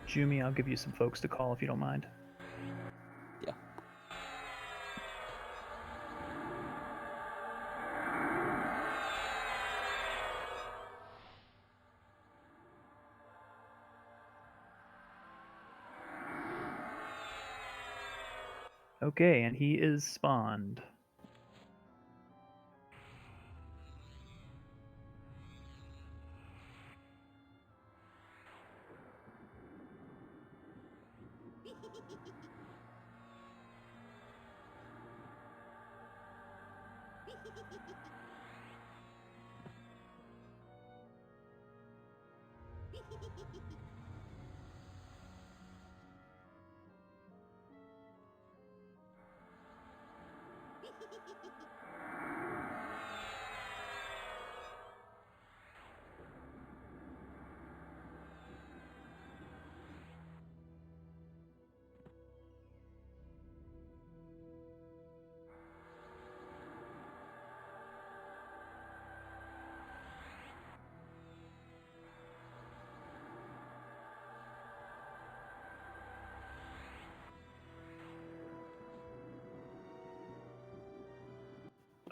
Jumi, I'll give you some folks to call if you don't mind. Yeah. Okay, and he is spawned.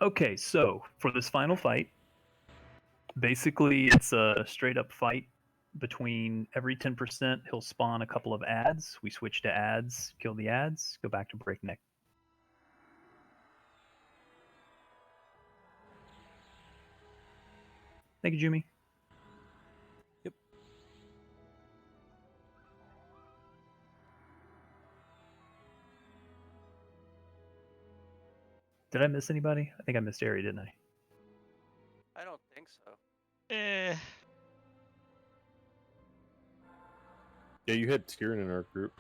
Okay, so for this final fight, basically it's a straight up fight between every 10%, he'll spawn a couple of ads. We switch to ads, kill the ads, go back to breakneck. Thank you, Jumi. Yep. Did I miss anybody? I think I missed Ari, didn't I? I don't think so. Eh. Yeah, you had Tyrion in our group.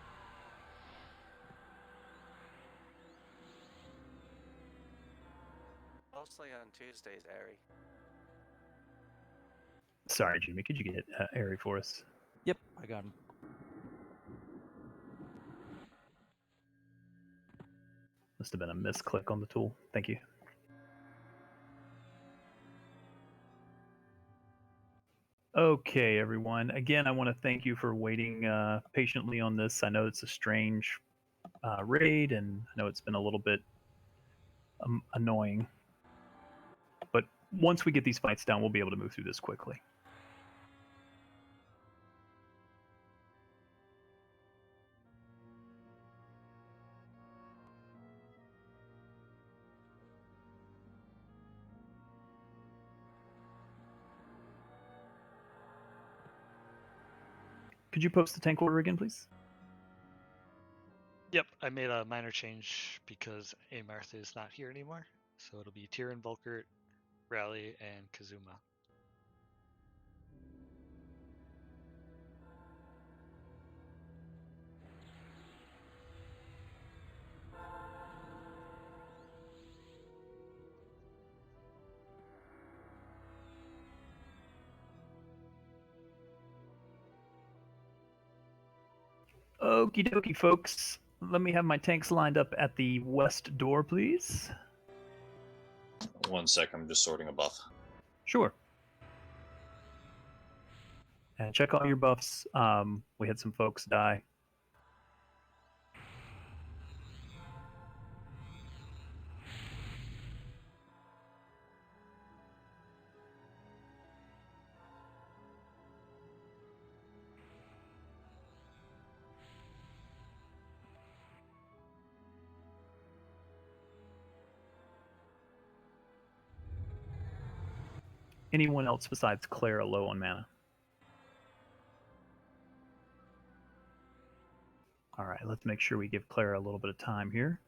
Mostly on Tuesdays, Ari. Sorry, Jumi, could you get Ari for us? Yep, I got him. Must have been a misclick on the tool. Thank you. Okay, everyone. Again, I want to thank you for waiting patiently on this. I know it's a strange raid, and I know it's been a little bit annoying. But once we get these fights down, we'll be able to move through this quickly. Could you post the tank order again, please? Yep, I made a minor change because Amarth is not here anymore. So it'll be Tyrion, Volkert, Rally, and Kazuma. Okie dokie, folks. Let me have my tanks lined up at the west door, please. 1 second, I'm just sorting a buff. Sure. And check all your buffs. We had some folks die. Anyone else besides Clara low on mana? All right, let's make sure we give Clara a little bit of time here.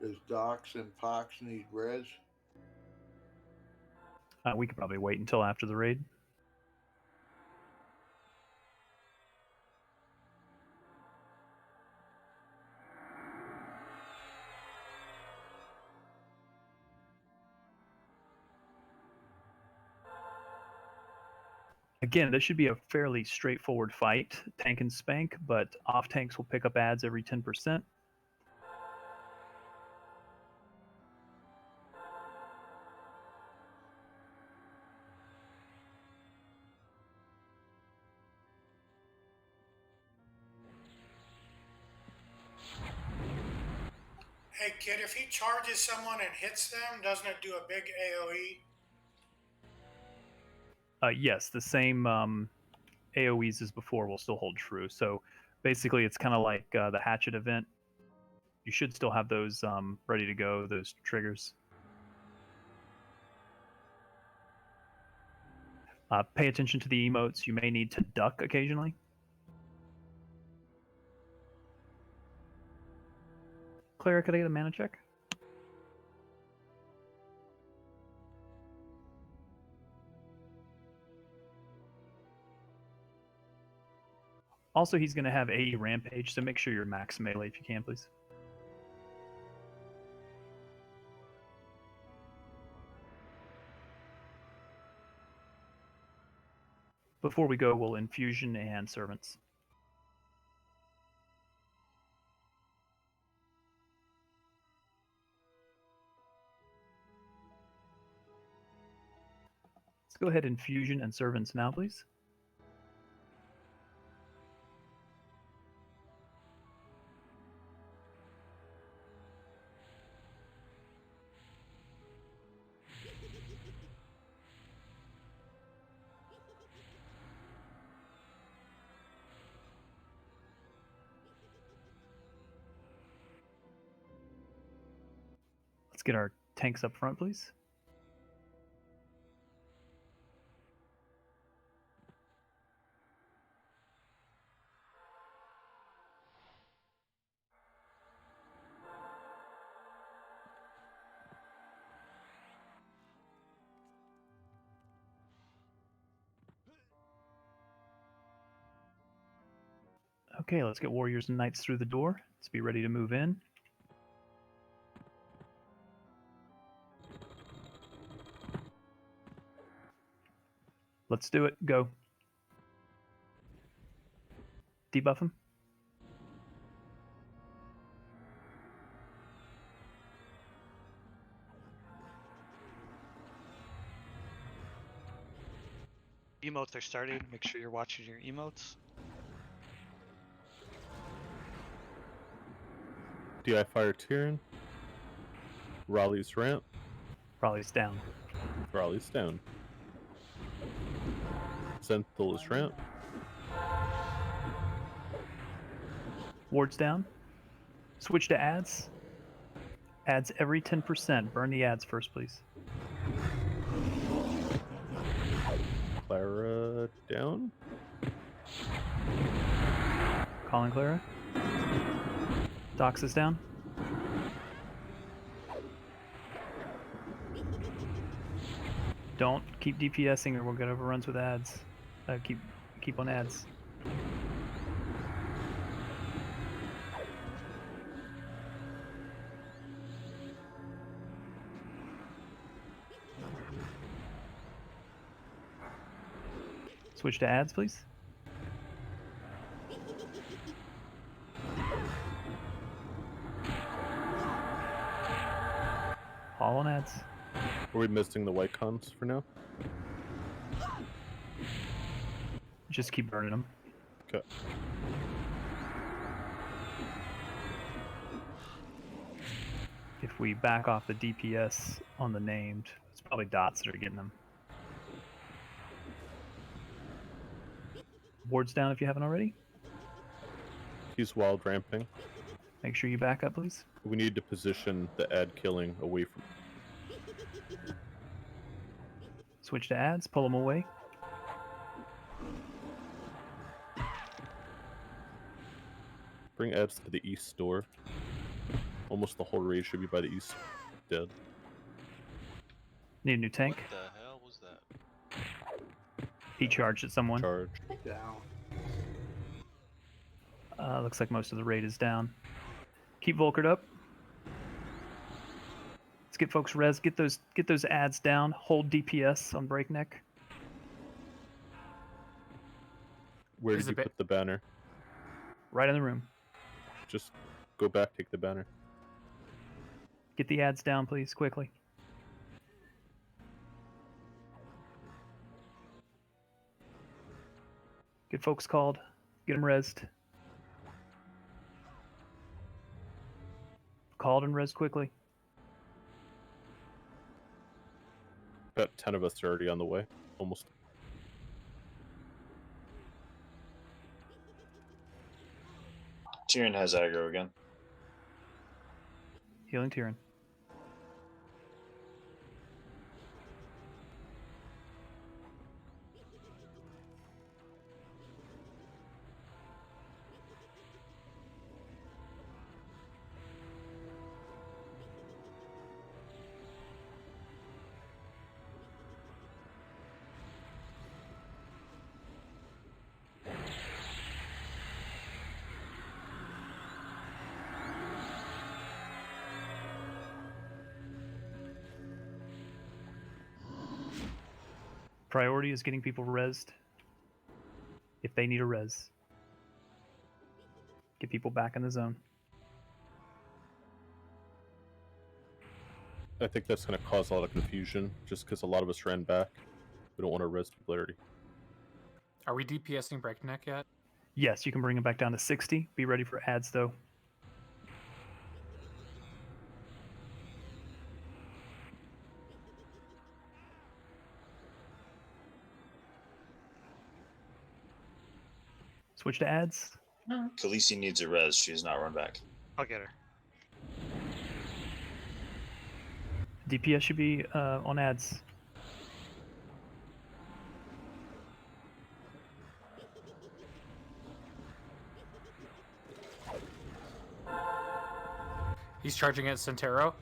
Does Docs and Fox need res? We could probably wait until after the raid. Again, this should be a fairly straightforward fight, tank and spank, but off tanks will pick up ads every 10%. Hey kid, if he charges someone and hits them, doesn't it do a big AoE? Yes, the same AoEs as before will still hold true. So basically, it's kind of like the hatchet event. You should still have those ready to go, those triggers. Pay attention to the emotes. You may need to duck occasionally. Clara, could I get a mana check? Also, he's going to have AE Rampage, so make sure you're max melee if you can, please. Before we go, we'll infusion and servants. Let's go ahead, infusion and servants now, please. Let's get our tanks up front, please. Okay, let's get warriors and knights through the door. Let's be ready to move in. Let's do it. Go. Debuff him. Emotes are starting. Make sure you're watching your emotes. DI Fire Tyrion. Raleigh's ramp. Raleigh's down. Raleigh's down. Senthil is ramp. Ward's down. Switch to ads. Ads every 10%. Burn the ads first, please. Clara down. Calling Clara. Dox is down. Don't keep DPSing or we'll get overruns with ads. Keep on ads. Switch to ads, please. All on ads. Are we missing the white cons for now? Just keep burning them. Okay. If we back off the DPS on the named, it's probably dots that are getting them. Ward's down if you haven't already. He's wild ramping. Make sure you back up, please. We need to position the ad killing away from. Switch to ads, pull them away. Bring ads to the east door. Almost the whole raid should be by the east. Dead. Need a new tank. What the hell was that? He charged at someone. Charge. Down. Looks like most of the raid is down. Keep Volkered up. Let's get folks res. Get those ads down. Hold DPS on breakneck. Where did you put the banner? Right in the room. Just go back, take the banner. Get the ads down, please, quickly. Get folks called. Get them rezzed. Called and rezzed quickly. About 10 of us are already on the way. Almost. Tyrion has aggro again. Healing Tyrion. Priority is getting people rezzed if they need a res. Get people back in the zone. I think that's going to cause a lot of confusion, just because a lot of us ran back. We don't want to res people already. Are we DPSing breakneck yet? Yes, you can bring them back down to 60. Be ready for ads, though. Switch to ads. Khaleesi needs a res. She has not run back. I'll get her. DPS should be on ads. He's charging at Centero.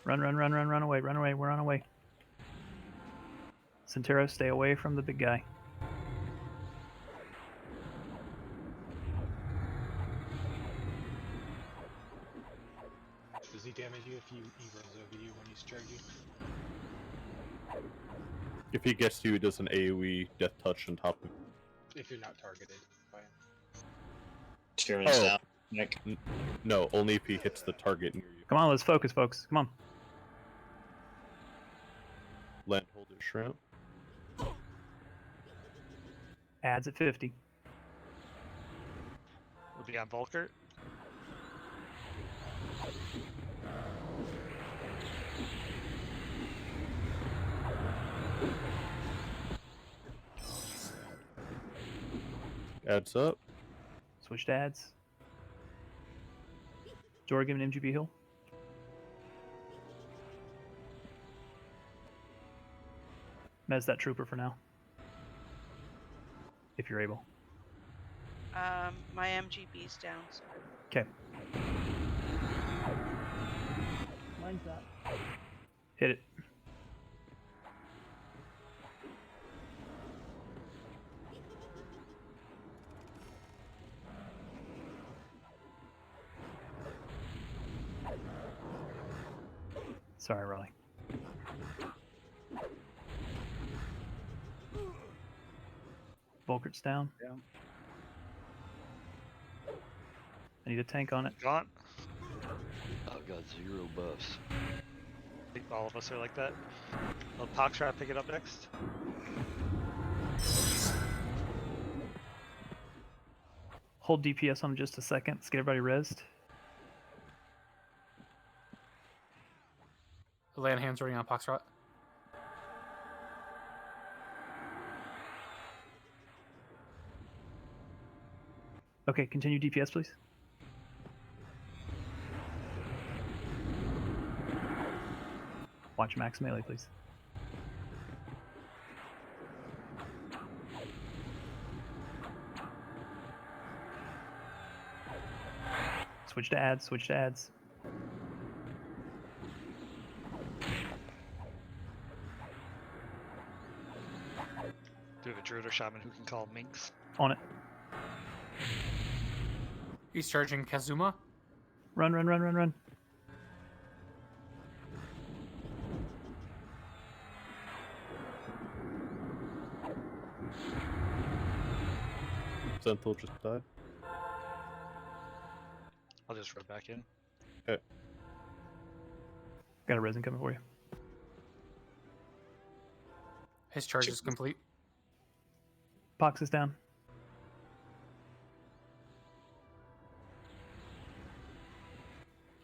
Run away, run away, we're on our way. Centero, stay away from the big guy. Does he damage you if he runs over you when he's charging? If he gets you, he does an AoE death touch on top of. If you're not targeted by him. Tyrion's down. Nick. No, only if he hits the target near you. Come on, let's focus, folks. Come on. Landholder Shrimp. Ads at 50. We'll be on Volker. Ads up. Switch to ads. Jorah, give an MGB heal. Mez that trooper for now. If you're able. My MGB's down, so. Okay. Mine's up. Hit it. Sorry, Raleigh. Volkert's down. Yeah. I need a tank on it. Gaunt. I've got 0 buffs. I think all of us are like that. Will Poxtrap pick it up next? Hold DPS on him just a second. Let's get everybody rezzed. Land hands already on Poxtrot. Okay, continue DPS, please. Watch max melee, please. Switch to ads. Switch to ads. Do we have a druid or shaman who can call minks? On it. He's charging Kazuma. Run, run, run, run, run. Zenthal just died. I'll just run back in. Okay. Got a resin coming for you. His charge is complete. Pox is down.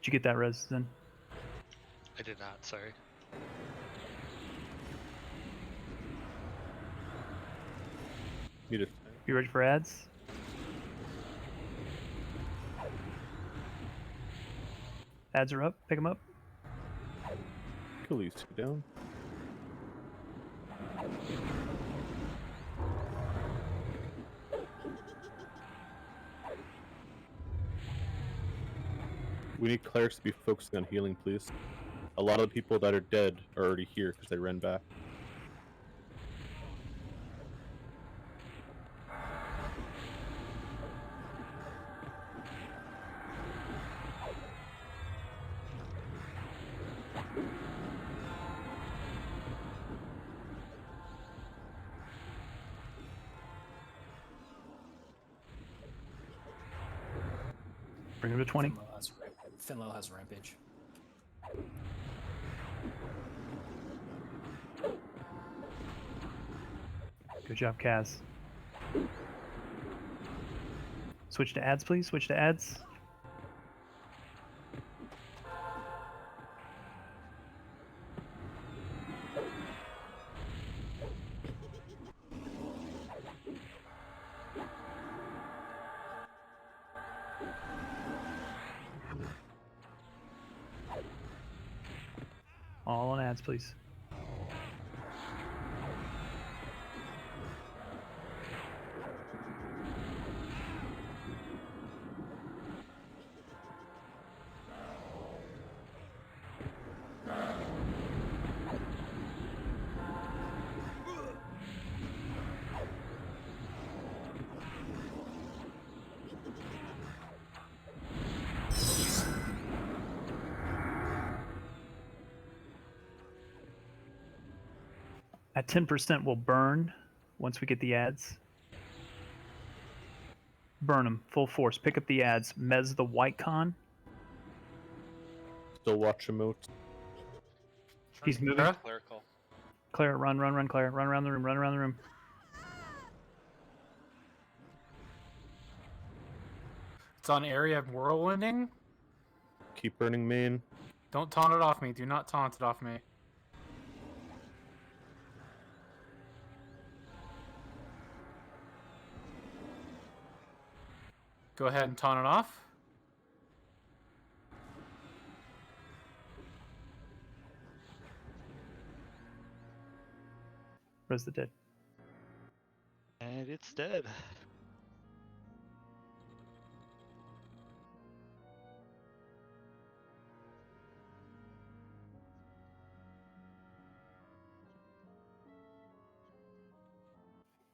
Did you get that res, Zen? I did not, sorry. Muted. You ready for ads? Ads are up. Pick them up. Kill these two down. We need clerics to be focusing on healing, please. A lot of the people that are dead are already here because they ran back. Bring him to 20. Finlow has rampage. Good job, Kaz. Switch to ads, please. Switch to ads. All on ads, please. At 10%, we'll burn once we get the ads. Burn them, full force. Pick up the ads. Mez the white con. Still watch him out. He's moving. Clerical. Claire, run, run, run, Claire. Run around the room, run around the room. It's on area of whirlwinding. Keep burning main. Don't taunt it off me. Do not taunt it off me. Go ahead and taunt it off. Where's the dead? And it's dead.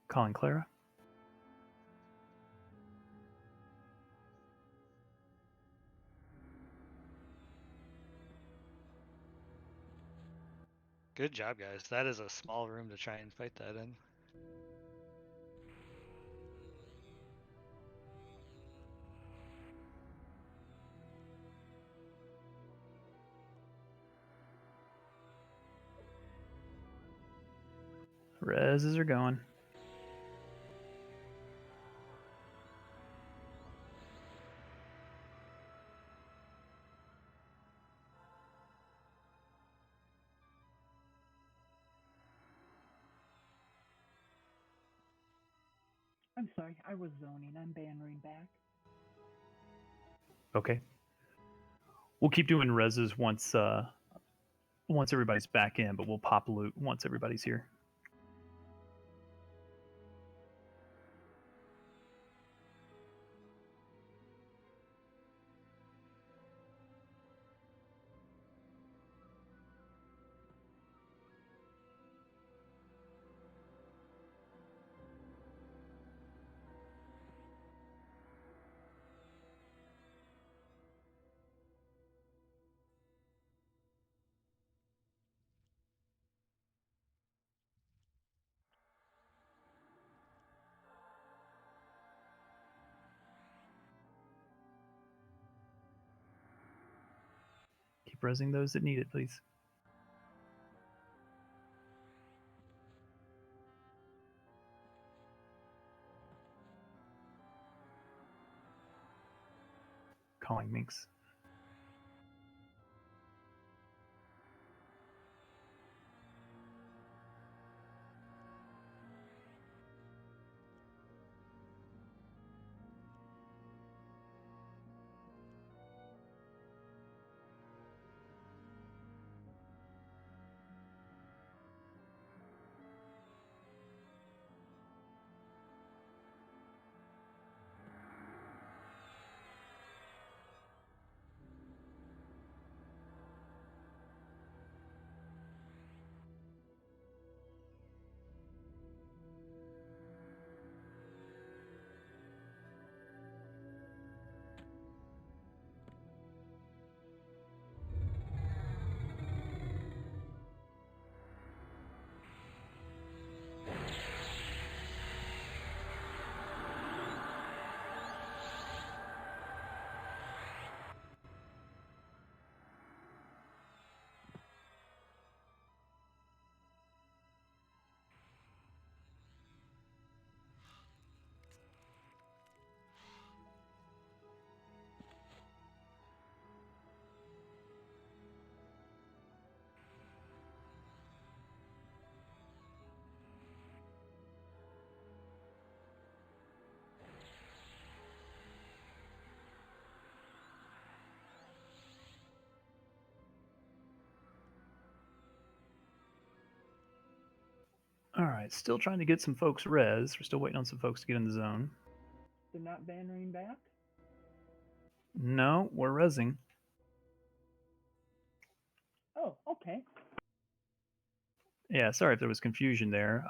Calling Clara. Good job, guys. That is a small room to try and fight that in. Reses are going. I'm sorry, I was zoning. I'm bannering back. Okay. We'll keep doing reses once everybody's back in, but we'll pop loot once everybody's here. resing those that need it, please. Calling Minx. All right, still trying to get some folks res. We're still waiting on some folks to get in the zone. They're not bannering back? No, we're resing. Oh, okay. Yeah, sorry if there was confusion there.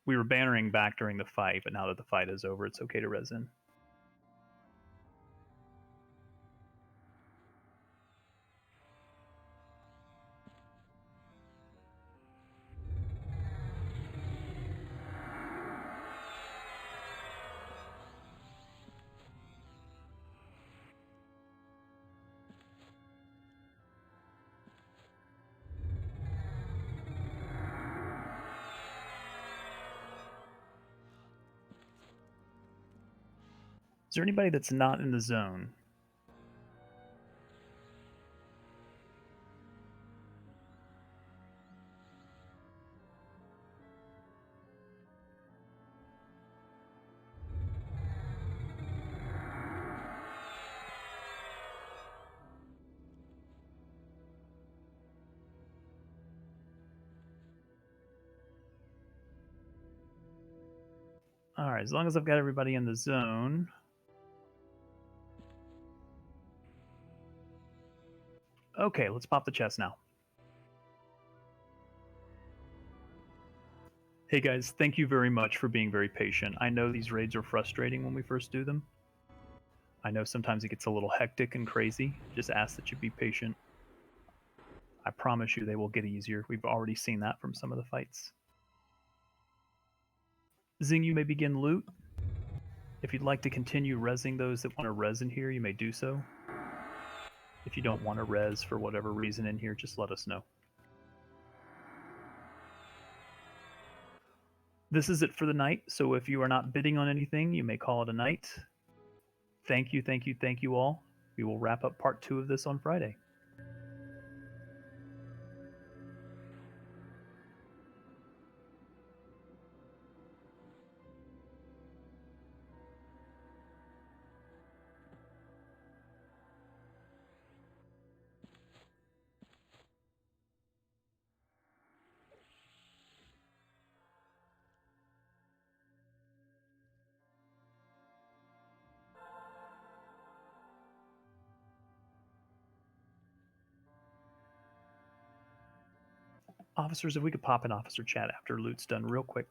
We were bannering back during the fight, but now that the fight is over, it's okay to res in. Is there anybody that's not in the zone? All right, as long as I've got everybody in the zone. Okay, let's pop the chest now. Hey guys, thank you very much for being very patient. I know these raids are frustrating when we first do them. I know sometimes it gets a little hectic and crazy. Just ask that you be patient. I promise you they will get easier. We've already seen that from some of the fights. Zing, you may begin loot. If you'd like to continue resing those that want to res in here, you may do so. If you don't want to res for whatever reason in here, just let us know. This is it for the night, so if you are not bidding on anything, you may call it a night. Thank you, thank you, thank you all. We will wrap up part 2 of this on Friday. Officers, if we could pop an officer chat after loot's done real quick.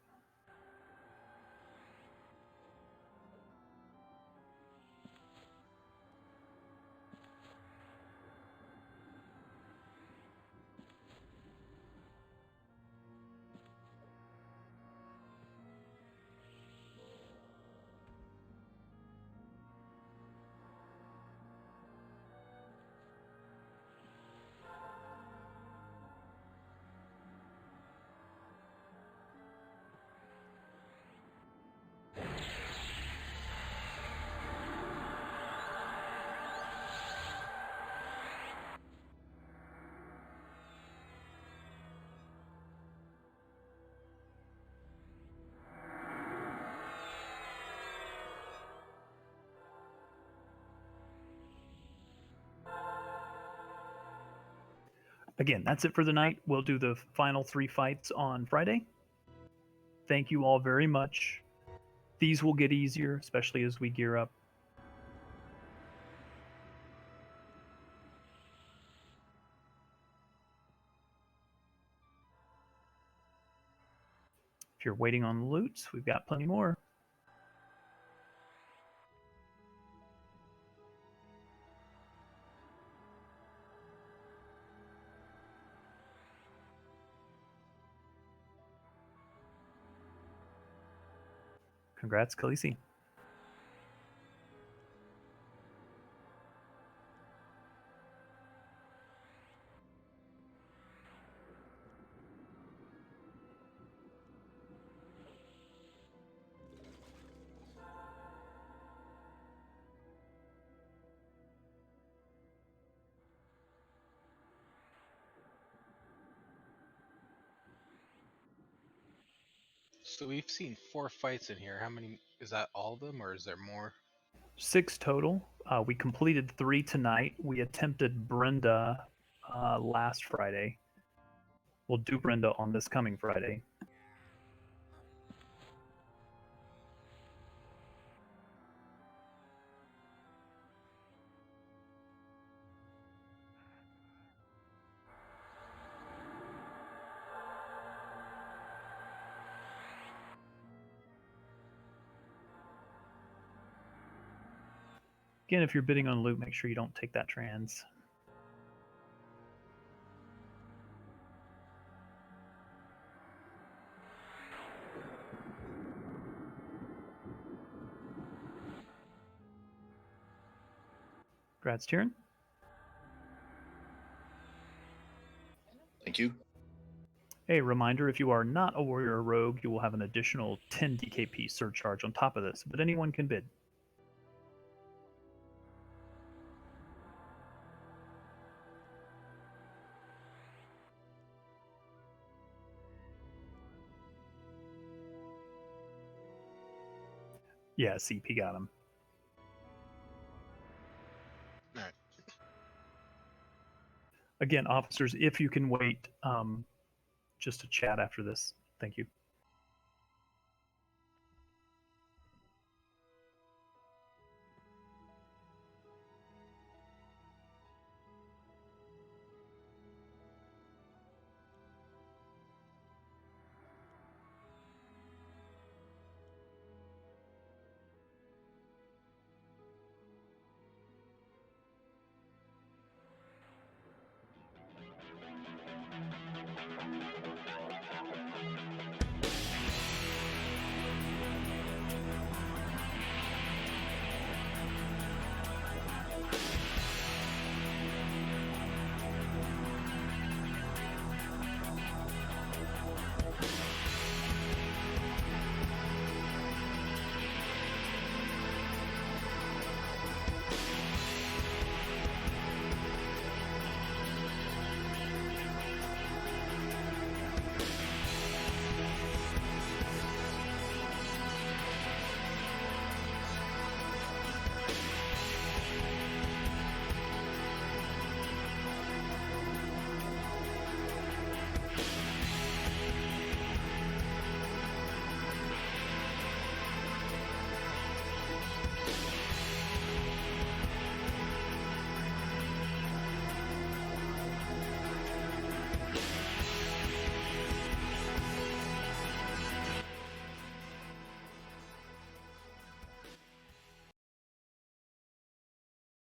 Again, that's it for the night. We'll do the final 3 fights on Friday. Thank you all very much. These will get easier, especially as we gear up. If you're waiting on loots, we've got plenty more. Congrats, Khaleesi. So we've seen 4 fights in here. How many? Is that all of them, or is there more? 6 total. We completed 3 tonight. We attempted Brenda last Friday. We'll do Brenda on this coming Friday. Again, if you're bidding on loot, make sure you don't take that trans. Congrats, Tyrion. Thank you. A reminder, if you are not a warrior or rogue, you will have an additional 10 DKP surcharge on top of this, but anyone can bid. Yeah, CP got him. All right. Again, officers, if you can wait just to chat after this, thank you.